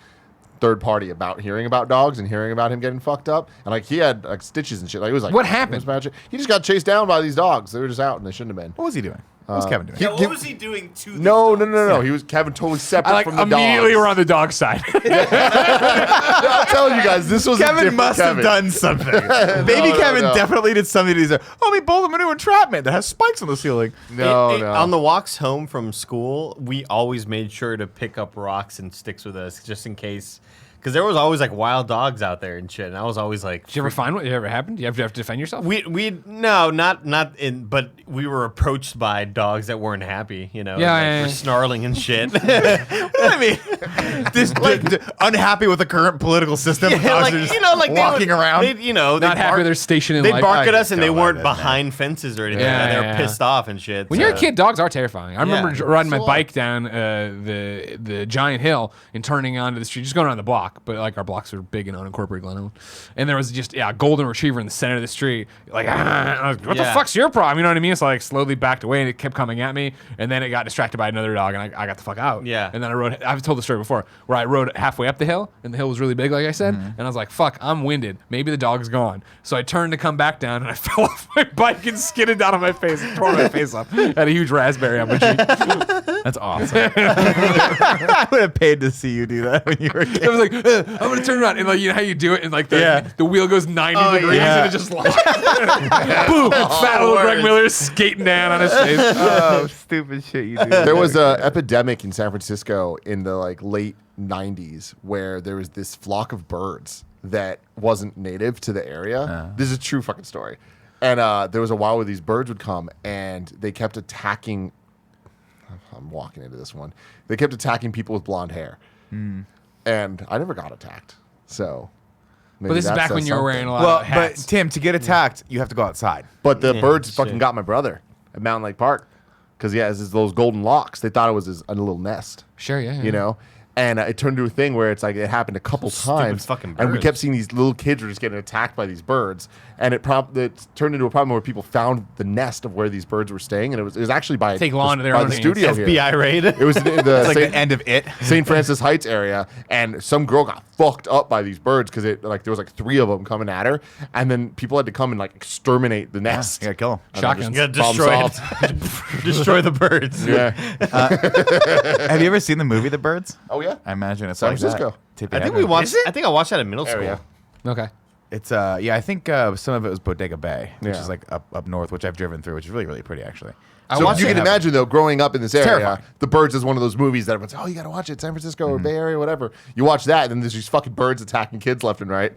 Speaker 6: third party, about hearing about dogs and hearing about him getting fucked up, and like he had like stitches and shit. Like it was like
Speaker 7: What
Speaker 6: it
Speaker 7: happened?
Speaker 6: was bad shit. He just got chased down by these dogs. They were just out and they shouldn't have been.
Speaker 4: What was he doing? What was Kevin doing?
Speaker 2: Yeah, what was he doing to these
Speaker 6: No,
Speaker 2: dogs?
Speaker 6: He was Kevin totally separate
Speaker 7: I like
Speaker 6: from the
Speaker 7: immediately
Speaker 6: dogs.
Speaker 7: we're on the dog side.
Speaker 6: I'm telling you guys, this was a
Speaker 4: Kevin
Speaker 6: different
Speaker 4: must
Speaker 6: Kevin.
Speaker 4: have done something. Baby
Speaker 6: no,
Speaker 4: Kevin
Speaker 6: no.
Speaker 4: definitely did something. He's like, oh, we bowled him into entrapment that has spikes on the ceiling.
Speaker 6: No,
Speaker 5: It-
Speaker 6: no.
Speaker 5: On the walks home from school, we always made sure to pick up rocks and sticks with us just in case. Because there was always like wild dogs out there and shit. And I was always like,
Speaker 7: Did you ever find what? It ever happened? Do you have to defend yourself?
Speaker 5: no, not in, but we were approached by dogs that weren't happy, you know.
Speaker 7: Yeah,
Speaker 5: like,
Speaker 7: yeah,
Speaker 5: were
Speaker 7: yeah.
Speaker 5: snarling and shit.
Speaker 4: I mean, this unhappy with the current political system.
Speaker 5: Yeah,
Speaker 4: dogs
Speaker 5: like,
Speaker 4: are just
Speaker 5: you know, like
Speaker 4: walking
Speaker 5: they would,
Speaker 4: around.
Speaker 5: They'd, you know,
Speaker 7: Not
Speaker 5: they'd
Speaker 7: happy
Speaker 5: bark-
Speaker 7: with their station in
Speaker 5: They'd
Speaker 7: life.
Speaker 5: bark
Speaker 4: I
Speaker 5: at us
Speaker 4: can
Speaker 5: and they
Speaker 4: tell by
Speaker 5: weren't
Speaker 4: this, man.
Speaker 5: behind fences or anything.
Speaker 7: Yeah,
Speaker 5: and they were
Speaker 7: yeah,
Speaker 5: pissed off and shit.
Speaker 7: When
Speaker 5: so-
Speaker 7: you're a kid, dogs are terrifying. I remember
Speaker 5: Yeah.
Speaker 7: riding my
Speaker 6: So
Speaker 7: bike down the giant hill and turning onto the street, just going around the block. But like our blocks are big and unincorporated, Glen Ellyn. And there was just a golden retriever in the center of the street. Like, I was like, what the
Speaker 5: Yeah.
Speaker 7: fuck's your problem? You know what I mean? So I like slowly backed away, and kept coming at me, and then it got distracted by another dog, and I got the fuck out.
Speaker 5: Yeah.
Speaker 7: And then I've told the story before, where I rode halfway up the hill, and the hill was really big, like I said, and I was like, fuck, I'm winded. Maybe the dog's gone. So I turned to come back down, and I fell off my bike and skidded down on my face and tore my face up. Had a huge raspberry on my cheek.
Speaker 4: That's awesome. I would have paid to see you do that when you were a kid.
Speaker 7: I was like, I'm gonna turn around, and like, you know how you do it, and like the wheel goes 90 degrees,
Speaker 4: yeah.
Speaker 7: and it just like, boom, fat little Greg Miller skating down on his face.
Speaker 4: Oh, stupid shit you do.
Speaker 6: There was an epidemic in San Francisco in the like late 90s where there was this flock of birds that wasn't native to the area. This is a true fucking story. And there was a while where these birds would come and they kept attacking. I'm walking into this one. They kept attacking people with blonde hair. And I never got attacked. So.
Speaker 7: But this is back when you were wearing a lot
Speaker 4: Well,
Speaker 7: of hats.
Speaker 4: but Tim, to get attacked, you have to go outside.
Speaker 6: But the birds
Speaker 5: shit.
Speaker 6: fucking got my brother at Mountain Lake Park because he has those golden locks. They thought it was a little nest,
Speaker 7: Sure, yeah.
Speaker 6: you know? And it turned into a thing where it's like it happened a couple times.
Speaker 5: fucking
Speaker 6: And we
Speaker 5: birds.
Speaker 6: kept seeing these little kids were just getting attacked by these birds. And it turned into a problem where people found the nest of where these birds were staying. And it was actually by,
Speaker 7: Take law into their
Speaker 6: by
Speaker 7: own
Speaker 6: the
Speaker 7: hands.
Speaker 6: studio here.
Speaker 5: FBI raid.
Speaker 6: It was in the
Speaker 4: It's like the end of it.
Speaker 6: St. Francis Heights area, and some girl got fucked up by these birds because there was like 3 of them coming at her, and then people had to come and like exterminate the nest.
Speaker 4: You gotta kill him.
Speaker 6: And then
Speaker 7: Shotguns.
Speaker 6: just
Speaker 5: You gotta
Speaker 6: problem
Speaker 5: destroy destroy the birds.
Speaker 6: solved. Yeah.
Speaker 4: Have you ever seen the movie The Birds?
Speaker 6: Oh yeah.
Speaker 4: I imagine it's
Speaker 6: San
Speaker 4: like
Speaker 6: Francisco.
Speaker 4: that. Tippy
Speaker 5: I think
Speaker 4: Hedren.
Speaker 5: we watched. I think I watched that in middle school.
Speaker 6: Area.
Speaker 7: Okay.
Speaker 4: It's yeah, I think some of it was Bodega Bay, which
Speaker 6: Yeah.
Speaker 4: is like up north, which I've driven through, which is really really pretty actually.
Speaker 7: I
Speaker 6: So
Speaker 7: watched
Speaker 6: you
Speaker 7: it.
Speaker 6: can imagine though, growing up in this area,
Speaker 4: terrifying.
Speaker 6: The Birds is one of those movies that everyone's, oh, you gotta watch it, San Francisco or Bay Area, whatever. You watch that, and then there's these fucking birds attacking kids left and right.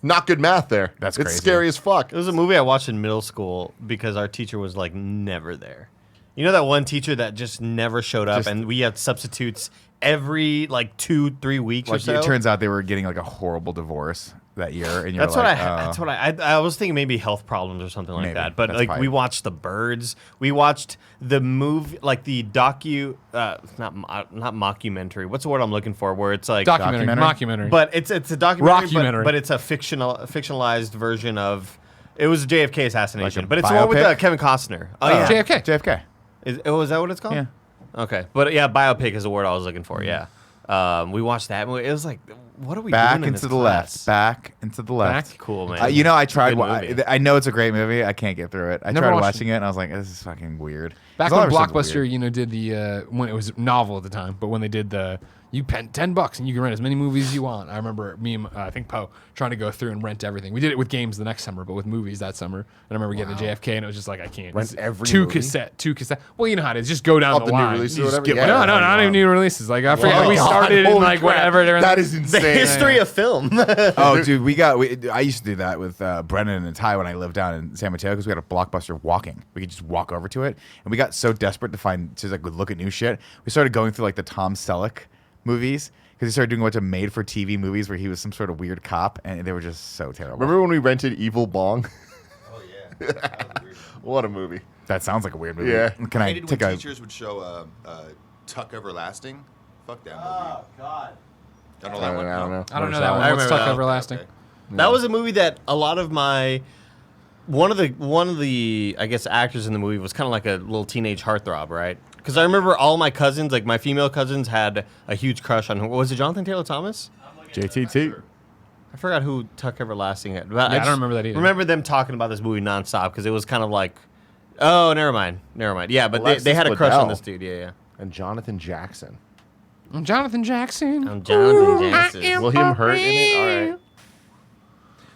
Speaker 6: Not good math there.
Speaker 4: That's
Speaker 6: it's
Speaker 4: crazy.
Speaker 6: scary as fuck.
Speaker 5: It was a movie I watched in middle school because our teacher was like never there. You know that one teacher that just never showed up, and we had substitutes every like 2-3 weeks or
Speaker 4: Like
Speaker 5: so.
Speaker 4: it turns out they were getting like a horrible divorce that year, and you're
Speaker 5: That's
Speaker 4: like,
Speaker 5: what I was thinking, maybe health problems or something like
Speaker 4: Maybe.
Speaker 5: that. But
Speaker 4: That's
Speaker 5: like
Speaker 4: probably-
Speaker 5: we watched The Birds, we watched the movie, like the not mockumentary. What's the word I'm looking for? Where it's like
Speaker 7: Mockumentary.
Speaker 5: but it's a documentary,
Speaker 7: Rockumentary.
Speaker 5: but it's a fictionalized version of. It was a JFK assassination,
Speaker 4: Like a
Speaker 5: but it's the one with
Speaker 4: biopic?
Speaker 5: Kevin Costner. Oh yeah,
Speaker 7: JFK.
Speaker 4: JFK.
Speaker 5: is that what it's called?
Speaker 4: Yeah.
Speaker 5: Okay, but yeah, biopic is the word I was looking for. Yeah, we watched that movie. It was like, what are we
Speaker 4: Back
Speaker 5: doing in
Speaker 4: into
Speaker 5: this
Speaker 4: the
Speaker 5: class?
Speaker 4: left. Back into the left.
Speaker 7: Back?
Speaker 5: Cool, man.
Speaker 4: You know, I tried.
Speaker 5: Good movie.
Speaker 4: I know it's a great movie. I can't get through it. I
Speaker 7: Never
Speaker 4: tried
Speaker 7: watched
Speaker 4: watching it, and I was like, "This is fucking weird."
Speaker 7: Back
Speaker 4: 'Cause all
Speaker 7: when
Speaker 4: that shit's
Speaker 7: Blockbuster,
Speaker 4: weird.
Speaker 7: did the when it was novel at the time, but when they did you spend $10 and you can rent as many movies as you want. I remember me and I think Poe trying to go through and rent everything. We did it with games the next summer, but with movies that summer. And I remember getting a JFK, and it was just like I can't
Speaker 6: Rent
Speaker 7: It's
Speaker 6: every
Speaker 7: two
Speaker 6: movie?
Speaker 7: cassette. Well, you know how it is. Just go down
Speaker 6: Up
Speaker 7: the
Speaker 6: the new
Speaker 7: line.
Speaker 6: releases
Speaker 7: You
Speaker 6: or
Speaker 7: just
Speaker 6: whatever?
Speaker 7: get-
Speaker 6: Yeah,
Speaker 7: no, not even new releases. Like I forget
Speaker 6: Wow.
Speaker 7: we started in
Speaker 6: Holy
Speaker 7: like
Speaker 6: crap.
Speaker 7: whatever.
Speaker 6: That is
Speaker 5: The
Speaker 6: insane.
Speaker 5: history of film.
Speaker 4: Oh, dude, I used to do that with Brennan and Ty when I lived down in San Mateo because we had a Blockbuster walking. We could just walk over to it, and we got so desperate to like look at new shit. We started going through like the Tom Selleck movies because he started doing a bunch of made-for-TV movies where he was some sort of weird cop, and they were just so terrible.
Speaker 6: Remember when we rented Evil Bong?
Speaker 8: Oh yeah. That was weird.
Speaker 6: What a movie.
Speaker 4: That sounds like a weird movie.
Speaker 6: Yeah.
Speaker 4: Can I
Speaker 8: hated
Speaker 4: take
Speaker 8: when
Speaker 4: a?
Speaker 8: teachers would show Tuck Everlasting. Fuck that movie.
Speaker 5: Oh God.
Speaker 8: Don't know that one.
Speaker 6: I don't know.
Speaker 7: I don't know
Speaker 6: Never
Speaker 7: that
Speaker 6: saw
Speaker 7: one.
Speaker 6: it.
Speaker 5: I
Speaker 7: What's
Speaker 5: remember
Speaker 7: Tuck
Speaker 5: that.
Speaker 7: Everlasting?
Speaker 8: Okay.
Speaker 5: That was a movie that a lot of one of the I guess actors in the movie was kind of like a little teenage heartthrob, right? Because I remember all my cousins, like my female cousins, had a huge crush on. Was it Jonathan Taylor Thomas?
Speaker 6: JTT.
Speaker 5: I forgot who Tuck Everlasting had. But
Speaker 7: Yeah, I don't
Speaker 5: just
Speaker 7: remember that either.
Speaker 5: Remember them talking about this movie nonstop because it was kind of like, oh, never mind. Yeah, but
Speaker 6: Alexis
Speaker 5: they had a crush
Speaker 6: Bledel.
Speaker 5: on this dude. Yeah.
Speaker 6: And Jonathan Jackson.
Speaker 7: I'm Jonathan Jackson.
Speaker 5: I'm Jonathan Jackson.
Speaker 6: William Hurt in it? All right.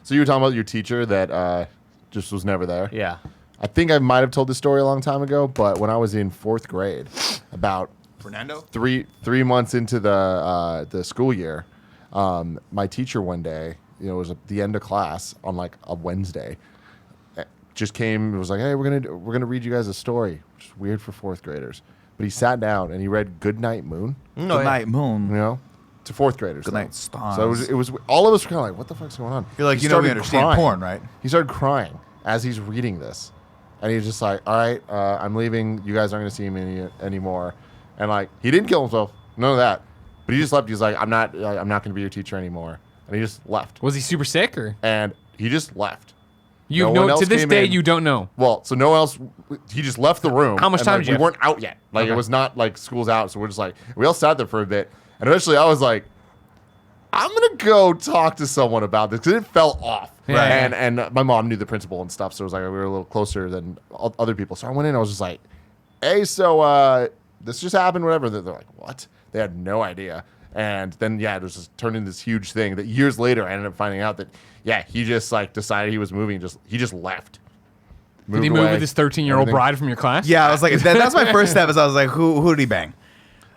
Speaker 6: So you were talking about your teacher that just was never there?
Speaker 5: Yeah.
Speaker 6: I think I might have told this story a long time ago, but when I was in 4th grade, about
Speaker 8: Fernando?
Speaker 6: three months into the school year, my teacher one day, it was at the end of class on like a Wednesday, just came and was like, "Hey, we're gonna read you guys a story," which is weird for 4th graders. But he sat down and he read Goodnight Moon.
Speaker 4: Good night, moon.
Speaker 6: You know, to 4th graders.
Speaker 4: Good
Speaker 6: though.
Speaker 4: night, stars.
Speaker 6: So it was all of us were kind of like, "What the fuck's going on?"
Speaker 4: You're like,
Speaker 6: He
Speaker 4: you know, we
Speaker 6: started
Speaker 4: understand
Speaker 6: crying.
Speaker 4: porn, right?
Speaker 6: He started crying as he's reading this, and he was just like, "All right, I'm leaving. You guys aren't gonna see me anymore." And like, he didn't kill himself, none of that, but he just left. He's like, I'm not gonna be your teacher anymore," and he just left.
Speaker 7: Was he super sick or?
Speaker 6: And he just left.
Speaker 7: You
Speaker 6: No
Speaker 7: know,
Speaker 6: one else
Speaker 7: to this
Speaker 6: came
Speaker 7: day,
Speaker 6: in.
Speaker 7: you don't know.
Speaker 6: Well, so no one else. He just left the room.
Speaker 7: How much
Speaker 6: and,
Speaker 7: time
Speaker 6: like,
Speaker 7: did you
Speaker 6: we
Speaker 7: have?
Speaker 6: weren't out yet. Like
Speaker 7: Okay.
Speaker 6: it was not like school's out. So we're just like we all sat there for a bit, and eventually I was like, I'm gonna go talk to someone about this because it felt off.
Speaker 7: Yeah.
Speaker 6: And my mom knew the principal and stuff, so it was like we were a little closer than other people. So I went in. I was just like, hey, so this just happened. Whatever. They're like, what? They had no idea. And then it was just turned into this huge thing that years later I ended up finding out that he just like decided he was moving. He just left.
Speaker 7: Did he move with his 13-year-old bride from your class?
Speaker 4: Yeah, I was like, that's my first step. Is I was like, who did he bang?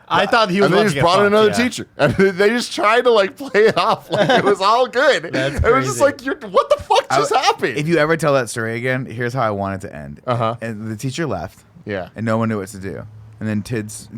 Speaker 5: I thought he was.
Speaker 6: And they
Speaker 5: about
Speaker 6: just
Speaker 5: to get
Speaker 6: brought in
Speaker 5: fucked,
Speaker 6: another
Speaker 5: yeah.
Speaker 6: teacher, and they just tried to like play it off like it was all good.
Speaker 5: That's
Speaker 6: It was just
Speaker 5: crazy.
Speaker 6: like, what the fuck just happened?
Speaker 4: If you ever tell that story again, here's how I want it to end.
Speaker 6: Uh-huh.
Speaker 4: And the teacher left.
Speaker 6: Yeah.
Speaker 4: And no one knew what to do. And then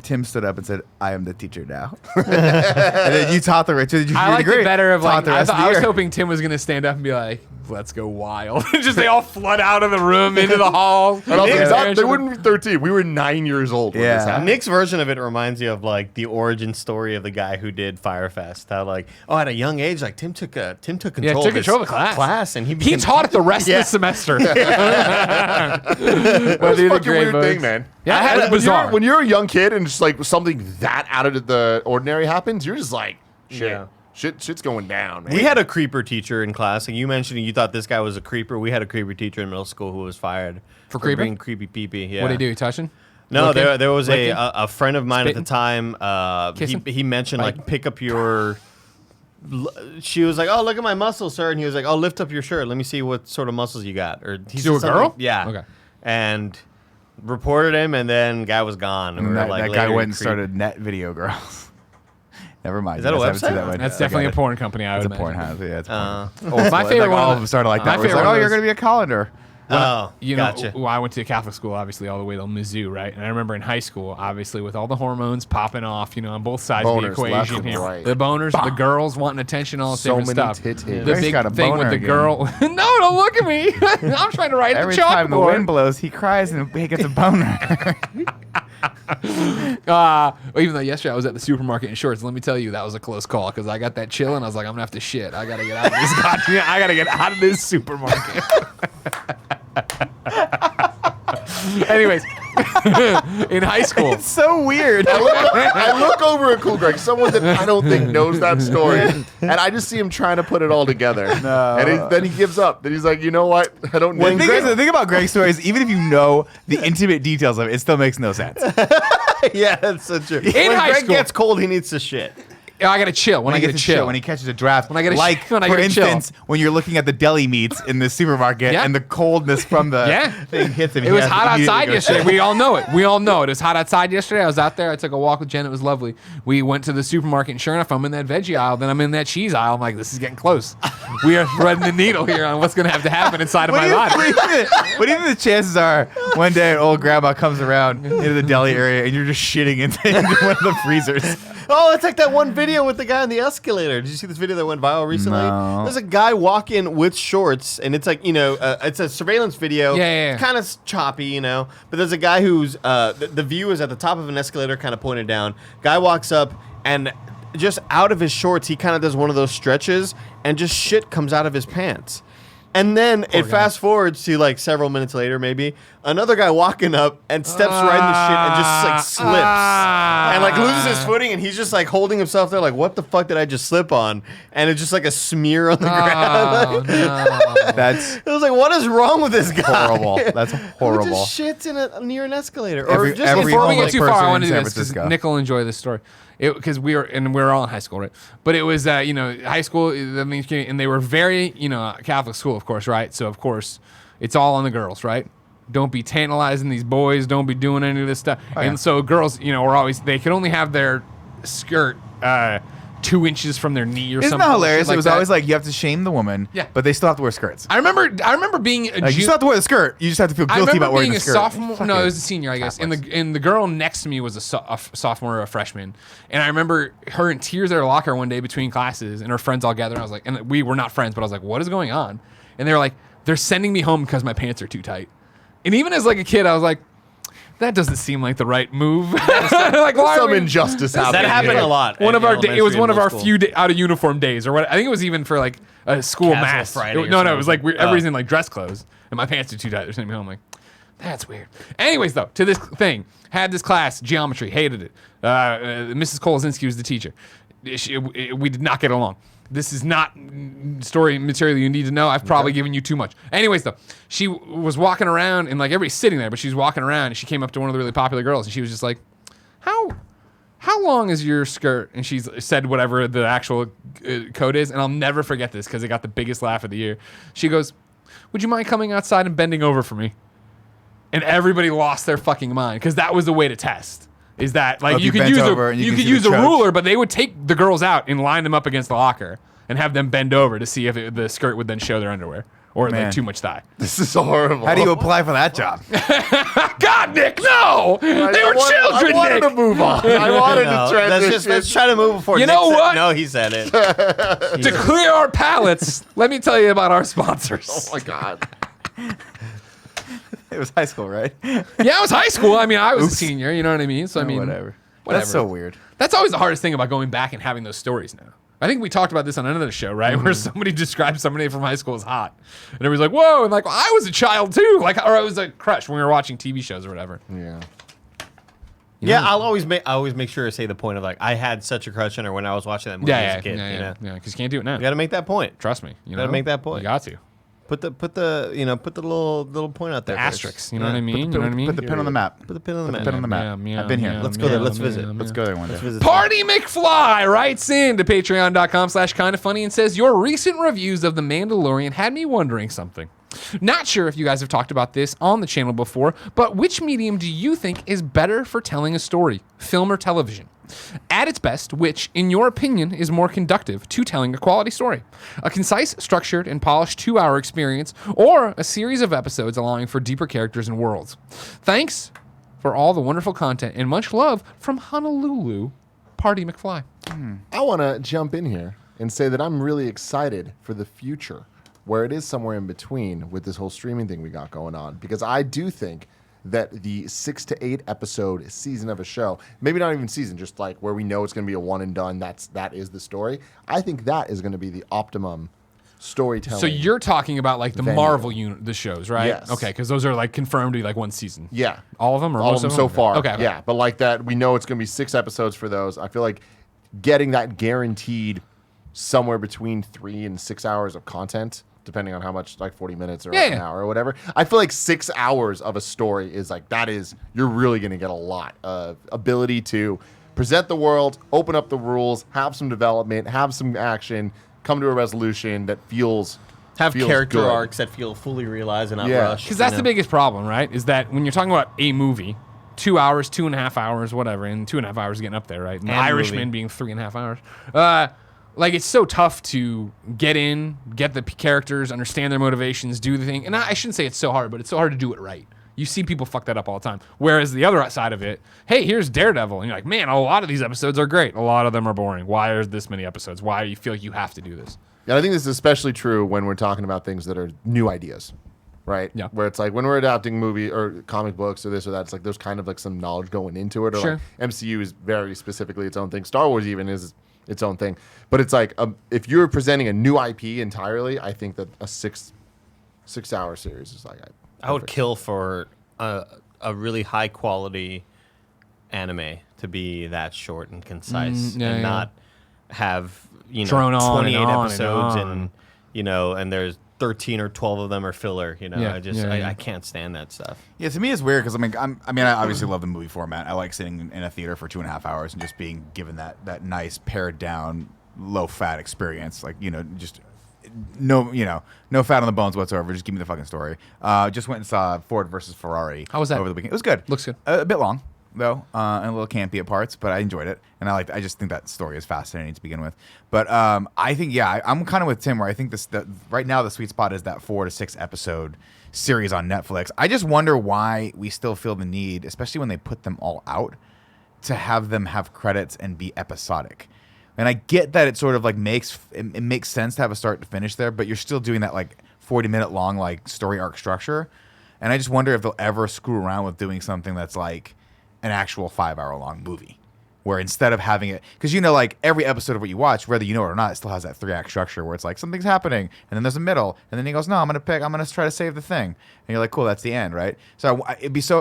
Speaker 4: Tim stood up and said, "I am the teacher now." And then you taught the rest.
Speaker 7: I liked it better of like, I was
Speaker 4: year.
Speaker 7: hoping Tim was going to stand up and be like, let's go wild. Just they all flood out of the room into the hall.
Speaker 6: And I was like,
Speaker 7: Yeah.
Speaker 6: they wouldn't be 13. We were 9 years old when
Speaker 4: Yeah.
Speaker 6: this happened.
Speaker 5: Nick's version of it reminds you of like the origin story of the guy who did Firefest. How like, at a young age, like Tim took control.
Speaker 7: took
Speaker 5: of his
Speaker 7: control of the class.
Speaker 5: and
Speaker 7: He
Speaker 5: became
Speaker 7: taught it the rest
Speaker 5: Yeah.
Speaker 7: of the semester.
Speaker 6: It was a fucking weird thing, man.
Speaker 7: Yeah,
Speaker 6: And
Speaker 7: it was bizarre.
Speaker 6: When you're a young kid and just like something that out of the ordinary happens, you're just like, shit.
Speaker 5: Yeah.
Speaker 6: Shit's going down, man.
Speaker 5: We had a creeper teacher in class, and you mentioned you thought this guy was a creeper. We had a creeper teacher in middle school who was fired
Speaker 7: For creeping?
Speaker 5: being creepy peepee. Yeah.
Speaker 7: What did he do? Touching?
Speaker 5: No,
Speaker 7: Looking?
Speaker 5: there was
Speaker 7: Licking?
Speaker 5: a friend of mine
Speaker 7: Spitting?
Speaker 5: at the time.
Speaker 7: Kissing?
Speaker 5: He mentioned like pick up your. She was like, "Oh, look at my muscles, sir," and he was like, "Oh, lift up your shirt. Let me see what sort of muscles you got." Or he
Speaker 7: To a
Speaker 5: said
Speaker 7: girl?
Speaker 5: something- Yeah.
Speaker 7: Okay.
Speaker 5: And reported him, and then guy was gone. And we were
Speaker 4: that,
Speaker 5: like,
Speaker 4: that guy
Speaker 5: later
Speaker 4: went and
Speaker 5: creep-
Speaker 4: started Net Video Girls. Never mind.
Speaker 5: Is that a
Speaker 4: You guys haven't seen
Speaker 5: website?
Speaker 4: that one
Speaker 7: That's
Speaker 4: yet.
Speaker 7: definitely
Speaker 4: Okay.
Speaker 7: a porn company, I
Speaker 4: It's
Speaker 7: would
Speaker 4: a porn
Speaker 7: imagine.
Speaker 4: house. Yeah, it's a porn.
Speaker 7: My
Speaker 4: Like,
Speaker 7: favorite one
Speaker 4: all
Speaker 7: of
Speaker 4: of them started like
Speaker 7: my
Speaker 4: that. It was
Speaker 7: favorite
Speaker 4: like,
Speaker 7: one
Speaker 4: oh,
Speaker 7: of
Speaker 4: you're
Speaker 7: those-
Speaker 4: going to be a colander.
Speaker 5: Oh,
Speaker 7: You know,
Speaker 5: gotcha.
Speaker 7: I went to a Catholic school, obviously, all the way to Mizzou, right? And I remember in high school, obviously, with all the hormones popping off, on both sides of the
Speaker 6: Boners left
Speaker 7: equation
Speaker 6: and
Speaker 7: here.
Speaker 6: right.
Speaker 7: The boners, the girls wanting attention, all this
Speaker 6: So
Speaker 7: different
Speaker 6: many
Speaker 7: stuff.
Speaker 6: tits
Speaker 7: The
Speaker 6: here.
Speaker 4: Grace
Speaker 7: big
Speaker 4: got a
Speaker 7: thing with
Speaker 4: boner
Speaker 7: the
Speaker 4: again.
Speaker 7: girl. No, don't look at me. I'm trying to write
Speaker 4: Every
Speaker 7: the
Speaker 4: time the wind
Speaker 7: chalkboard.
Speaker 4: blows, he cries and he gets a boner.
Speaker 7: Even though yesterday I was at the supermarket in shorts, let me tell you, that was a close call because I got that chill and I was like, I'm going to have to shit. I got to get out of this I got to get out of this supermarket. Anyways, in high school.
Speaker 4: It's so weird.
Speaker 6: I look over at Cool Greg, someone that I don't think knows that story, and I just see him trying to put it all together.
Speaker 4: No.
Speaker 6: And then he gives up. Then he's like, you know what? I don't
Speaker 4: Well,
Speaker 6: need
Speaker 4: the thing about Greg's story is even if you know the intimate details of it, it still makes no sense.
Speaker 5: Yeah, that's so true.
Speaker 7: In
Speaker 5: When
Speaker 7: high
Speaker 5: Greg
Speaker 7: school-
Speaker 5: gets cold, he needs to shit.
Speaker 7: I got to chill. When I get to chill.
Speaker 4: when he catches a draft,
Speaker 7: When I get a
Speaker 4: like
Speaker 7: when I
Speaker 4: for
Speaker 7: get a chill.
Speaker 4: instance, when you're looking at the deli meats in the supermarket
Speaker 7: Yeah.
Speaker 4: and the coldness from the
Speaker 7: Yeah.
Speaker 4: thing hits him.
Speaker 7: It
Speaker 4: he
Speaker 7: was
Speaker 4: has to
Speaker 7: hot
Speaker 4: immediately
Speaker 7: outside
Speaker 4: go
Speaker 7: yesterday.
Speaker 4: shit.
Speaker 7: We all know it. We all know it. It was hot outside yesterday. I was out there. I took a walk with Jen. It was lovely. We went to the supermarket, and sure enough, I'm in that veggie aisle. Then I'm in that cheese aisle. I'm like, this is getting close. We are threading the needle here on what's going to have to happen inside of my body.
Speaker 4: What do you think the chances are one day old grandma comes around into the deli area and you're just shitting into one of the freezers?
Speaker 5: Oh, it's like that one video with the guy on the escalator. Did you see this video that went viral recently?
Speaker 4: No.
Speaker 5: There's a guy walking with shorts, and it's like, it's a surveillance video.
Speaker 7: Yeah.
Speaker 5: Kind of choppy, but there's a guy who's, the view is at the top of an escalator, kind of pointed down. Guy walks up, and just out of his shorts, he kind of does one of those stretches, and just shit comes out of his pants. And then it fast forwards to like several minutes later, maybe another guy walking up and steps right in the shit and just like slips and like loses his footing, and he's just like holding himself there, like, what the fuck did I just slip on? And it's just like a smear on the ground.
Speaker 7: No.
Speaker 4: That's
Speaker 5: It was like, what is wrong with this guy?
Speaker 4: horrible. That's
Speaker 5: Who
Speaker 4: horrible.
Speaker 5: just shits in near an escalator?
Speaker 4: Every-
Speaker 5: or just
Speaker 4: every
Speaker 7: Before we
Speaker 4: homeless
Speaker 7: get too far,
Speaker 4: person
Speaker 7: I want to
Speaker 4: in
Speaker 7: do
Speaker 4: San
Speaker 7: this because
Speaker 4: Francisco.
Speaker 7: Nick will enjoy this story. Because we were all in high school, right? But it was, high school, and they were very, Catholic school, of course, right? So, of course, it's all on the girls, right? Don't be tantalizing these boys. Don't be doing any of this stuff.
Speaker 4: Oh, yeah.
Speaker 7: And so girls, were always, they could only have their skirt 2 inches from their knee or
Speaker 4: Isn't
Speaker 7: something.
Speaker 4: that hilarious?
Speaker 7: Like
Speaker 4: It was
Speaker 7: that.
Speaker 4: always like you have to shame the woman,
Speaker 7: Yeah.
Speaker 4: but they still have to wear skirts.
Speaker 7: I remember being a
Speaker 4: Like, you still have to wear the skirt. You just have to feel
Speaker 7: I
Speaker 4: guilty
Speaker 7: remember
Speaker 4: about wearing
Speaker 7: being
Speaker 4: the
Speaker 7: a
Speaker 4: skirt.
Speaker 7: sophomore.
Speaker 4: Fuck
Speaker 7: No,
Speaker 4: you.
Speaker 7: it was a senior, I guess.
Speaker 4: Catholics.
Speaker 7: And the girl next to me was a sophomore or a freshman. And I remember her in tears at her locker one day between classes, and her friends all gathered. And I was like, and we were not friends, but I was like, what is going on? And they were like, they're sending me home because my pants are too tight. And even as like a kid, I was like, that doesn't seem like the right move. Like, why
Speaker 6: Some
Speaker 7: are we-
Speaker 6: injustice happening.
Speaker 5: That happened a lot.
Speaker 7: One
Speaker 5: at
Speaker 7: of our it was
Speaker 5: elementary
Speaker 7: one
Speaker 5: and
Speaker 7: of our
Speaker 5: middle
Speaker 7: few
Speaker 5: school.
Speaker 7: out of uniform days, or what? I think it was even for like a school
Speaker 5: Casual
Speaker 7: mass.
Speaker 5: Friday or
Speaker 7: No, it was
Speaker 5: something.
Speaker 7: like everybody's in like dress clothes, and my pants are too tight. They're sending me home like, that's weird. Anyways, though, to this thing, had this class, geometry, hated it. Mrs. Kolazinski was the teacher. We did not get along. This is not story material you need to know. I've probably given you too much. Anyways, though, she was walking around, and like everybody's sitting there, but she's walking around, and she came up to one of the really popular girls, and she was just like, how long is your skirt? And she said whatever the actual code is, and I'll never forget this because it got the biggest laugh of the year. She goes, would you mind coming outside and bending over for me? And everybody lost their fucking mind because that was the way to test. Is that like
Speaker 4: if
Speaker 7: you
Speaker 4: you
Speaker 7: could
Speaker 4: bent
Speaker 7: use
Speaker 4: over and you could see
Speaker 7: use
Speaker 4: the
Speaker 7: a
Speaker 4: choke.
Speaker 7: ruler, but they would take the girls out and line them up against the locker and have them bend over to see if the skirt would then show their underwear or
Speaker 4: Man.
Speaker 7: like too much thigh.
Speaker 6: This is horrible.
Speaker 4: How do you apply for that job?
Speaker 7: God, Nick, no! They were children,
Speaker 6: I wanted
Speaker 7: Nick.
Speaker 6: to move on. I wanted
Speaker 5: No,
Speaker 6: to transition.
Speaker 5: let's try to move before
Speaker 7: You
Speaker 5: Nick
Speaker 7: know
Speaker 5: said-
Speaker 7: what?
Speaker 5: No, he said it.
Speaker 7: To clear our palates, let me tell you about our sponsors.
Speaker 6: Oh my god.
Speaker 4: It was high school, right?
Speaker 7: Yeah, it was high school. I mean, I was a senior. You know what I mean? So I mean,
Speaker 4: whatever.
Speaker 7: whatever.
Speaker 4: That's so weird.
Speaker 7: That's always the hardest thing about going back and having those stories now. I think we talked about this on another show, right? Where somebody described somebody from high school as hot, and everybody's like, "Whoa!" And like, well, I was a child too, like, or I was a crush when we were watching TV shows or whatever.
Speaker 6: Yeah.
Speaker 5: Yeah, I always make sure to say the point of like I had such a crush on her when I was watching that movie as a kid. You know?
Speaker 7: Because you can't do it now.
Speaker 5: You got to make that point.
Speaker 7: Trust me. You
Speaker 5: Gotta
Speaker 7: know?
Speaker 5: make that point.
Speaker 7: You got to.
Speaker 5: Put the little point out there.
Speaker 7: The
Speaker 5: first.
Speaker 7: asterisks. You know
Speaker 5: Yeah.
Speaker 7: what I mean? You know what I mean?
Speaker 4: Put the pin on the map.
Speaker 5: Put the pin on the
Speaker 4: Put
Speaker 5: map.
Speaker 4: the pin on the map.
Speaker 7: Yeah,
Speaker 4: I've been here.
Speaker 7: yeah,
Speaker 4: Let's
Speaker 5: go there.
Speaker 7: yeah,
Speaker 5: Let's
Speaker 7: yeah,
Speaker 5: visit.
Speaker 7: yeah.
Speaker 4: Let's go there one day.
Speaker 5: Visit
Speaker 7: Party McFly writes in to patreon.com/kindafunny and says, your recent reviews of The Mandalorian had me wondering something. Not sure if you guys have talked about this on the channel before, but which medium do you think is better for telling a story, film or television? At its best, which, in your opinion, is more conducive to telling a quality story? A concise, structured, and polished 2-hour experience, or a series of episodes allowing for deeper characters and worlds? Thanks for all the wonderful content, and much love from Honolulu, Party McFly.
Speaker 6: I want to jump in here and say that I'm really excited for the future, where it is somewhere in between with this whole streaming thing we got going on, because I do think that the 6 to 8 episode season of a show, maybe not even season, just like where we know it's going to be a one and done, that is the story. I think that is going to be the optimum storytelling.
Speaker 7: So you're talking about like the
Speaker 6: venue.
Speaker 7: Marvel the shows, right?
Speaker 6: Yes.
Speaker 7: Okay, because those are like confirmed to be like one season.
Speaker 6: Yeah.
Speaker 7: All of them or
Speaker 6: All
Speaker 7: most
Speaker 6: of them so far.
Speaker 7: Okay.
Speaker 6: Yeah, but like that, we know it's going to be 6 episodes for those. I feel like getting that guaranteed somewhere between 3 and 6 hours of content, depending on how much, like 40 minutes or an hour or whatever. I feel like 6 hours of a story is like, you're really going to get a lot of ability to present the world, open up the rules, have some development, have some action, come to a resolution that feels
Speaker 5: character
Speaker 6: good.
Speaker 5: arcs that feel fully realized and not
Speaker 6: Yeah.
Speaker 5: rushed.
Speaker 7: Because that's
Speaker 5: you
Speaker 7: the
Speaker 5: know?
Speaker 7: biggest problem, right? Is that when you're talking about a movie, 2 hours, 2.5 hours, whatever, and 2.5 hours getting up there, right? And The
Speaker 5: And
Speaker 7: Irishman
Speaker 5: movie.
Speaker 7: being 3.5 hours. Like, it's so tough to get in, get the characters, understand their motivations, do the thing. And I shouldn't say it's so hard, but it's so hard to do it right. You see people fuck that up all the time. Whereas the other side of it, hey, here's Daredevil. And you're like, man, a lot of these episodes are great. A lot of them are boring. Why are this many episodes? Why do you feel like you have to do this?
Speaker 6: Yeah, I think this is especially true when we're talking about things that are new ideas, right?
Speaker 7: Yeah.
Speaker 6: Where it's like when we're adapting movie or comic books or this or that, it's like there's kind of like some knowledge going into it. Or
Speaker 7: Sure.
Speaker 6: like MCU is very specifically its own thing. Star Wars even is its own thing. But it's like if you're presenting a new IP entirely, I think that a 6-hour series is like
Speaker 5: I would kill for a really high quality anime to be that short and concise and not have
Speaker 7: Drone on
Speaker 5: 28
Speaker 7: and on
Speaker 5: episodes
Speaker 7: and on.
Speaker 5: and there's 13 or 12 of them are filler.
Speaker 7: Yeah.
Speaker 5: I can't stand that stuff.
Speaker 4: Yeah, to me it's weird because I obviously love the movie format. I like sitting in a theater for 2.5 hours and just being given that nice pared down, low fat experience. Like just no fat on the bones whatsoever. Just give me the fucking story. Just went and saw Ford versus Ferrari.
Speaker 7: How was that?
Speaker 4: over the weekend? It was good.
Speaker 7: Looks good.
Speaker 4: A bit long though, and a little campy at parts, but I enjoyed it, and I just think that story is fascinating to begin with. But I think I'm kind of with Tim where I think right now the sweet spot is that 4 to 6 episode series on Netflix. I just wonder why we still feel the need, especially when they put them all out, to have them have credits and be episodic. And I get that it sort of like makes sense to have a start to finish there, but you're still doing that like 40-minute long like story arc structure. And I just wonder if they'll ever screw around with doing something that's like an actual 5-hour-long movie. Where instead of having it, because like every episode of what you watch, whether you know it or not, it still has that 3-act structure where it's like something's happening, and then there's a middle, and then he goes, no, I'm gonna try to save the thing, and you're like, cool, that's the end, right? So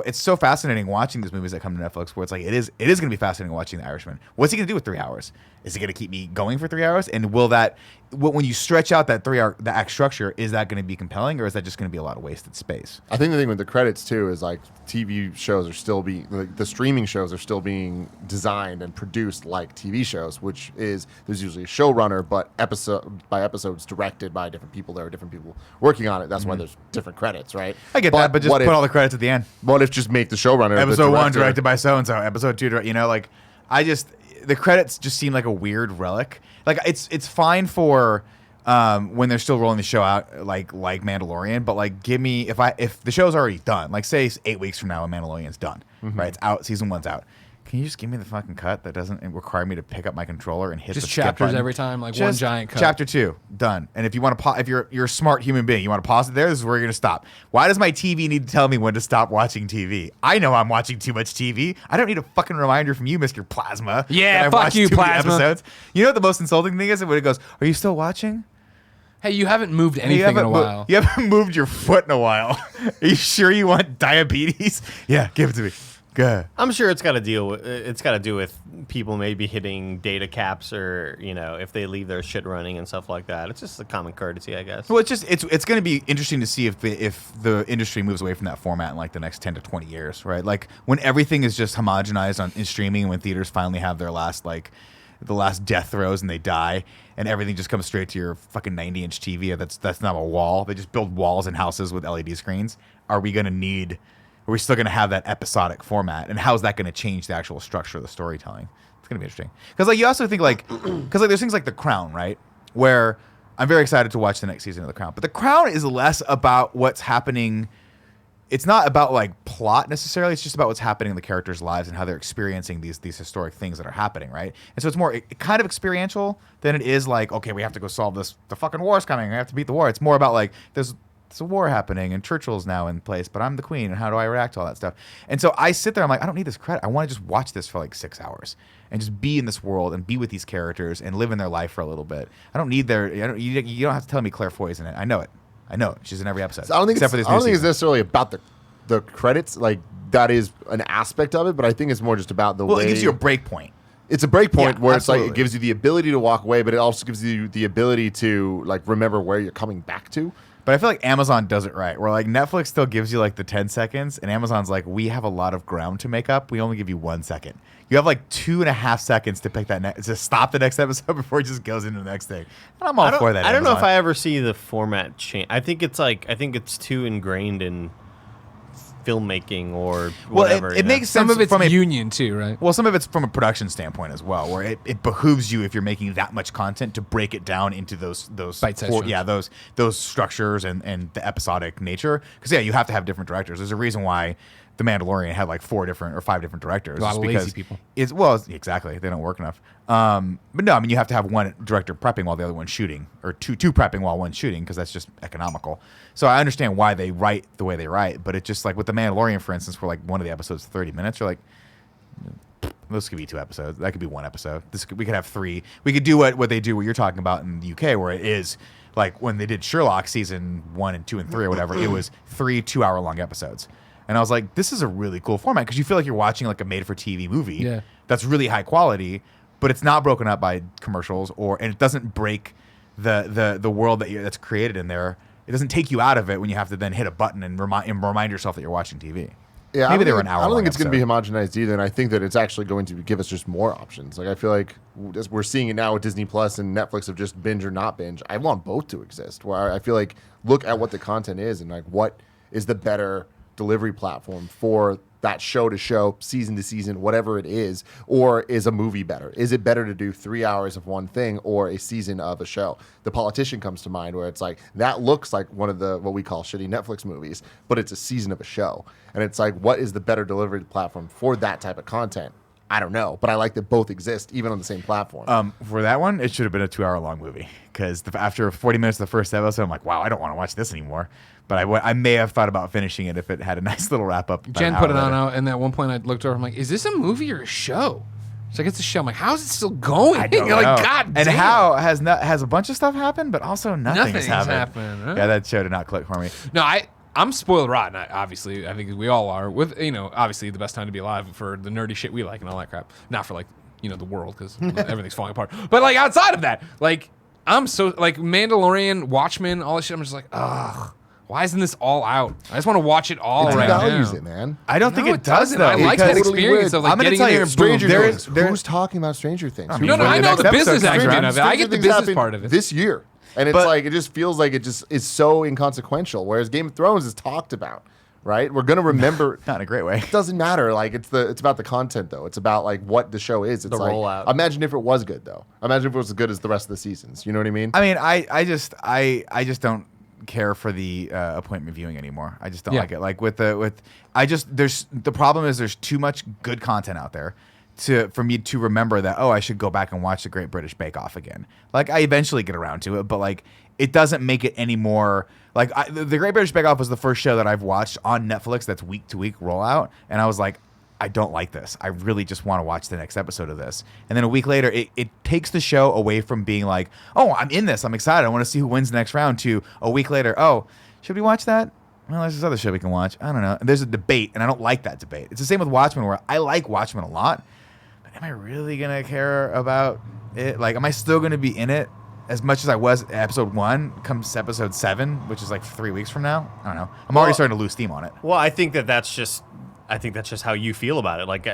Speaker 4: it's so fascinating watching these movies that come to Netflix, where it's like it is gonna be fascinating watching The Irishman. What's he gonna do with 3 hours? Is he gonna keep me going for 3 hours? And when you stretch out that 3-hour the act structure, is that gonna be compelling, or is that just gonna be a lot of wasted space?
Speaker 6: I think the thing with the credits too is like TV shows are still being the streaming shows are still being designed and produced like TV shows, which is there's usually a showrunner, but episode by episodes directed by different people. There are different people working on it. That's why there's different credits, right?
Speaker 4: I get that, but just put all the credits at the end.
Speaker 6: What if just make the showrunner
Speaker 4: episode
Speaker 6: the
Speaker 4: 1 directed by so and so, episode 2, like the credits just seem like a weird relic. Like it's fine for when they're still rolling the show out, like Mandalorian, but like give me if the show's already done, like say 8 weeks from now, Mandalorian's done, right? It's out, season 1's out. Can you just give me the fucking cut that doesn't require me to pick up my controller and hit
Speaker 7: just
Speaker 4: the skip
Speaker 7: chapters
Speaker 4: button?
Speaker 7: every time, like one giant cut.
Speaker 4: Chapter 2 done. And if you want to, if you're a smart human being, you want to pause it there. This is where you're gonna stop. Why does my TV need to tell me when to stop watching TV? I know I'm watching too much TV. I don't need a fucking reminder from you, Mr. Plasma.
Speaker 7: Yeah,
Speaker 4: that I
Speaker 7: fuck
Speaker 4: watched
Speaker 7: you,
Speaker 4: too many
Speaker 7: Plasma.
Speaker 4: episodes. You know what the most insulting thing is? When it goes, "Are you still watching?"
Speaker 7: Hey, you haven't moved anything in a while.
Speaker 4: You haven't moved your foot in a while. Are you sure you want diabetes? Yeah, give it to me. Good.
Speaker 5: I'm sure it's got to do with people maybe hitting data caps, or if they leave their shit running and stuff like that. It's just a common courtesy, I guess.
Speaker 4: Well, it's going to be interesting to see if the industry moves away from that format in like the next 10 to 20 years, right? Like when everything is just homogenized in streaming, and when theaters finally have their last the last death throes and they die, and everything just comes straight to your fucking 90-inch TV. That's not a wall. They just build walls in houses with LED screens. Are we still going to have that episodic format? And how is that going to change the actual structure of the storytelling? It's going to be interesting. Because you also think there's things like The Crown, right? Where I'm very excited to watch the next season of The Crown. But The Crown is less about what's happening. It's not about plot necessarily. It's just about what's happening in the characters' lives and how they're experiencing these historic things that are happening, right? And so it's more kind of experiential than it is okay, we have to go solve this. The fucking war's coming. We have to beat the war. It's more about there's a war happening and Churchill's now in place, but I'm the queen, and how do I react to all that stuff? And so I sit there, I'm like, I don't need this credit. I want to just watch this for 6 hours and just be in this world and be with these characters and live in their life for a little bit. I don't need you don't have to tell me Claire Foy's in it. I know it. She's in every episode.
Speaker 6: So I don't think
Speaker 4: it's
Speaker 6: necessarily about the credits. Like that is an aspect of it, but I think it's more just about the way.
Speaker 4: Well, it gives you a break point.
Speaker 6: It's a break point where
Speaker 4: absolutely.
Speaker 6: It's it gives you the ability to walk away, but it also gives you the ability to remember where you're coming back to.
Speaker 4: But I feel like Amazon does it right. Where Netflix still gives you the 10 seconds, and Amazon's we have a lot of ground to make up. We only give you 1 second. You have 2.5 seconds to pick to stop the next episode before it just goes into the next thing. And I'm all for that.
Speaker 5: I don't know if
Speaker 4: Amazon.
Speaker 5: I ever see the format change. I think it's too ingrained in filmmaking or whatever.
Speaker 4: Well, it makes sense.
Speaker 7: Some of it's
Speaker 4: from
Speaker 7: union too, right?
Speaker 4: Well, some of it's from a production standpoint as well, where it behooves you, if you're making that much content, to break it down into those
Speaker 7: bite-sized
Speaker 4: those structures and the episodic nature. Because you have to have different directors. There's a reason why The Mandalorian had 4 different or 5 different directors.
Speaker 7: A lot of lazy people.
Speaker 4: Exactly. They don't work enough. But no, I mean, you have to have one director prepping while the other one's shooting, or two prepping while one's shooting, because that's just economical. So I understand why they write the way they write, but it just with The Mandalorian, for instance, where one of the episodes 30 minutes, you're this could be 2 episodes. That could be 1 episode. We could have 3. We could do what they do, what you're talking about in the UK, where it is when they did Sherlock season 1 and 2 and 3 or whatever, it was 3 2-hour-long episodes. And I was like, this is a really cool format, because you feel like you're watching a made-for-TV movie that's really high quality, but it's not broken up by commercials, and it doesn't break the world that's created in there. It doesn't take you out of it when you have to then hit a button and remind yourself that you're watching TV.
Speaker 6: Yeah,
Speaker 4: maybe they were an hour.
Speaker 6: I don't think it's
Speaker 4: episode.
Speaker 6: going to be homogenized either, and I think that it's actually going to give us just more options. I feel like we're seeing it now with Disney Plus and Netflix of just binge or not binge. I want both to exist. Where I feel look at what the content is and what is the better delivery platform for that show to show, season to season, whatever it is, or is a movie better? Is it better to do 3 hours of one thing or a season of a show? The Politician comes to mind, where it's that looks like one of the what we call shitty Netflix movies, but it's a season of a show. And it's what is the better delivery platform for that type of content? I don't know, but I like that both exist even on the same platform.
Speaker 4: For that one, it should have been a 2-hour-long movie because after 40 minutes of the first episode, I'm like, wow, I don't want to watch this anymore. But I may have thought about finishing it if it had a nice little wrap up.
Speaker 7: Jen put it on out, and at one point I looked over. I'm like, "Is this a movie or a show?" She's like, "It's a show." I'm like, "How is it still going?"
Speaker 4: I don't
Speaker 7: You're
Speaker 4: know.
Speaker 7: like, "God damn!"
Speaker 4: And how has a bunch of stuff happened, but also nothing has happened.
Speaker 7: Huh?
Speaker 4: Yeah, that show did not click for me.
Speaker 7: No, I'm spoiled rotten. Obviously, I think we all are. With obviously the best time to be alive for the nerdy shit we like and all that crap. Not for like the world because everything's falling apart. But like outside of that, like I'm so like Mandalorian, Watchmen, all this shit. I'm just like, ugh. Why isn't this all out? I just want to watch it all
Speaker 6: It
Speaker 7: right
Speaker 6: devalues
Speaker 7: now.
Speaker 6: it, man.
Speaker 4: I don't think it does
Speaker 7: doesn't.
Speaker 4: though.
Speaker 7: I like that
Speaker 4: because-
Speaker 7: experience of like
Speaker 4: I'm gonna
Speaker 7: getting
Speaker 4: tell
Speaker 7: in
Speaker 4: you,
Speaker 7: there and
Speaker 6: Stranger
Speaker 7: boom.
Speaker 6: Things. Who's talking about Stranger Things?
Speaker 4: I
Speaker 6: Who
Speaker 4: mean,
Speaker 7: No,
Speaker 6: knows?
Speaker 7: I
Speaker 4: the
Speaker 7: know
Speaker 4: next
Speaker 7: the business
Speaker 4: episode's coming
Speaker 7: aspect
Speaker 4: around.
Speaker 7: of it. I get the
Speaker 6: Things
Speaker 7: business
Speaker 6: happened
Speaker 7: part of it.
Speaker 6: this year, and it's
Speaker 4: But-
Speaker 6: like it just feels like it just is so inconsequential. Whereas Game of Thrones is talked about, right? We're gonna remember.
Speaker 4: Not in a great way.
Speaker 6: It doesn't matter. Like it's about the content though. It's about like what the show is. It's
Speaker 5: The
Speaker 6: like
Speaker 5: rollout.
Speaker 6: imagine if it was good though. Imagine if it was as good as the rest of the seasons. You know what I mean?
Speaker 4: I mean, I just don't care for the appointment viewing anymore. I just don't
Speaker 7: Yeah.
Speaker 4: like it. Like there's the problem is there's too much good content out there for me to remember that I should go back and watch the Great British Bake Off again. Like I eventually get around to it, but like it doesn't make it any more like the Great British Bake Off was the first show that I've watched on Netflix that's week to week rollout, and I was like, I don't like this. I really just want to watch the next episode of this. And then a week later, it takes the show away from being like, oh, I'm in this. I'm excited. I want to see who wins the next round to a week later, oh, should we watch that? Well, there's this other show we can watch. I don't know. And there's a debate, and I don't like that debate. It's the same with Watchmen, where I like Watchmen a lot, but am I really going to care about it? Like, am I still going to be in it as much as I was at episode 1 comes episode 7, which is like 3 weeks from now? I don't know. I'm already starting to lose steam on it.
Speaker 5: Well, I think that's just how you feel about it. Like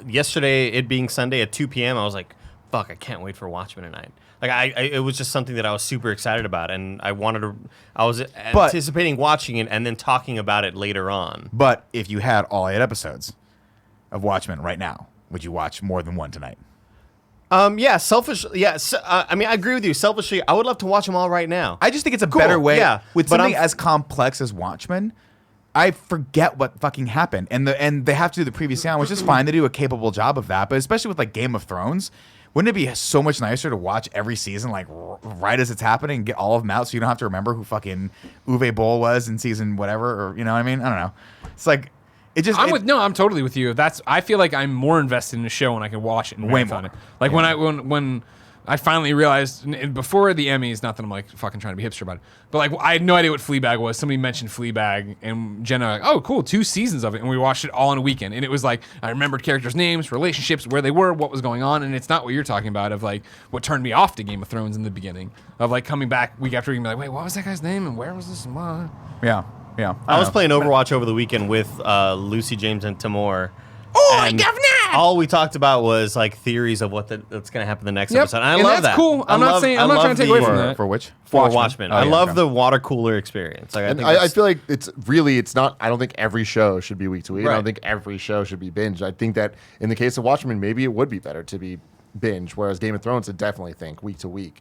Speaker 5: yesterday, it being Sunday at 2 p.m., I was like, "Fuck, I can't wait for Watchmen tonight." Like it was just something that I was super excited about, and I was anticipating watching it and then talking about it later on.
Speaker 4: But if you had all 8 episodes of Watchmen right now, would you watch more than one tonight?
Speaker 5: Yeah, selfishly, yeah. I mean, I agree with you. Selfishly, I would love to watch them all right now.
Speaker 4: I just think it's a better way.
Speaker 5: Yeah,
Speaker 4: with
Speaker 5: but
Speaker 4: something
Speaker 5: I'm-
Speaker 4: as complex as Watchmen, I forget what fucking happened, and they have to do the previous sound, which is fine. They do a capable job of that, but especially with like Game of Thrones, wouldn't it be so much nicer to watch every season like right as it's happening and get all of them out, so you don't have to remember who fucking Uwe Boll was in season whatever, or you know what I mean? I don't know. It's like it just.
Speaker 7: I'm totally with you. I feel like I'm more invested in the show when I can watch it and
Speaker 4: Way
Speaker 7: marathon
Speaker 4: more.
Speaker 7: it. Like when I finally realized before the Emmys, not that I'm like fucking trying to be hipster about it, but like I had no idea what Fleabag was. Somebody mentioned Fleabag, and Jenna like, oh cool, 2 seasons of it, and we watched it all in a weekend. And it was like I remembered characters' names, relationships, where they were, what was going on, and it's not what you're talking about of like what turned me off to Game of Thrones in the beginning of like coming back week after week and be like, wait, what was that guy's name and where was this? And what?
Speaker 4: Yeah, yeah.
Speaker 5: I was
Speaker 4: don't know.
Speaker 5: playing Overwatch over the weekend with Lucy James and Timor.
Speaker 7: Oh,
Speaker 5: and
Speaker 7: governor!
Speaker 5: all we talked about was like theories of that's going to happen the next
Speaker 7: Yep,
Speaker 5: episode. And I
Speaker 7: and
Speaker 5: love
Speaker 7: that's
Speaker 5: that.
Speaker 7: cool. I'm not trying to take away from that.
Speaker 4: For which?
Speaker 5: For Watchmen.
Speaker 4: Oh,
Speaker 5: I
Speaker 4: yeah,
Speaker 5: love
Speaker 4: okay.
Speaker 5: the water cooler experience. Like,
Speaker 6: And
Speaker 5: think
Speaker 6: I
Speaker 5: that's-
Speaker 6: feel like it's not. I don't think every show should be week to week. I
Speaker 5: Right.
Speaker 6: don't think every show should be binge. I think that in the case of Watchmen, maybe it would be better to be binge. Whereas Game of Thrones, I definitely think week to week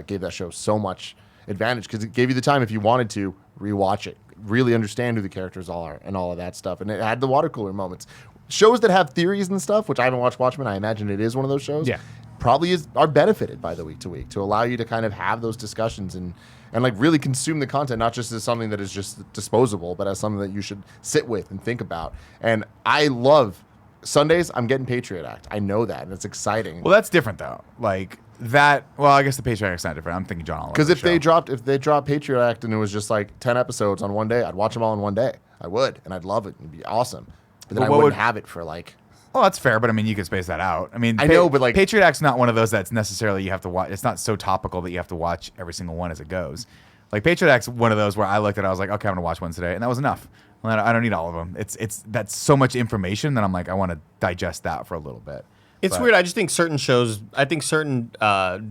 Speaker 6: gave that show so much advantage because it gave you the time if you wanted to rewatch it, really understand who the characters are and all of that stuff. And it had the water cooler moments. Shows that have theories and stuff, which I haven't watched Watchmen, I imagine it is one of those shows.
Speaker 7: Yeah.
Speaker 6: Probably are benefited by the week to week to allow you to kind of have those discussions and like really consume the content, not just as something that is just disposable, but as something that you should sit with and think about. And I love Sundays. I'm getting Patriot Act. I know that, and it's exciting.
Speaker 4: Well, that's different though. Like that. Well, I guess the Patriot Act's not different. I'm thinking John Oliver.
Speaker 6: Because if they dropped Patriot Act and it was just like 10 episodes on one day, I'd watch them all in one day. I would, and I'd love it. It'd be awesome. But then
Speaker 4: But
Speaker 6: I
Speaker 4: what
Speaker 6: wouldn't
Speaker 4: would-
Speaker 6: have it for like.
Speaker 4: Well, that's fair, but I mean, you could space that out. I mean,
Speaker 6: I know, but, like-
Speaker 4: Patriot Act's not one of those that's necessarily you have to watch. It's not so topical that you have to watch every single one as it goes. Like Patriot Act's one of those where I looked at it, I was like, okay, I'm gonna watch one today, and that was enough. Well, I don't need all of them. It's that's so much information that I'm like, I want to digest that for a little bit.
Speaker 5: It's
Speaker 4: But-
Speaker 5: weird. I just think certain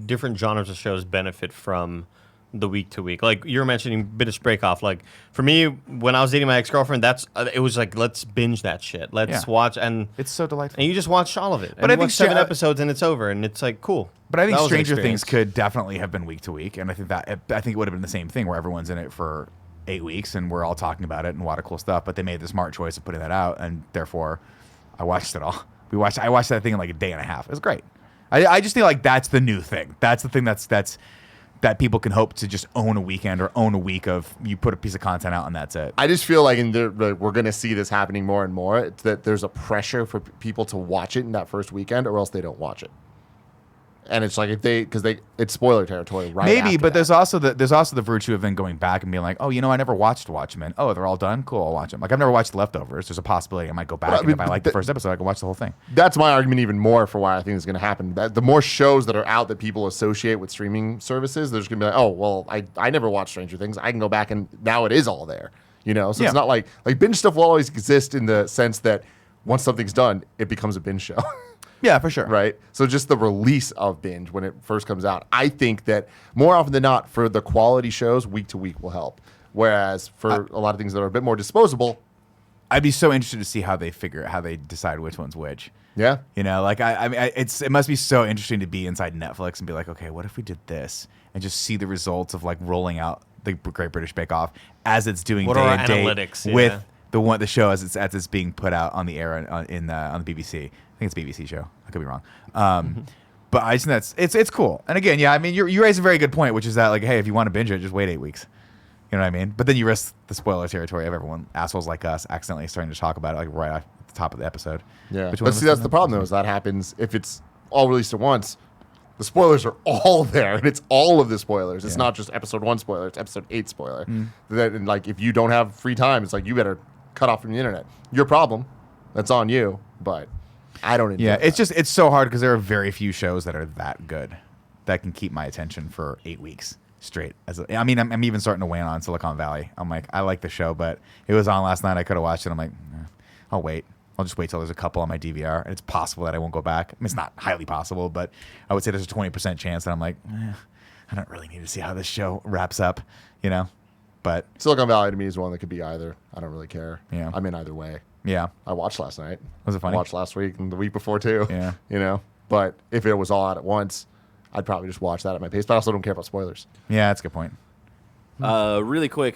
Speaker 5: different genres of shows benefit from the week to week. Like you're mentioning British Break Off. Like for me, when I was dating my ex-girlfriend, it was like, let's binge that shit. Let's
Speaker 4: Yeah.
Speaker 5: watch and
Speaker 4: It's so delightful.
Speaker 5: you just watch all of it.
Speaker 4: But
Speaker 5: and
Speaker 4: I
Speaker 5: you
Speaker 4: think
Speaker 5: watch 7
Speaker 4: Stra-
Speaker 5: episodes and it's over, and it's like cool.
Speaker 4: But I think
Speaker 5: That was an
Speaker 4: Stranger Things
Speaker 5: experience.
Speaker 4: could definitely have been week to week, and I think it would have been the same thing where everyone's in it for 8 weeks and we're all talking about it and a lot of cool stuff. But they made the smart choice of putting that out, and therefore I watched it all I watched that thing in like a day and a half. It was great. I just feel like that's the new thing. That's the thing that people can hope to just own a weekend or own a week of. You put a piece of content out and that's it.
Speaker 6: I just feel like we're going to see this happening more and more. It's that there's a pressure for people to watch it in that first weekend, or else they don't watch it. And it's like it's spoiler territory, right?
Speaker 4: Maybe, but
Speaker 6: that.
Speaker 4: there's also the virtue of then going back and being like, oh, I never watched Watchmen. Oh, they're all done. Cool, I'll watch them. Like I've never watched The Leftovers. There's a possibility I might go back, and if I like the first episode, I can watch the whole thing.
Speaker 6: That's my argument even more for why I think it's going to happen. The more shows that are out that people associate with streaming services, they're just going to be like, oh, well, I never watched Stranger Things. I can go back and now it is all there. So it's not like binge stuff will always exist in the sense that once something's done, it becomes a binge show.
Speaker 4: Yeah, for sure.
Speaker 6: Right? So just the release of binge when it first comes out, I think that more often than not, for the quality shows, week to week will help. Whereas for a lot of things that are a bit more disposable,
Speaker 4: I'd be so interested to see how they decide which one's which.
Speaker 6: Yeah.
Speaker 4: I mean, it must be so interesting to be inside Netflix and be like, okay, what if we did this, and just see the results of like rolling out the Great British Bake Off as it's doing
Speaker 5: what
Speaker 4: day
Speaker 5: are
Speaker 4: and day
Speaker 5: analytics,
Speaker 4: with the show as it's being put out on the air on the BBC. I think it's a BBC show. I could be wrong. But I just think it's cool. And again, I mean, you raise a very good point, which is that like, hey, if you want to binge it, just wait 8 weeks. You know what I mean? But then you risk the spoiler territory of everyone, assholes like us, accidentally starting to talk about it like right at the top of the episode.
Speaker 6: Yeah. But see, that's the problem though, is that happens if it's all released at once. The spoilers are all there, and it's all of the spoilers. It's not just episode 1 spoiler; it's episode 8 spoiler. And like, if you don't have free time, it's like you better cut off from the internet. Your problem. That's on you. But I don't.
Speaker 4: Yeah, it's so hard because there are very few shows that are that good that can keep my attention for 8 weeks straight. I'm even starting to wane on Silicon Valley. I'm like, I like the show, but it was on last night. I could have watched it. I'm like, I'll wait. I'll just wait till there's a couple on my DVR, and it's possible that I won't go back. I mean, it's not highly possible, but I would say there's a 20% chance that I'm like, I don't really need to see how this show wraps up, But
Speaker 6: Silicon Valley to me is one that could be either. I don't really care.
Speaker 4: Yeah.
Speaker 6: I'm in either way.
Speaker 4: Yeah.
Speaker 6: I watched last night.
Speaker 4: Was it funny?
Speaker 6: I watched last week and the week before too.
Speaker 4: Yeah.
Speaker 6: But if it was all out at once, I'd probably just watch that at my pace. But I also don't care about spoilers.
Speaker 4: Yeah, that's a good point.
Speaker 2: Really quick,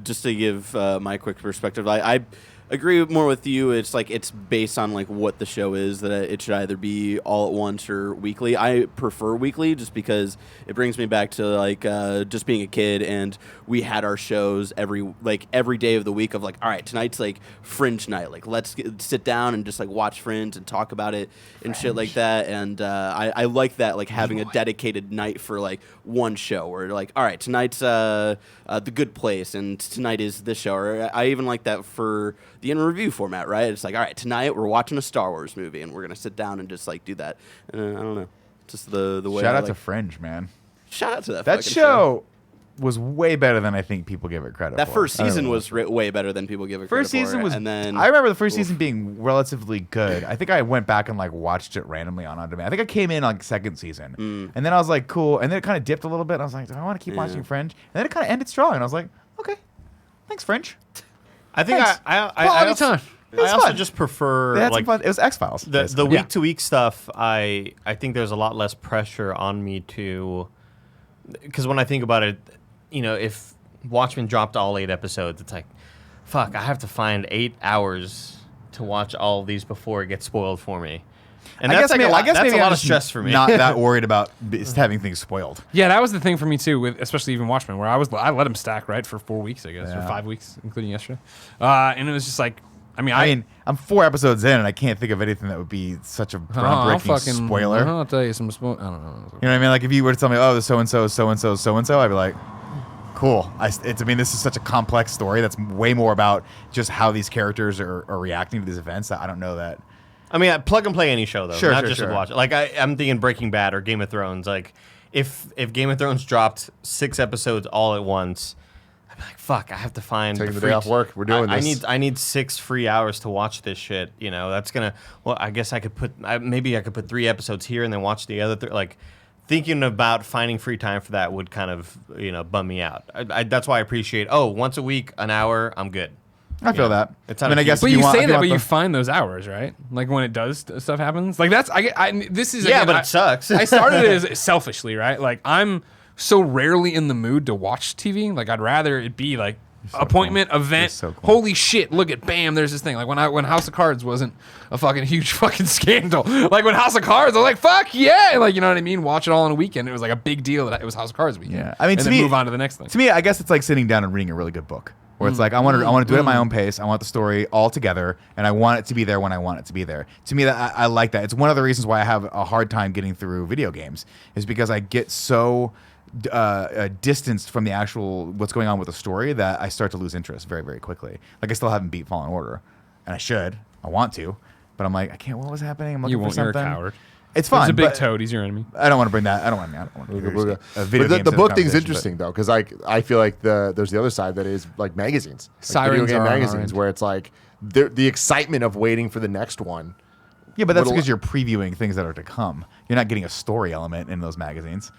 Speaker 2: just to give my quick perspective, I agree more with you. It's like it's based on like what the show is, that it should either be all at once or weekly. I prefer weekly just because it brings me back to like just being a kid, and we had our shows every day of the week of like, all right, tonight's like Fringe night, like let's sit down and just like watch Fringe and talk about it and shit like that. And I like that, like having a dedicated night for like one show where like, all right, tonight's The Good Place and tonight is this show. Or I even like that for the in review format, right? It's like, all right, tonight we're watching a Star Wars movie and we're gonna sit down and just like do that. I don't know, just the way.
Speaker 4: Shout out to Fringe, man.
Speaker 2: Shout out to that.
Speaker 4: That show was way better than I think people give it credit for.
Speaker 2: That first season was way better than people give it credit for.
Speaker 4: First season was,
Speaker 2: and then
Speaker 4: I remember the first season being relatively good. I think I went back and like watched it randomly on demand. I think I came in like second season, and then I was like, cool, and then it kind of dipped a little bit. And I was like, do I want to keep watching Fringe? And then it kind of ended strong, and I was like, okay, thanks, Fringe.
Speaker 5: I think I also just prefer
Speaker 4: They had
Speaker 5: like
Speaker 4: some fun. It was X-Files.
Speaker 5: the week to week stuff. I think there's a lot less pressure on me to, because when I think about it, if Watchmen dropped all 8 episodes, it's like, fuck, I have to find 8 hours to watch all of these before it gets spoiled for me. And that's like a lot of stress for me.
Speaker 4: Not that worried about having things spoiled.
Speaker 7: Yeah, that was the thing for me too, with especially even Watchmen, where I let him stack right for 4 weeks, I guess, or 5 weeks, including yesterday. And it was just like, I mean,
Speaker 4: I'm 4 episodes in, and I can't think of anything that would be such a groundbreaking spoiler.
Speaker 7: I'll tell you some spoilers. I don't know.
Speaker 4: You know what I mean? Like if you were to tell me, oh, the so-and-so, so-and-so, so-and-so, I'd be like, cool. This is such a complex story that's way more about just how these characters are reacting to these events that I don't know that.
Speaker 5: I mean, I plug and play any show though, not just
Speaker 4: sure.
Speaker 5: with Watch. Like I'm thinking Breaking Bad or Game of Thrones. Like if Game of Thrones dropped 6 episodes all at once, I'd be like, fuck, I have to find
Speaker 6: taking the day off work. We're doing this.
Speaker 5: I need 6 free hours to watch this shit. That's gonna. Well, I guess I could put 3 episodes here and then watch the other 3. Like thinking about finding free time for that would kind of bum me out. That's why I appreciate. Oh, once a week, an hour, I'm good.
Speaker 4: I feel that.
Speaker 5: It's
Speaker 4: I guess.
Speaker 7: But you say that, but you find those hours, right? Like when it does, stuff happens. Like that's this is
Speaker 5: but it sucks.
Speaker 7: I started it as selfishly, right? Like I'm so rarely in the mood to watch TV. Like I'd rather it be like appointment
Speaker 4: cool.
Speaker 7: event.
Speaker 4: So cool.
Speaker 7: Holy shit! Look at bam. There's this thing. Like when House of Cards wasn't a fucking huge fucking scandal. Like when House of Cards, I was like, fuck yeah! Like you know what I mean? Watch it all in a weekend. It was like a big deal that it was House of Cards weekend.
Speaker 4: Yeah, I mean,
Speaker 7: and
Speaker 4: to
Speaker 7: then
Speaker 4: me,
Speaker 7: move on to the next thing.
Speaker 4: To me, I guess it's like sitting down and reading a really good book. Where it's like I want to do it at my own pace. I want the story all together, and I want it to be there when I want it to be there. To me, that I like that. It's one of the reasons why I have a hard time getting through video games, is because I get so distanced from the actual what's going on with the story that I start to lose interest very, very quickly. Like I still haven't beat Fallen Order, and I should. I want to, but I'm like I can't. What was happening? I'm looking for something.
Speaker 7: You're a coward.
Speaker 4: It's fine.
Speaker 7: There's a big
Speaker 4: but
Speaker 7: toad. He's your enemy.
Speaker 4: I don't want to bring that. I don't want to.
Speaker 6: But the book thing's interesting though, because I feel like there's the other side that is like magazines, like
Speaker 7: Sirens
Speaker 6: video game
Speaker 7: are on our
Speaker 6: magazines,
Speaker 7: end.
Speaker 6: where it's like the excitement of waiting for the next one.
Speaker 4: Yeah, but that's
Speaker 6: What'll-
Speaker 4: because you're previewing things that are to come. You're not getting a story element in those magazines.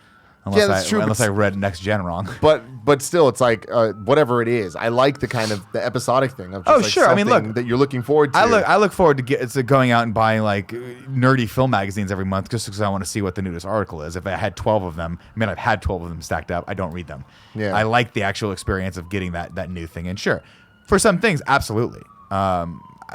Speaker 4: Unless
Speaker 6: that's true,
Speaker 4: Unless
Speaker 6: but-
Speaker 4: I read Next Gen wrong.
Speaker 6: But still, it's like whatever it is. I like the kind of the episodic thing of just
Speaker 4: Oh,
Speaker 6: like
Speaker 4: sure. I mean,
Speaker 6: something
Speaker 4: look,
Speaker 6: that you're looking forward to.
Speaker 4: I look forward to going out and buying like nerdy film magazines every month just because I want to see what the newest article is. If I had 12 of them, I mean, I've had 12 of them stacked up. I don't read them.
Speaker 6: Yeah.
Speaker 4: I like the actual experience of getting that new thing. And sure, for some things, absolutely. I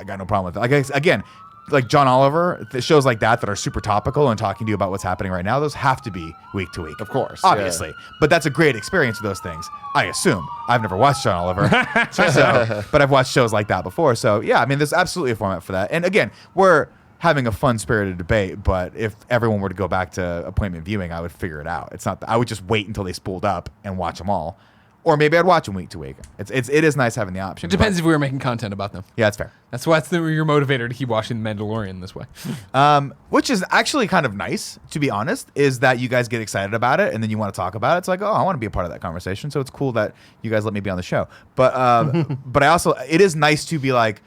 Speaker 4: got no problem with that. Like again, like John Oliver, the shows like that are super topical and talking to you about what's happening right now, those have to be week to week.
Speaker 6: Of course,
Speaker 4: Obviously. But that's a great experience with those things. I assume. I've never watched John Oliver. But I've watched shows like that before. So yeah, I mean, there's absolutely a format for that. And again, we're having a fun spirited debate, but if everyone were to go back to appointment viewing, I would figure it out. It's not I would just wait until they spooled up and watch them all. Or maybe I'd watch them week to week. It is nice having the option.
Speaker 7: It depends if we were making content about them.
Speaker 4: Yeah, that's fair.
Speaker 7: That's why it's your motivator to keep watching The Mandalorian this way.
Speaker 4: Which is actually kind of nice, to be honest, is that you guys get excited about it and then you want to talk about it. It's like, oh, I want to be a part of that conversation. So it's cool that you guys let me be on the show. But but I also, it is nice to be like,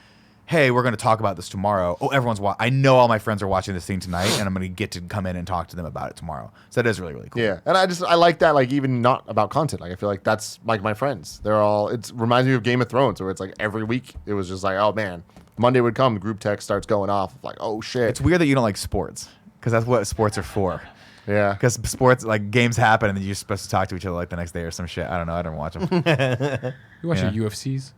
Speaker 4: hey, we're going to talk about this tomorrow. Oh, I know all my friends are watching this thing tonight, and I'm going to get to come in and talk to them about it tomorrow. So that is really, really cool.
Speaker 6: Yeah, and I like that. Like even not about content. Like I feel like that's like my friends. They're all. It reminds me of Game of Thrones, where it's like every week it was just like, oh man, Monday would come, the group text starts going off. Like oh shit.
Speaker 4: It's weird that you don't like sports, because that's what sports are for.
Speaker 6: Yeah.
Speaker 4: Because sports, like games happen, and then you're supposed to talk to each other like the next day or some shit. I don't know. I don't watch them.
Speaker 7: You watch
Speaker 4: Yeah.
Speaker 7: your UFCs?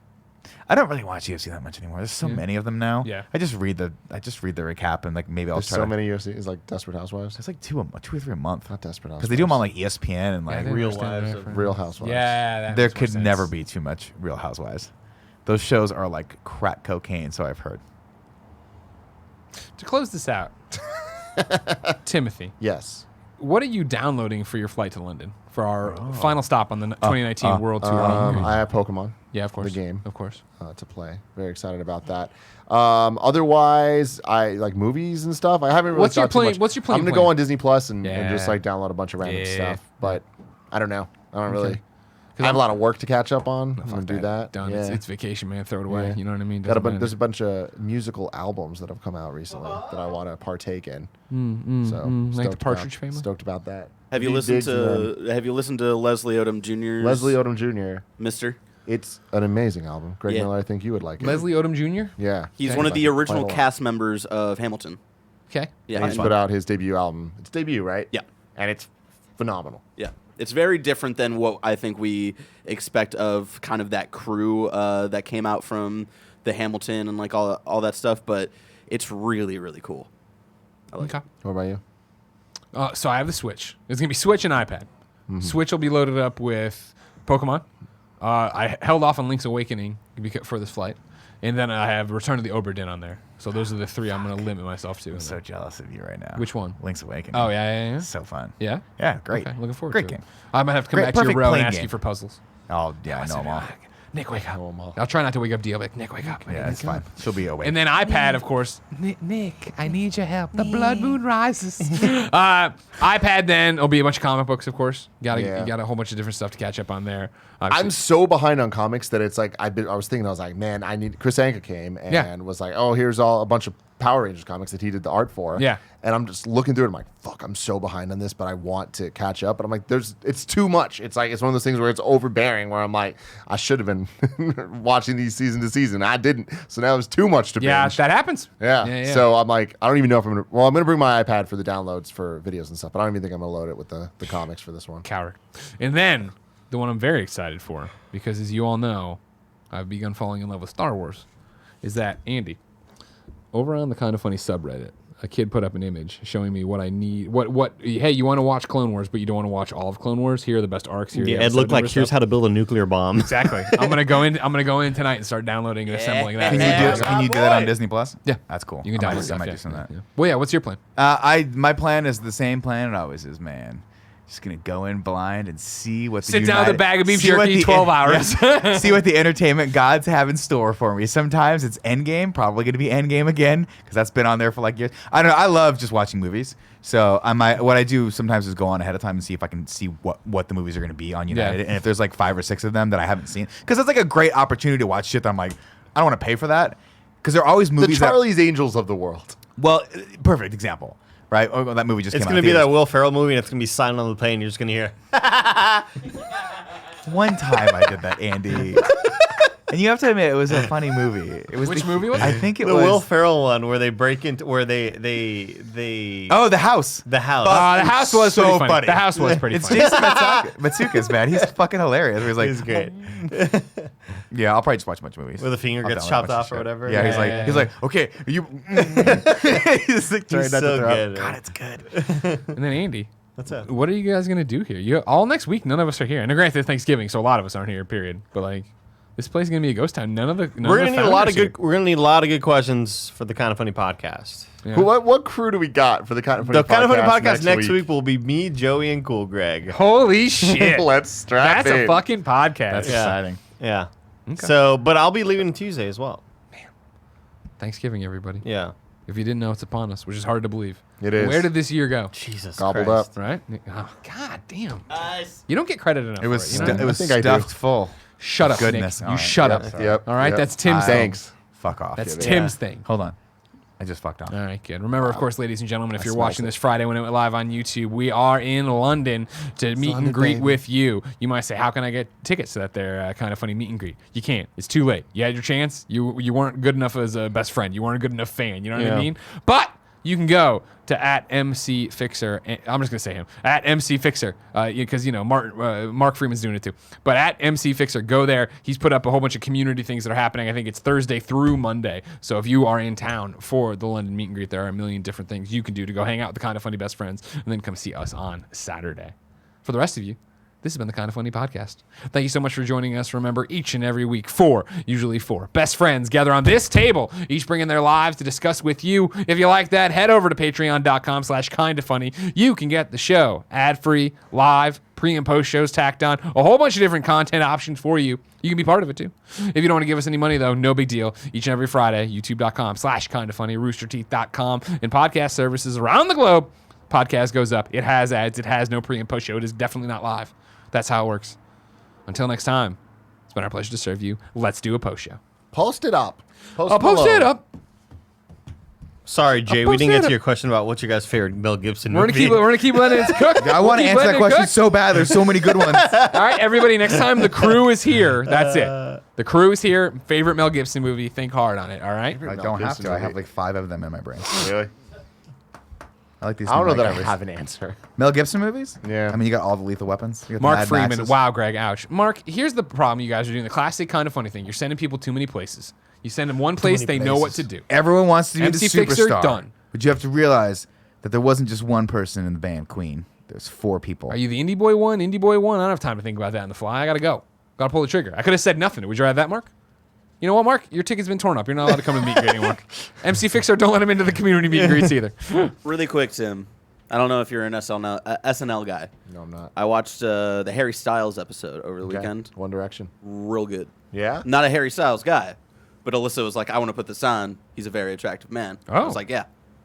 Speaker 4: I don't really watch UFC that much anymore. There's so many of them now.
Speaker 7: Yeah.
Speaker 4: I just read the recap and like maybe I'll
Speaker 6: There's
Speaker 4: try
Speaker 6: so
Speaker 4: to.
Speaker 6: many UFCs like Desperate Housewives.
Speaker 4: It's like two or three a month.
Speaker 6: Not Desperate Housewives.
Speaker 4: Because they do them on like ESPN and
Speaker 7: I
Speaker 4: like
Speaker 7: didn't
Speaker 5: Real
Speaker 7: understand
Speaker 5: Wives
Speaker 7: that
Speaker 5: of-
Speaker 7: for-
Speaker 6: Real Housewives.
Speaker 7: Yeah, that
Speaker 4: there
Speaker 7: makes more
Speaker 4: could
Speaker 7: sense.
Speaker 4: never be too much Real Housewives. Those shows are like crack cocaine, so I've heard.
Speaker 7: To close this out, Timothy,
Speaker 6: Yes.
Speaker 7: what are you downloading for your flight to London for our final stop on the 2019 World Tour?
Speaker 6: I have Pokemon
Speaker 7: Yeah, of course.
Speaker 6: the game.
Speaker 7: Of course.
Speaker 6: To play. Very excited about that. Otherwise, I like movies and stuff. I haven't really.
Speaker 7: What's your
Speaker 6: thought too
Speaker 7: plan-
Speaker 6: much.
Speaker 7: what's your plan
Speaker 6: I'm gonna
Speaker 7: plan?
Speaker 6: go on Disney Plus and just
Speaker 7: Yeah.
Speaker 6: like download a bunch of random
Speaker 7: Yeah.
Speaker 6: stuff. But I don't know. I don't really.
Speaker 7: 'Cause
Speaker 6: I have a
Speaker 7: I'm-
Speaker 6: lot of work to catch up on. I'm gonna do that.
Speaker 7: Done.
Speaker 6: Yeah.
Speaker 7: It's vacation, man. Throw it away.
Speaker 6: Yeah.
Speaker 7: You know what I mean?
Speaker 6: Got a
Speaker 7: Doesn't
Speaker 6: there's a
Speaker 7: matter.
Speaker 6: bunch of musical albums that have come out recently that I want to partake in. So
Speaker 7: like the
Speaker 6: stoked
Speaker 7: Partridge
Speaker 6: about,
Speaker 7: Family?
Speaker 6: Stoked about that.
Speaker 2: Have you
Speaker 6: Big
Speaker 2: listened
Speaker 6: digs and then
Speaker 2: to Leslie Odom Jr.'s
Speaker 6: Leslie Odom Jr.?
Speaker 2: Mister?
Speaker 6: It's an amazing album. Greg
Speaker 2: Yeah.
Speaker 6: Miller, I think you would like it.
Speaker 7: Leslie Odom Jr.?
Speaker 6: Yeah,
Speaker 2: He's
Speaker 7: Okay.
Speaker 2: one of
Speaker 6: Like
Speaker 2: the
Speaker 6: it
Speaker 2: original
Speaker 6: quite a lot.
Speaker 2: cast members of Hamilton.
Speaker 7: Okay.
Speaker 2: Yeah,
Speaker 6: And he's
Speaker 2: and-
Speaker 6: put out his debut album. It's debut, right?
Speaker 2: Yeah.
Speaker 6: And it's phenomenal.
Speaker 2: Yeah, it's very different than what I think we expect of kind of that crew that came out from the Hamilton and like all that stuff. But it's really, really cool. I like
Speaker 7: Okay.
Speaker 2: it.
Speaker 6: What about you?
Speaker 7: So I have the Switch. It's gonna be Switch and iPad. Switch will be loaded up with Pokemon. I held off on Link's Awakening for this flight, and then I have Return to the Obra Dinn on there. So those are the three I'm gonna limit myself to.
Speaker 4: I'm so jealous of you right now.
Speaker 7: Which one?
Speaker 4: Link's Awakening.
Speaker 7: Oh yeah.
Speaker 4: So fun.
Speaker 7: Yeah.
Speaker 4: Yeah, great.
Speaker 7: Okay, looking forward
Speaker 4: Great
Speaker 7: to
Speaker 4: game.
Speaker 7: it. I might have to come
Speaker 4: Great-
Speaker 7: back to your
Speaker 4: perfect
Speaker 7: row and
Speaker 4: playing
Speaker 7: ask
Speaker 4: game.
Speaker 7: you for puzzles.
Speaker 4: Oh, yeah, I know them all.
Speaker 7: Nick, wake up.
Speaker 6: Know 'em all.
Speaker 7: I'll try not to wake up Dio. Like, Nick, wake up.
Speaker 4: Yeah, it's fine. She'll be awake.
Speaker 7: And then iPad, of course. Nick, I need your help. The blood moon rises. iPad then will be a bunch of comic books, of course. You got a whole bunch of different stuff to catch up on there.
Speaker 6: I'm so behind on comics that it's like I was thinking, I was like, man, I need. Chris Anka came and
Speaker 7: Yeah.
Speaker 6: was like, oh, here's a bunch of Power Rangers comics that he did the art for.
Speaker 7: Yeah.
Speaker 6: And I'm just looking through it. I'm like, fuck, I'm so behind on this, but I want to catch up. But I'm like, it's too much. It's like, it's one of those things where it's overbearing where I'm like, I should have been watching these season to season. I didn't. So now it's too much to
Speaker 7: Yeah,
Speaker 6: binge.
Speaker 7: that happens.
Speaker 6: Yeah. So I'm like, I don't even know if I'm going to, well, I'm going to bring my iPad for the downloads for videos and stuff, but I don't even think I'm going to load it with the comics for this one.
Speaker 7: Coward. And then the one I'm very excited for, because as you all know, I've begun falling in love with Star Wars, is that, Andy, over on the Kind of Funny subreddit, a kid put up an image showing me what I need. Hey, you want to watch Clone Wars, but you don't want to watch all of Clone Wars? Here are the best arcs. Here,
Speaker 5: Yeah, it looked like here's how to build a nuclear bomb.
Speaker 7: Exactly. I'm gonna go in tonight and start downloading and assembling that.
Speaker 4: Can you do that on Disney Plus?
Speaker 7: Yeah,
Speaker 4: that's cool.
Speaker 7: You can
Speaker 4: I
Speaker 7: download
Speaker 4: might
Speaker 7: stuff.
Speaker 4: do some of that.
Speaker 7: Yeah. Well, yeah. What's your plan?
Speaker 4: My plan is the same plan it always is, man. Just gonna go in blind and see what
Speaker 7: Sit down with a bag of beef jerky, 12 hours.
Speaker 4: Yeah, see what the entertainment gods have in store for me. Sometimes it's Endgame, probably gonna be Endgame again because that's been on there for like years. I don't know. I love just watching movies. So what I do sometimes is go on ahead of time and see if I can see what the movies are gonna be on United, and if there's like 5 or 6 of them that I haven't seen, because it's like a great opportunity to watch shit that I'm like, I don't want to pay for that, because there are always movies.
Speaker 6: The Charlie's Angels of the world.
Speaker 4: Well, perfect example. Right? Oh, that movie just
Speaker 5: It's
Speaker 4: came out.
Speaker 5: going to be that Will Ferrell movie, and it's going to be Silent on the Plane. You're just going to hear.
Speaker 4: One time I did that, Andy. And you have to admit, it was a funny movie. It was
Speaker 7: Which movie was it?
Speaker 4: I think it
Speaker 5: The
Speaker 4: was
Speaker 5: Will Ferrell one where they break into, where they
Speaker 4: Oh, The House.
Speaker 5: The House.
Speaker 7: The house was
Speaker 4: so
Speaker 7: pretty funny.
Speaker 4: funny.
Speaker 7: The house was pretty
Speaker 4: It's
Speaker 7: funny.
Speaker 4: Jason Matsukas, man. He's fucking hilarious. He's like,
Speaker 5: He's great.
Speaker 4: yeah, I'll probably just watch a bunch of movies.
Speaker 5: Where the finger
Speaker 4: I'll
Speaker 5: gets
Speaker 4: download a
Speaker 5: chopped
Speaker 4: bunch of
Speaker 5: off or
Speaker 4: shit.
Speaker 5: whatever.
Speaker 4: Yeah,
Speaker 7: Yeah,
Speaker 4: he's
Speaker 7: yeah.
Speaker 4: like, okay, you. He's like, trying
Speaker 5: He's
Speaker 4: not to
Speaker 5: so
Speaker 4: throw up.
Speaker 5: good.
Speaker 4: God, it's good.
Speaker 7: And then Andy,
Speaker 5: What's up?
Speaker 7: what are you guys gonna do here? All next week, none of us are here. And granted, it's Thanksgiving, so a lot of us aren't here. Period. But like, this place is gonna be a ghost town.
Speaker 5: We're gonna need a lot of good. We're gonna need a lot of good questions for the Kind of Funny podcast.
Speaker 7: Yeah.
Speaker 6: What crew do we got for the Kind of Funny
Speaker 5: The Kind of Funny podcast
Speaker 6: next
Speaker 5: next week will be me, Joey, and Cool Greg.
Speaker 7: Holy shit!
Speaker 6: Let's strap
Speaker 7: That's
Speaker 6: in.
Speaker 7: a fucking podcast.
Speaker 4: That's
Speaker 5: Yeah.
Speaker 4: exciting.
Speaker 5: Yeah.
Speaker 7: Okay.
Speaker 5: So, but I'll be leaving Tuesday as well.
Speaker 7: Thanksgiving, everybody.
Speaker 5: Yeah.
Speaker 7: If you didn't know, it's upon us, which is hard to believe.
Speaker 6: It is.
Speaker 7: Where did this year go?
Speaker 5: Jesus
Speaker 6: Gobbled
Speaker 5: Christ.
Speaker 6: up.
Speaker 7: Right? Oh, God damn. You don't get credit enough.
Speaker 4: It was
Speaker 7: for it, you know?
Speaker 4: it was
Speaker 6: I think I do.
Speaker 4: stuffed full.
Speaker 7: Shut up,
Speaker 4: Goodness.
Speaker 7: Nick.
Speaker 4: All
Speaker 7: You
Speaker 4: right.
Speaker 7: shut
Speaker 4: Yep.
Speaker 7: up.
Speaker 6: Yep.
Speaker 7: All right,
Speaker 6: yep.
Speaker 7: that's Tim's thing.
Speaker 6: Thanks.
Speaker 4: Fuck off.
Speaker 7: That's
Speaker 6: Yeah.
Speaker 7: Tim's thing.
Speaker 4: Hold on. I just fucked off.
Speaker 7: All right, good. Remember, of course, ladies and gentlemen, if you're
Speaker 6: smells
Speaker 7: watching
Speaker 6: it.
Speaker 7: this Friday when it went live on YouTube, we are in London to meet and
Speaker 6: London,
Speaker 7: greet
Speaker 6: baby.
Speaker 7: with you. You might say, how can I get tickets to that there Kind of Funny meet and greet? You can't. It's too late. You had your chance. You weren't good enough as a best friend. You weren't a good enough fan. You know what I
Speaker 6: Yeah.
Speaker 7: mean? But you can go to @MCFixer. I'm just gonna say him @MCFixer because Mark Freeman's doing it too. But @MCFixer, go there. He's put up a whole bunch of community things that are happening. I think it's Thursday through Monday. So if you are in town for the London meet and greet, there are a million different things you can do to go hang out with the Kind of Funny best friends, and then come see us on Saturday. For the rest of you, this has been the Kind of Funny podcast. Thank you so much for joining us. Remember, each and every week, usually four best friends gather on this table, each bringing their lives to discuss with you. If you like that, head over to patreon.com/kindafunny. You can get the show ad-free, live, pre and post shows tacked on, a whole bunch of different content options for you. You can be part of it too. If you don't want to give us any money though, no big deal. Each and every Friday, youtube.com/kindafunny, roosterteeth.com, and podcast services around the globe. Podcast goes up. It has ads. It has no pre and post show. It is definitely not live. That's how it works. Until next time, it's been our pleasure to serve you. Let's do a post show.
Speaker 6: Post it up.
Speaker 7: I'll post it up.
Speaker 5: Sorry, Jay,
Speaker 7: I'll
Speaker 5: we
Speaker 7: post
Speaker 5: didn't
Speaker 7: it
Speaker 5: get to
Speaker 7: up.
Speaker 5: your question about what's your guys' favorite Mel Gibson
Speaker 7: We're
Speaker 5: movie.
Speaker 7: gonna keep letting it cook.
Speaker 4: I want to answer that question so bad. There's so many good ones.
Speaker 7: All right, everybody. Next time the crew is here, that's it. The crew is here. Favorite Mel Gibson movie. Think hard on it. All right.
Speaker 4: I don't have to. I have like 5 of them in my brain.
Speaker 6: Really?
Speaker 4: I like these.
Speaker 6: I don't know
Speaker 4: new
Speaker 6: that I
Speaker 4: covers.
Speaker 6: have an answer.
Speaker 4: Mel Gibson movies?
Speaker 6: Yeah.
Speaker 4: I mean, you got all the Lethal Weapons. You got the
Speaker 7: Mark
Speaker 4: Mad
Speaker 7: Freeman.
Speaker 4: Maxes.
Speaker 7: Wow, Greg. Ouch. Mark, here's the problem you guys are doing. The classic Kind of Funny thing. You're sending people too many places. You send them one place, they
Speaker 5: many
Speaker 7: know what
Speaker 5: places.
Speaker 7: to do.
Speaker 4: Everyone wants to be
Speaker 7: MC
Speaker 4: the
Speaker 7: Fixer,
Speaker 4: superstar.
Speaker 7: done.
Speaker 4: But you have to realize that there wasn't just one person in the band, Queen. There's 4 people.
Speaker 7: Are you the indie boy one? Indie boy one? I don't have time to think about that on the fly. I gotta go. Gotta pull the trigger. I could have said nothing. Would you rather that, Mark? You know what, Mark? Your ticket's been torn up. You're not allowed to come to meet and greet anymore. MC Fixer, don't let him into the community meet and greets either.
Speaker 2: Really quick, Tim. I don't know if you're an SNL guy.
Speaker 6: No, I'm not.
Speaker 2: I watched the Harry Styles episode over the
Speaker 6: Okay.
Speaker 2: weekend.
Speaker 6: One Direction.
Speaker 2: Real good.
Speaker 6: Yeah?
Speaker 2: Not a Harry Styles guy, but Alyssa was like, I want to put this on. He's a very attractive man. I was
Speaker 7: Oh.
Speaker 2: like, yeah,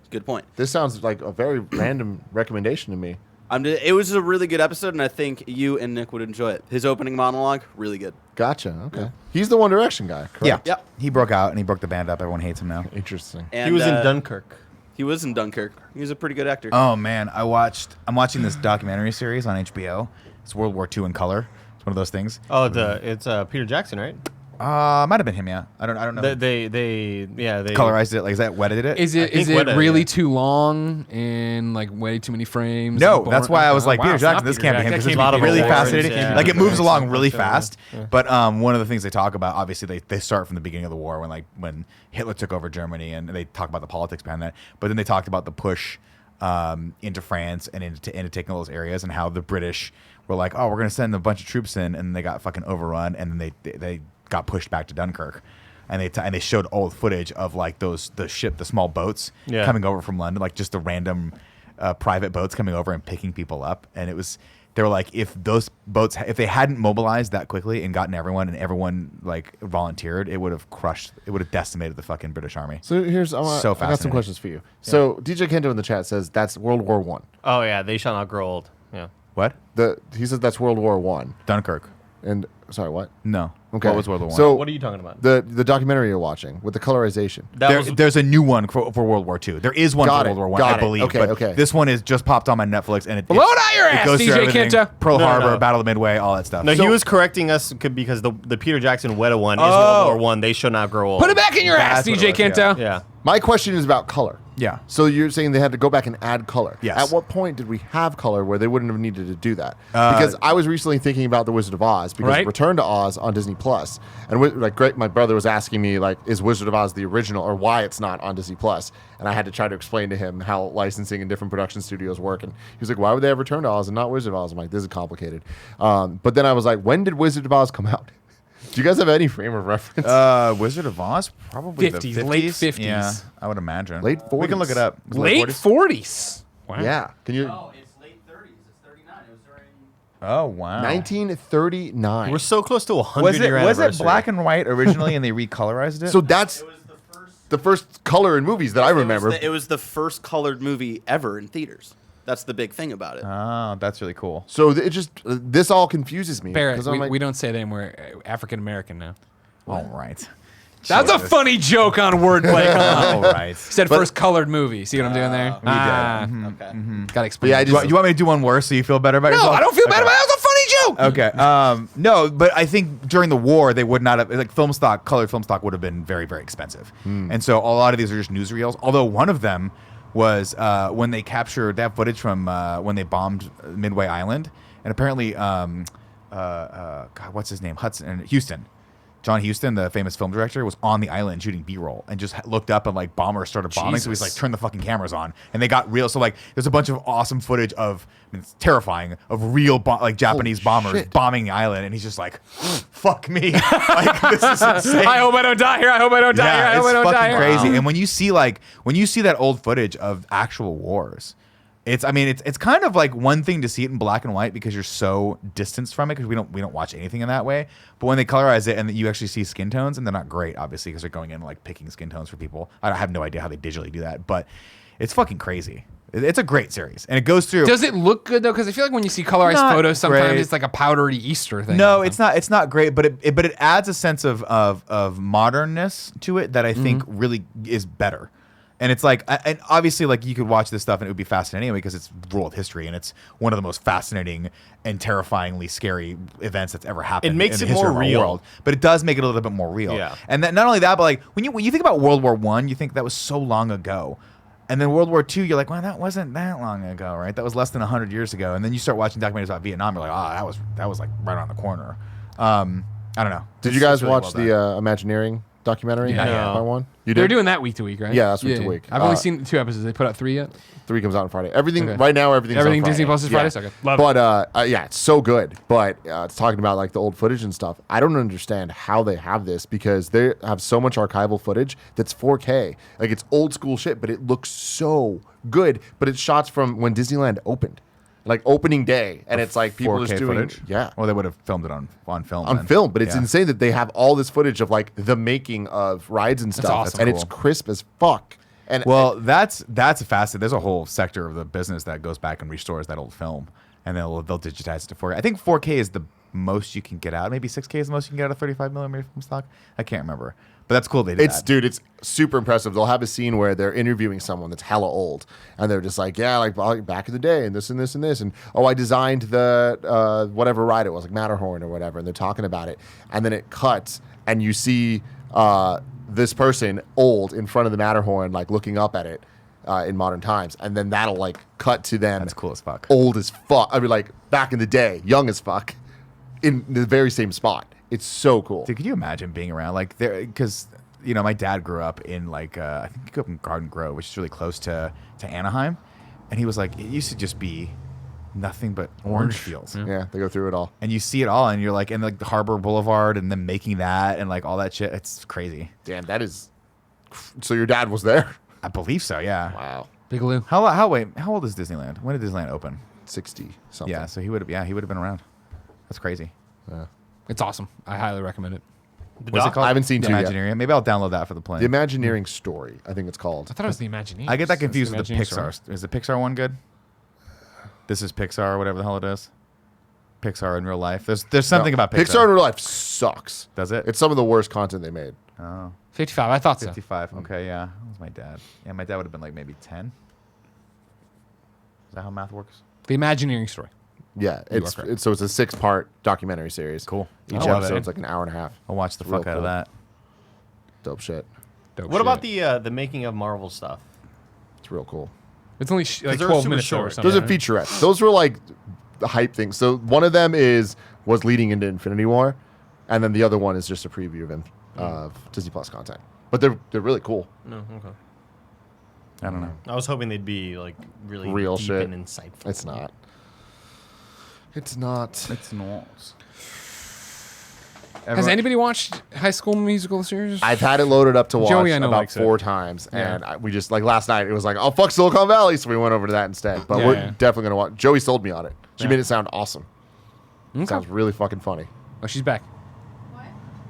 Speaker 2: good point.
Speaker 6: This sounds like a very random recommendation to me.
Speaker 2: It was a really good episode, and I think you and Nick would enjoy it. His opening monologue, really good.
Speaker 6: Gotcha. Okay. He's the One Direction guy,
Speaker 4: Yeah.
Speaker 6: correct?
Speaker 2: Yep.
Speaker 4: He broke out and he broke the band up. Everyone hates him now.
Speaker 6: Interesting.
Speaker 2: And,
Speaker 5: He was in Dunkirk.
Speaker 2: He was in Dunkirk. He was a pretty good actor.
Speaker 4: Oh man, I'm watching this documentary series on HBO. It's World War II in color. It's one of those things.
Speaker 5: Oh, it's Peter Jackson, right?
Speaker 4: Might have been him. Yeah, I don't know.
Speaker 5: They
Speaker 4: Colorized it. Like, is that what it?
Speaker 7: Is it
Speaker 5: Weta,
Speaker 7: really
Speaker 5: yeah.
Speaker 7: too long and like way too many frames?
Speaker 4: No,
Speaker 7: and
Speaker 4: that's
Speaker 7: boring?
Speaker 4: why I was like,
Speaker 7: Wow,
Speaker 4: Peter
Speaker 7: it's not
Speaker 4: Jackson. This
Speaker 7: Peter
Speaker 4: can't be him
Speaker 7: Jackson.
Speaker 4: because
Speaker 5: That
Speaker 4: it's
Speaker 5: can't be
Speaker 4: really
Speaker 5: Peter
Speaker 4: fascinating.
Speaker 5: Jackson.
Speaker 4: Like, it
Speaker 5: Yeah.
Speaker 4: moves along really fast.
Speaker 5: Yeah.
Speaker 4: But one of the things they talk about, obviously, they start from the beginning of the war when Hitler took over Germany, and they talk about the politics behind that. But then they talked about the push into France and into taking all those areas, and how the British were like, oh, we're going to send a bunch of troops in, and they got fucking overrun, and then they got pushed back to Dunkirk. And they showed old footage of like the small boats coming over from London, like just the random private boats coming over and picking people up. And they were like, if those boats, if they hadn't mobilized that quickly and gotten everyone like volunteered, it would have decimated the fucking British army.
Speaker 6: So here's I got some
Speaker 4: fascinating.
Speaker 6: questions for you. So DJ Kento in the chat says that's World War One.
Speaker 5: Oh yeah, they shall not grow old. Yeah.
Speaker 4: What?
Speaker 6: He says that's World War One.
Speaker 4: Dunkirk?
Speaker 6: And sorry, what?
Speaker 4: No.
Speaker 6: Okay.
Speaker 4: What was World War One?
Speaker 6: So
Speaker 5: What are you talking about?
Speaker 6: the documentary you're watching with the colorization.
Speaker 4: There's a new one for World War II. There is one
Speaker 6: Got
Speaker 4: for
Speaker 6: it,
Speaker 4: World War One,
Speaker 6: got
Speaker 4: I
Speaker 6: it.
Speaker 4: believe.
Speaker 6: Okay,
Speaker 4: but
Speaker 6: okay.
Speaker 4: this one is just popped on my Netflix, and it
Speaker 7: Blow it out your
Speaker 4: it
Speaker 7: ass,
Speaker 4: goes through
Speaker 7: DJ
Speaker 4: everything.
Speaker 7: Kenta.
Speaker 4: Pearl
Speaker 5: No,
Speaker 4: Harbor,
Speaker 5: no.
Speaker 4: Battle of the Midway, all that stuff.
Speaker 5: No, he was correcting us because the Peter Jackson Weta one is
Speaker 4: Oh.
Speaker 5: World War One. They shall not grow old.
Speaker 7: Put it back in your ass,
Speaker 4: That's
Speaker 7: DJ
Speaker 4: what it was,
Speaker 7: Kento.
Speaker 5: Yeah.
Speaker 6: My question is about color.
Speaker 4: Yeah.
Speaker 6: So you're saying they had to go back and add color.
Speaker 4: Yes.
Speaker 6: At what point did we have color where they wouldn't have needed to do that? Because I was recently thinking about The Wizard of Oz because
Speaker 7: Right.
Speaker 6: Return to Oz on Disney Plus, and my brother was asking me like, is Wizard of Oz the original or why it's not on Disney Plus? And I had to try to explain to him how licensing in different production studios work. And he was like, why would they have Return to Oz and not Wizard of Oz? I'm like, this is complicated. But then I was like, when did Wizard of Oz come out? Do you guys have any frame of reference?
Speaker 4: Wizard of Oz, probably
Speaker 7: 50s,
Speaker 4: the 50s.
Speaker 7: late 50s.
Speaker 4: Yeah, I would imagine.
Speaker 6: Late
Speaker 4: We can look
Speaker 6: 40s.
Speaker 4: it up. Was it
Speaker 7: Late
Speaker 4: 40s?
Speaker 7: 40s. Wow.
Speaker 6: Yeah. Can you?
Speaker 2: No, it's late 30s. It's 39. It was during.
Speaker 4: Oh wow.
Speaker 6: 1939.
Speaker 5: We're so close to a
Speaker 4: Was
Speaker 5: 100-year
Speaker 4: it was
Speaker 5: anniversary.
Speaker 4: it black and white originally, and they recolorized it?
Speaker 6: So that's
Speaker 2: It was the first.
Speaker 6: the first color in movies that I remember.
Speaker 2: It was the first colored movie ever in theaters. That's the big thing about it.
Speaker 4: Oh, that's really cool.
Speaker 6: So it just this all confuses me.
Speaker 7: Barrett,
Speaker 6: 'cause I'm like,
Speaker 7: we don't say that anymore. African American now.
Speaker 4: All right.
Speaker 7: That's a
Speaker 4: Jesus.
Speaker 7: funny joke on wordplay. Come on.
Speaker 4: All right.
Speaker 7: Said first colored movie. See what I'm doing there?
Speaker 4: We did.
Speaker 2: Okay.
Speaker 7: Gotta explain.
Speaker 6: Yeah, I
Speaker 7: it.
Speaker 6: just-
Speaker 4: You want me to do one worse so you feel better about
Speaker 7: no,
Speaker 4: yourself?
Speaker 7: I don't feel bad about it. That was a funny joke.
Speaker 4: Okay. No, but I think during the war they would not have like colored film stock would have been very, very expensive, and so a lot of these are just newsreels. Although one of them was when they have footage from when they bombed Midway Island, and apparently, God, what's his name? Houston. John Huston, the famous film director, was on the island shooting B-roll and just looked up and like bombers started bombing. So he's like, turn the fucking cameras on, and they got real. So like, there's a bunch of awesome footage of, I mean, it's terrifying, of real Japanese bombers
Speaker 6: shit.
Speaker 4: bombing the island, and he's just like, fuck me, like this is insane.
Speaker 7: I hope I don't die here. I hope I don't die here. I
Speaker 4: Yeah,
Speaker 7: hope I
Speaker 4: it's
Speaker 7: don't
Speaker 4: fucking
Speaker 7: die here.
Speaker 4: crazy. And when you see that old footage of actual wars, it's kind of like one thing to see it in black and white because you're so distanced from it because we don't watch anything in that way. But when they colorize it and you actually see skin tones, and they're not great, obviously, because they're going in and like picking skin tones for people. I have no idea how they digitally do that, but it's fucking crazy. It's a great series, and it goes through.
Speaker 7: Does it look good though? Because I feel like when you see colorized
Speaker 4: Not
Speaker 7: photos, sometimes
Speaker 4: great.
Speaker 7: it's like a powdery Easter thing.
Speaker 4: No, it's not. It's not great, but it adds a sense of modernness to it that I think really is better. And it's like, and obviously, like you could watch this stuff and it would be fascinating anyway because it's world history and it's one of the most fascinating and terrifyingly scary events that's ever happened.
Speaker 5: It makes
Speaker 4: in the
Speaker 5: it
Speaker 4: history
Speaker 5: more
Speaker 4: of our
Speaker 5: real.
Speaker 4: world. But it does make it a little bit more real.
Speaker 5: Yeah.
Speaker 4: And not only that, but like when you think about World War I, you think that was so long ago. And then World War II, you're like, well, that wasn't that long ago, right? That was less than 100 years ago. And then you start watching documentaries about Vietnam, you're like, oh, that was like right around the corner. I don't know.
Speaker 6: did you
Speaker 4: It's
Speaker 6: guys
Speaker 4: really
Speaker 6: watch
Speaker 4: well
Speaker 6: the
Speaker 4: done.
Speaker 6: Imagineering documentary?
Speaker 7: Yeah.
Speaker 6: Part one. You
Speaker 7: They're
Speaker 6: did.
Speaker 7: doing that week to week, right?
Speaker 6: Yeah, that's week to week.
Speaker 7: I've only seen 2 episodes. They put out 3 yet?
Speaker 6: 3 comes out on Friday. Everything
Speaker 7: Okay.
Speaker 6: right now. Everything's
Speaker 7: Everything
Speaker 6: on Friday.
Speaker 7: Disney Plus is Friday? Okay. Love it.
Speaker 6: But yeah, it's so good. But it's talking about like the old footage and stuff. I don't understand how they have this because they have so much archival footage that's 4K. Like it's old school shit, but it looks so good. But it's shots from when Disneyland opened, like opening day, and it's like people
Speaker 4: 4K
Speaker 6: just doing
Speaker 4: footage?
Speaker 6: yeah.
Speaker 4: Well, they would have filmed it on film.
Speaker 6: On
Speaker 4: then.
Speaker 6: film, but it's
Speaker 4: Yeah.
Speaker 6: insane that they have all this footage of like the making of rides and stuff,
Speaker 7: awesome.
Speaker 6: and
Speaker 4: That's
Speaker 6: it's
Speaker 4: cool.
Speaker 6: crisp as fuck. And
Speaker 4: Well, that's a facet. There's a whole sector of the business that goes back and restores that old film, and they'll digitize it to 4K. I think 4K is the most you can get out. Maybe 6K is the most you can get out of 35 millimeter film stock. I can't remember, But that's cool they did that.
Speaker 6: Dude, it's super impressive. They'll have a scene where they're interviewing someone that's hella old, and they're just like, yeah, like back in the day, and this and this and this, and oh, I designed the whatever ride it was, like Matterhorn or whatever, and they're talking about it, and then it cuts, and you see this person old in front of the Matterhorn, like looking up at it in modern times, and then that'll like cut to them.
Speaker 4: That's cool as fuck.
Speaker 6: Old as fuck. I mean, like back in the day, young as fuck, in the very same spot. It's so cool.
Speaker 4: Dude, could you imagine being around like there? Because you know, my dad grew up in like I think he grew up in Garden Grove, which is really close to Anaheim, and he was like, it used to just be nothing but orange fields.
Speaker 6: Yeah, they go through it all.
Speaker 4: And you see it all, and you're like, and like the Harbor Boulevard, and them making that, and like all that shit. It's crazy.
Speaker 6: Damn, that is. So your dad was there?
Speaker 4: I believe so. Yeah.
Speaker 6: Wow.
Speaker 7: Bigaloo.
Speaker 4: How old is Disneyland? When did Disneyland open?
Speaker 6: 60 something.
Speaker 4: Yeah, so he would have been around. That's crazy.
Speaker 6: Yeah.
Speaker 7: It's awesome. I highly recommend it.
Speaker 4: What's it called?
Speaker 6: I haven't seen
Speaker 4: The
Speaker 6: two yet.
Speaker 4: Imagineering. Maybe I'll download that for the plane.
Speaker 6: The Imagineering Story, I think it's called.
Speaker 7: I thought it was the Imagineering.
Speaker 4: I get that confused with the
Speaker 7: Imagineering
Speaker 4: Pixar.
Speaker 7: story.
Speaker 4: Is the Pixar one good? This is Pixar or whatever the hell it is. Pixar in real life. There's something about Pixar.
Speaker 6: Pixar in real life sucks.
Speaker 4: Does it?
Speaker 6: It's some of the worst content they made.
Speaker 4: Oh,
Speaker 7: 55. I thought so.
Speaker 4: 55. Okay, yeah. That was my dad. Yeah, my dad would have been like maybe 10. Is that how math works?
Speaker 7: The Imagineering story.
Speaker 6: Yeah, it's
Speaker 7: correct.
Speaker 6: so it's a 6-part documentary series.
Speaker 4: Cool.
Speaker 6: Each
Speaker 4: I love it.
Speaker 6: episode's like an hour and a half.
Speaker 4: I'll watch the
Speaker 6: Real
Speaker 4: fuck out of
Speaker 6: cool.
Speaker 4: that.
Speaker 6: Dope shit.
Speaker 7: Dope
Speaker 5: What
Speaker 7: shit.
Speaker 5: about the making of Marvel stuff?
Speaker 6: It's real cool.
Speaker 7: It's only like
Speaker 5: they were
Speaker 7: 12
Speaker 5: super
Speaker 7: minutes though or
Speaker 5: short.
Speaker 7: something.
Speaker 6: Those are
Speaker 7: right?
Speaker 6: featurettes. Those were like the hype things. So one of them was leading into Infinity War, and then the other one is just a preview of Disney Plus content. But they're really cool.
Speaker 5: No, okay.
Speaker 4: I don't know.
Speaker 5: I was hoping they'd be like really
Speaker 6: Real
Speaker 5: deep
Speaker 6: shit.
Speaker 5: and insightful.
Speaker 6: It's not. It's not.
Speaker 4: It's not.
Speaker 7: Has anybody watched High School Musical series?
Speaker 6: I've had it loaded up to watch
Speaker 7: Joey, I know,
Speaker 6: about
Speaker 7: likes it.
Speaker 6: 4 times, and we just like last night it was like, oh fuck Silicon Valley, so we went over to that instead. But we're definitely gonna watch. Joey sold me on it. She made it sound awesome.
Speaker 7: Okay.
Speaker 6: Sounds really fucking funny.
Speaker 7: Oh, she's back. What?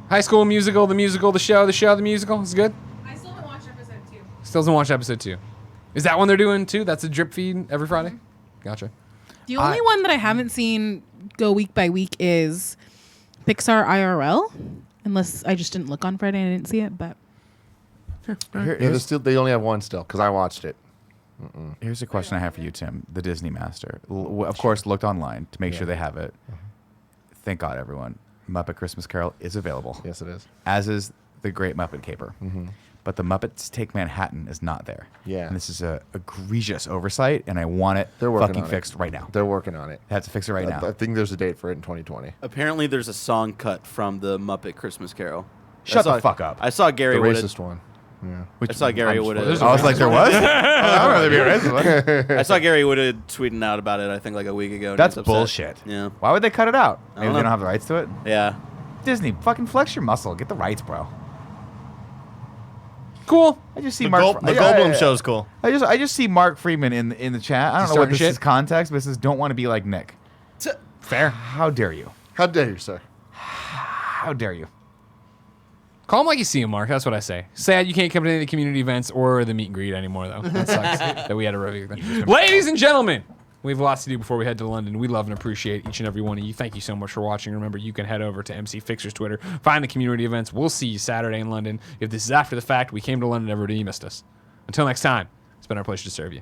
Speaker 7: High School Musical, the musical, the show, the musical. Is good?
Speaker 1: I still haven't watched episode 2.
Speaker 7: Still hasn't watched episode 2. Is that one they're doing too? That's a drip feed every Friday? Gotcha.
Speaker 1: The only one that I haven't seen go week by week is Pixar IRL. Unless I just didn't look on Friday and I didn't see it, but
Speaker 6: They only have one still because I watched it.
Speaker 4: Here's a question I have for you, Tim, the Disney Master. Of course, looked online to make sure they have it. Thank God, everyone. Muppet Christmas Carol is available.
Speaker 6: Yes, it is.
Speaker 4: As is the Great Muppet Caper. But the Muppets Take Manhattan is not there.
Speaker 6: Yeah.
Speaker 4: And this is a egregious oversight, and I want it
Speaker 6: They're working
Speaker 4: fucking
Speaker 6: on it.
Speaker 4: fixed right now.
Speaker 6: They're working on it.
Speaker 4: They have to fix it right now.
Speaker 6: I think there's a date for it in 2020.
Speaker 2: Apparently, there's a song cut from the Muppet Christmas Carol.
Speaker 4: Shut the fuck up.
Speaker 2: I saw
Speaker 6: The
Speaker 2: Gary Wood.
Speaker 6: racist one. Yeah.
Speaker 2: I saw Gary Wood.
Speaker 4: I was like, there was? I don't know if there be a
Speaker 2: I saw Gary Wood tweeting out about it. I think like a week ago. and
Speaker 4: That's
Speaker 2: he was upset.
Speaker 4: bullshit.
Speaker 2: Yeah.
Speaker 4: Why would they cut it out? Maybe
Speaker 2: don't
Speaker 4: they
Speaker 2: know.
Speaker 4: don't have the rights to it?
Speaker 2: Yeah.
Speaker 4: Disney, fucking flex your muscle. Get the rights, bro.
Speaker 7: Cool.
Speaker 4: I just see
Speaker 5: The,
Speaker 4: Mark.
Speaker 5: the Goldblum show's cool.
Speaker 4: I just see Mark Friedman in the chat. I don't know what
Speaker 7: starting
Speaker 4: this
Speaker 7: shit?
Speaker 4: is context, but it says don't want to be like Nick.
Speaker 7: Fair.
Speaker 4: How dare you?
Speaker 6: How dare you, sir?
Speaker 4: How dare you?
Speaker 7: Call him like you see him, Mark. That's what I say. Sad you can't come to any of the community events or the meet and greet anymore, though. That sucks that we had a review thing. Ladies and gentlemen, we have lots to do before we head to London. We love and appreciate each and every one of you. Thank you so much for watching. Remember, you can head over to MC Fixer's Twitter, find the community events. We'll see you Saturday in London. If this is after the fact, we came to London, everybody, you missed us. Until next time, it's been our pleasure to serve you.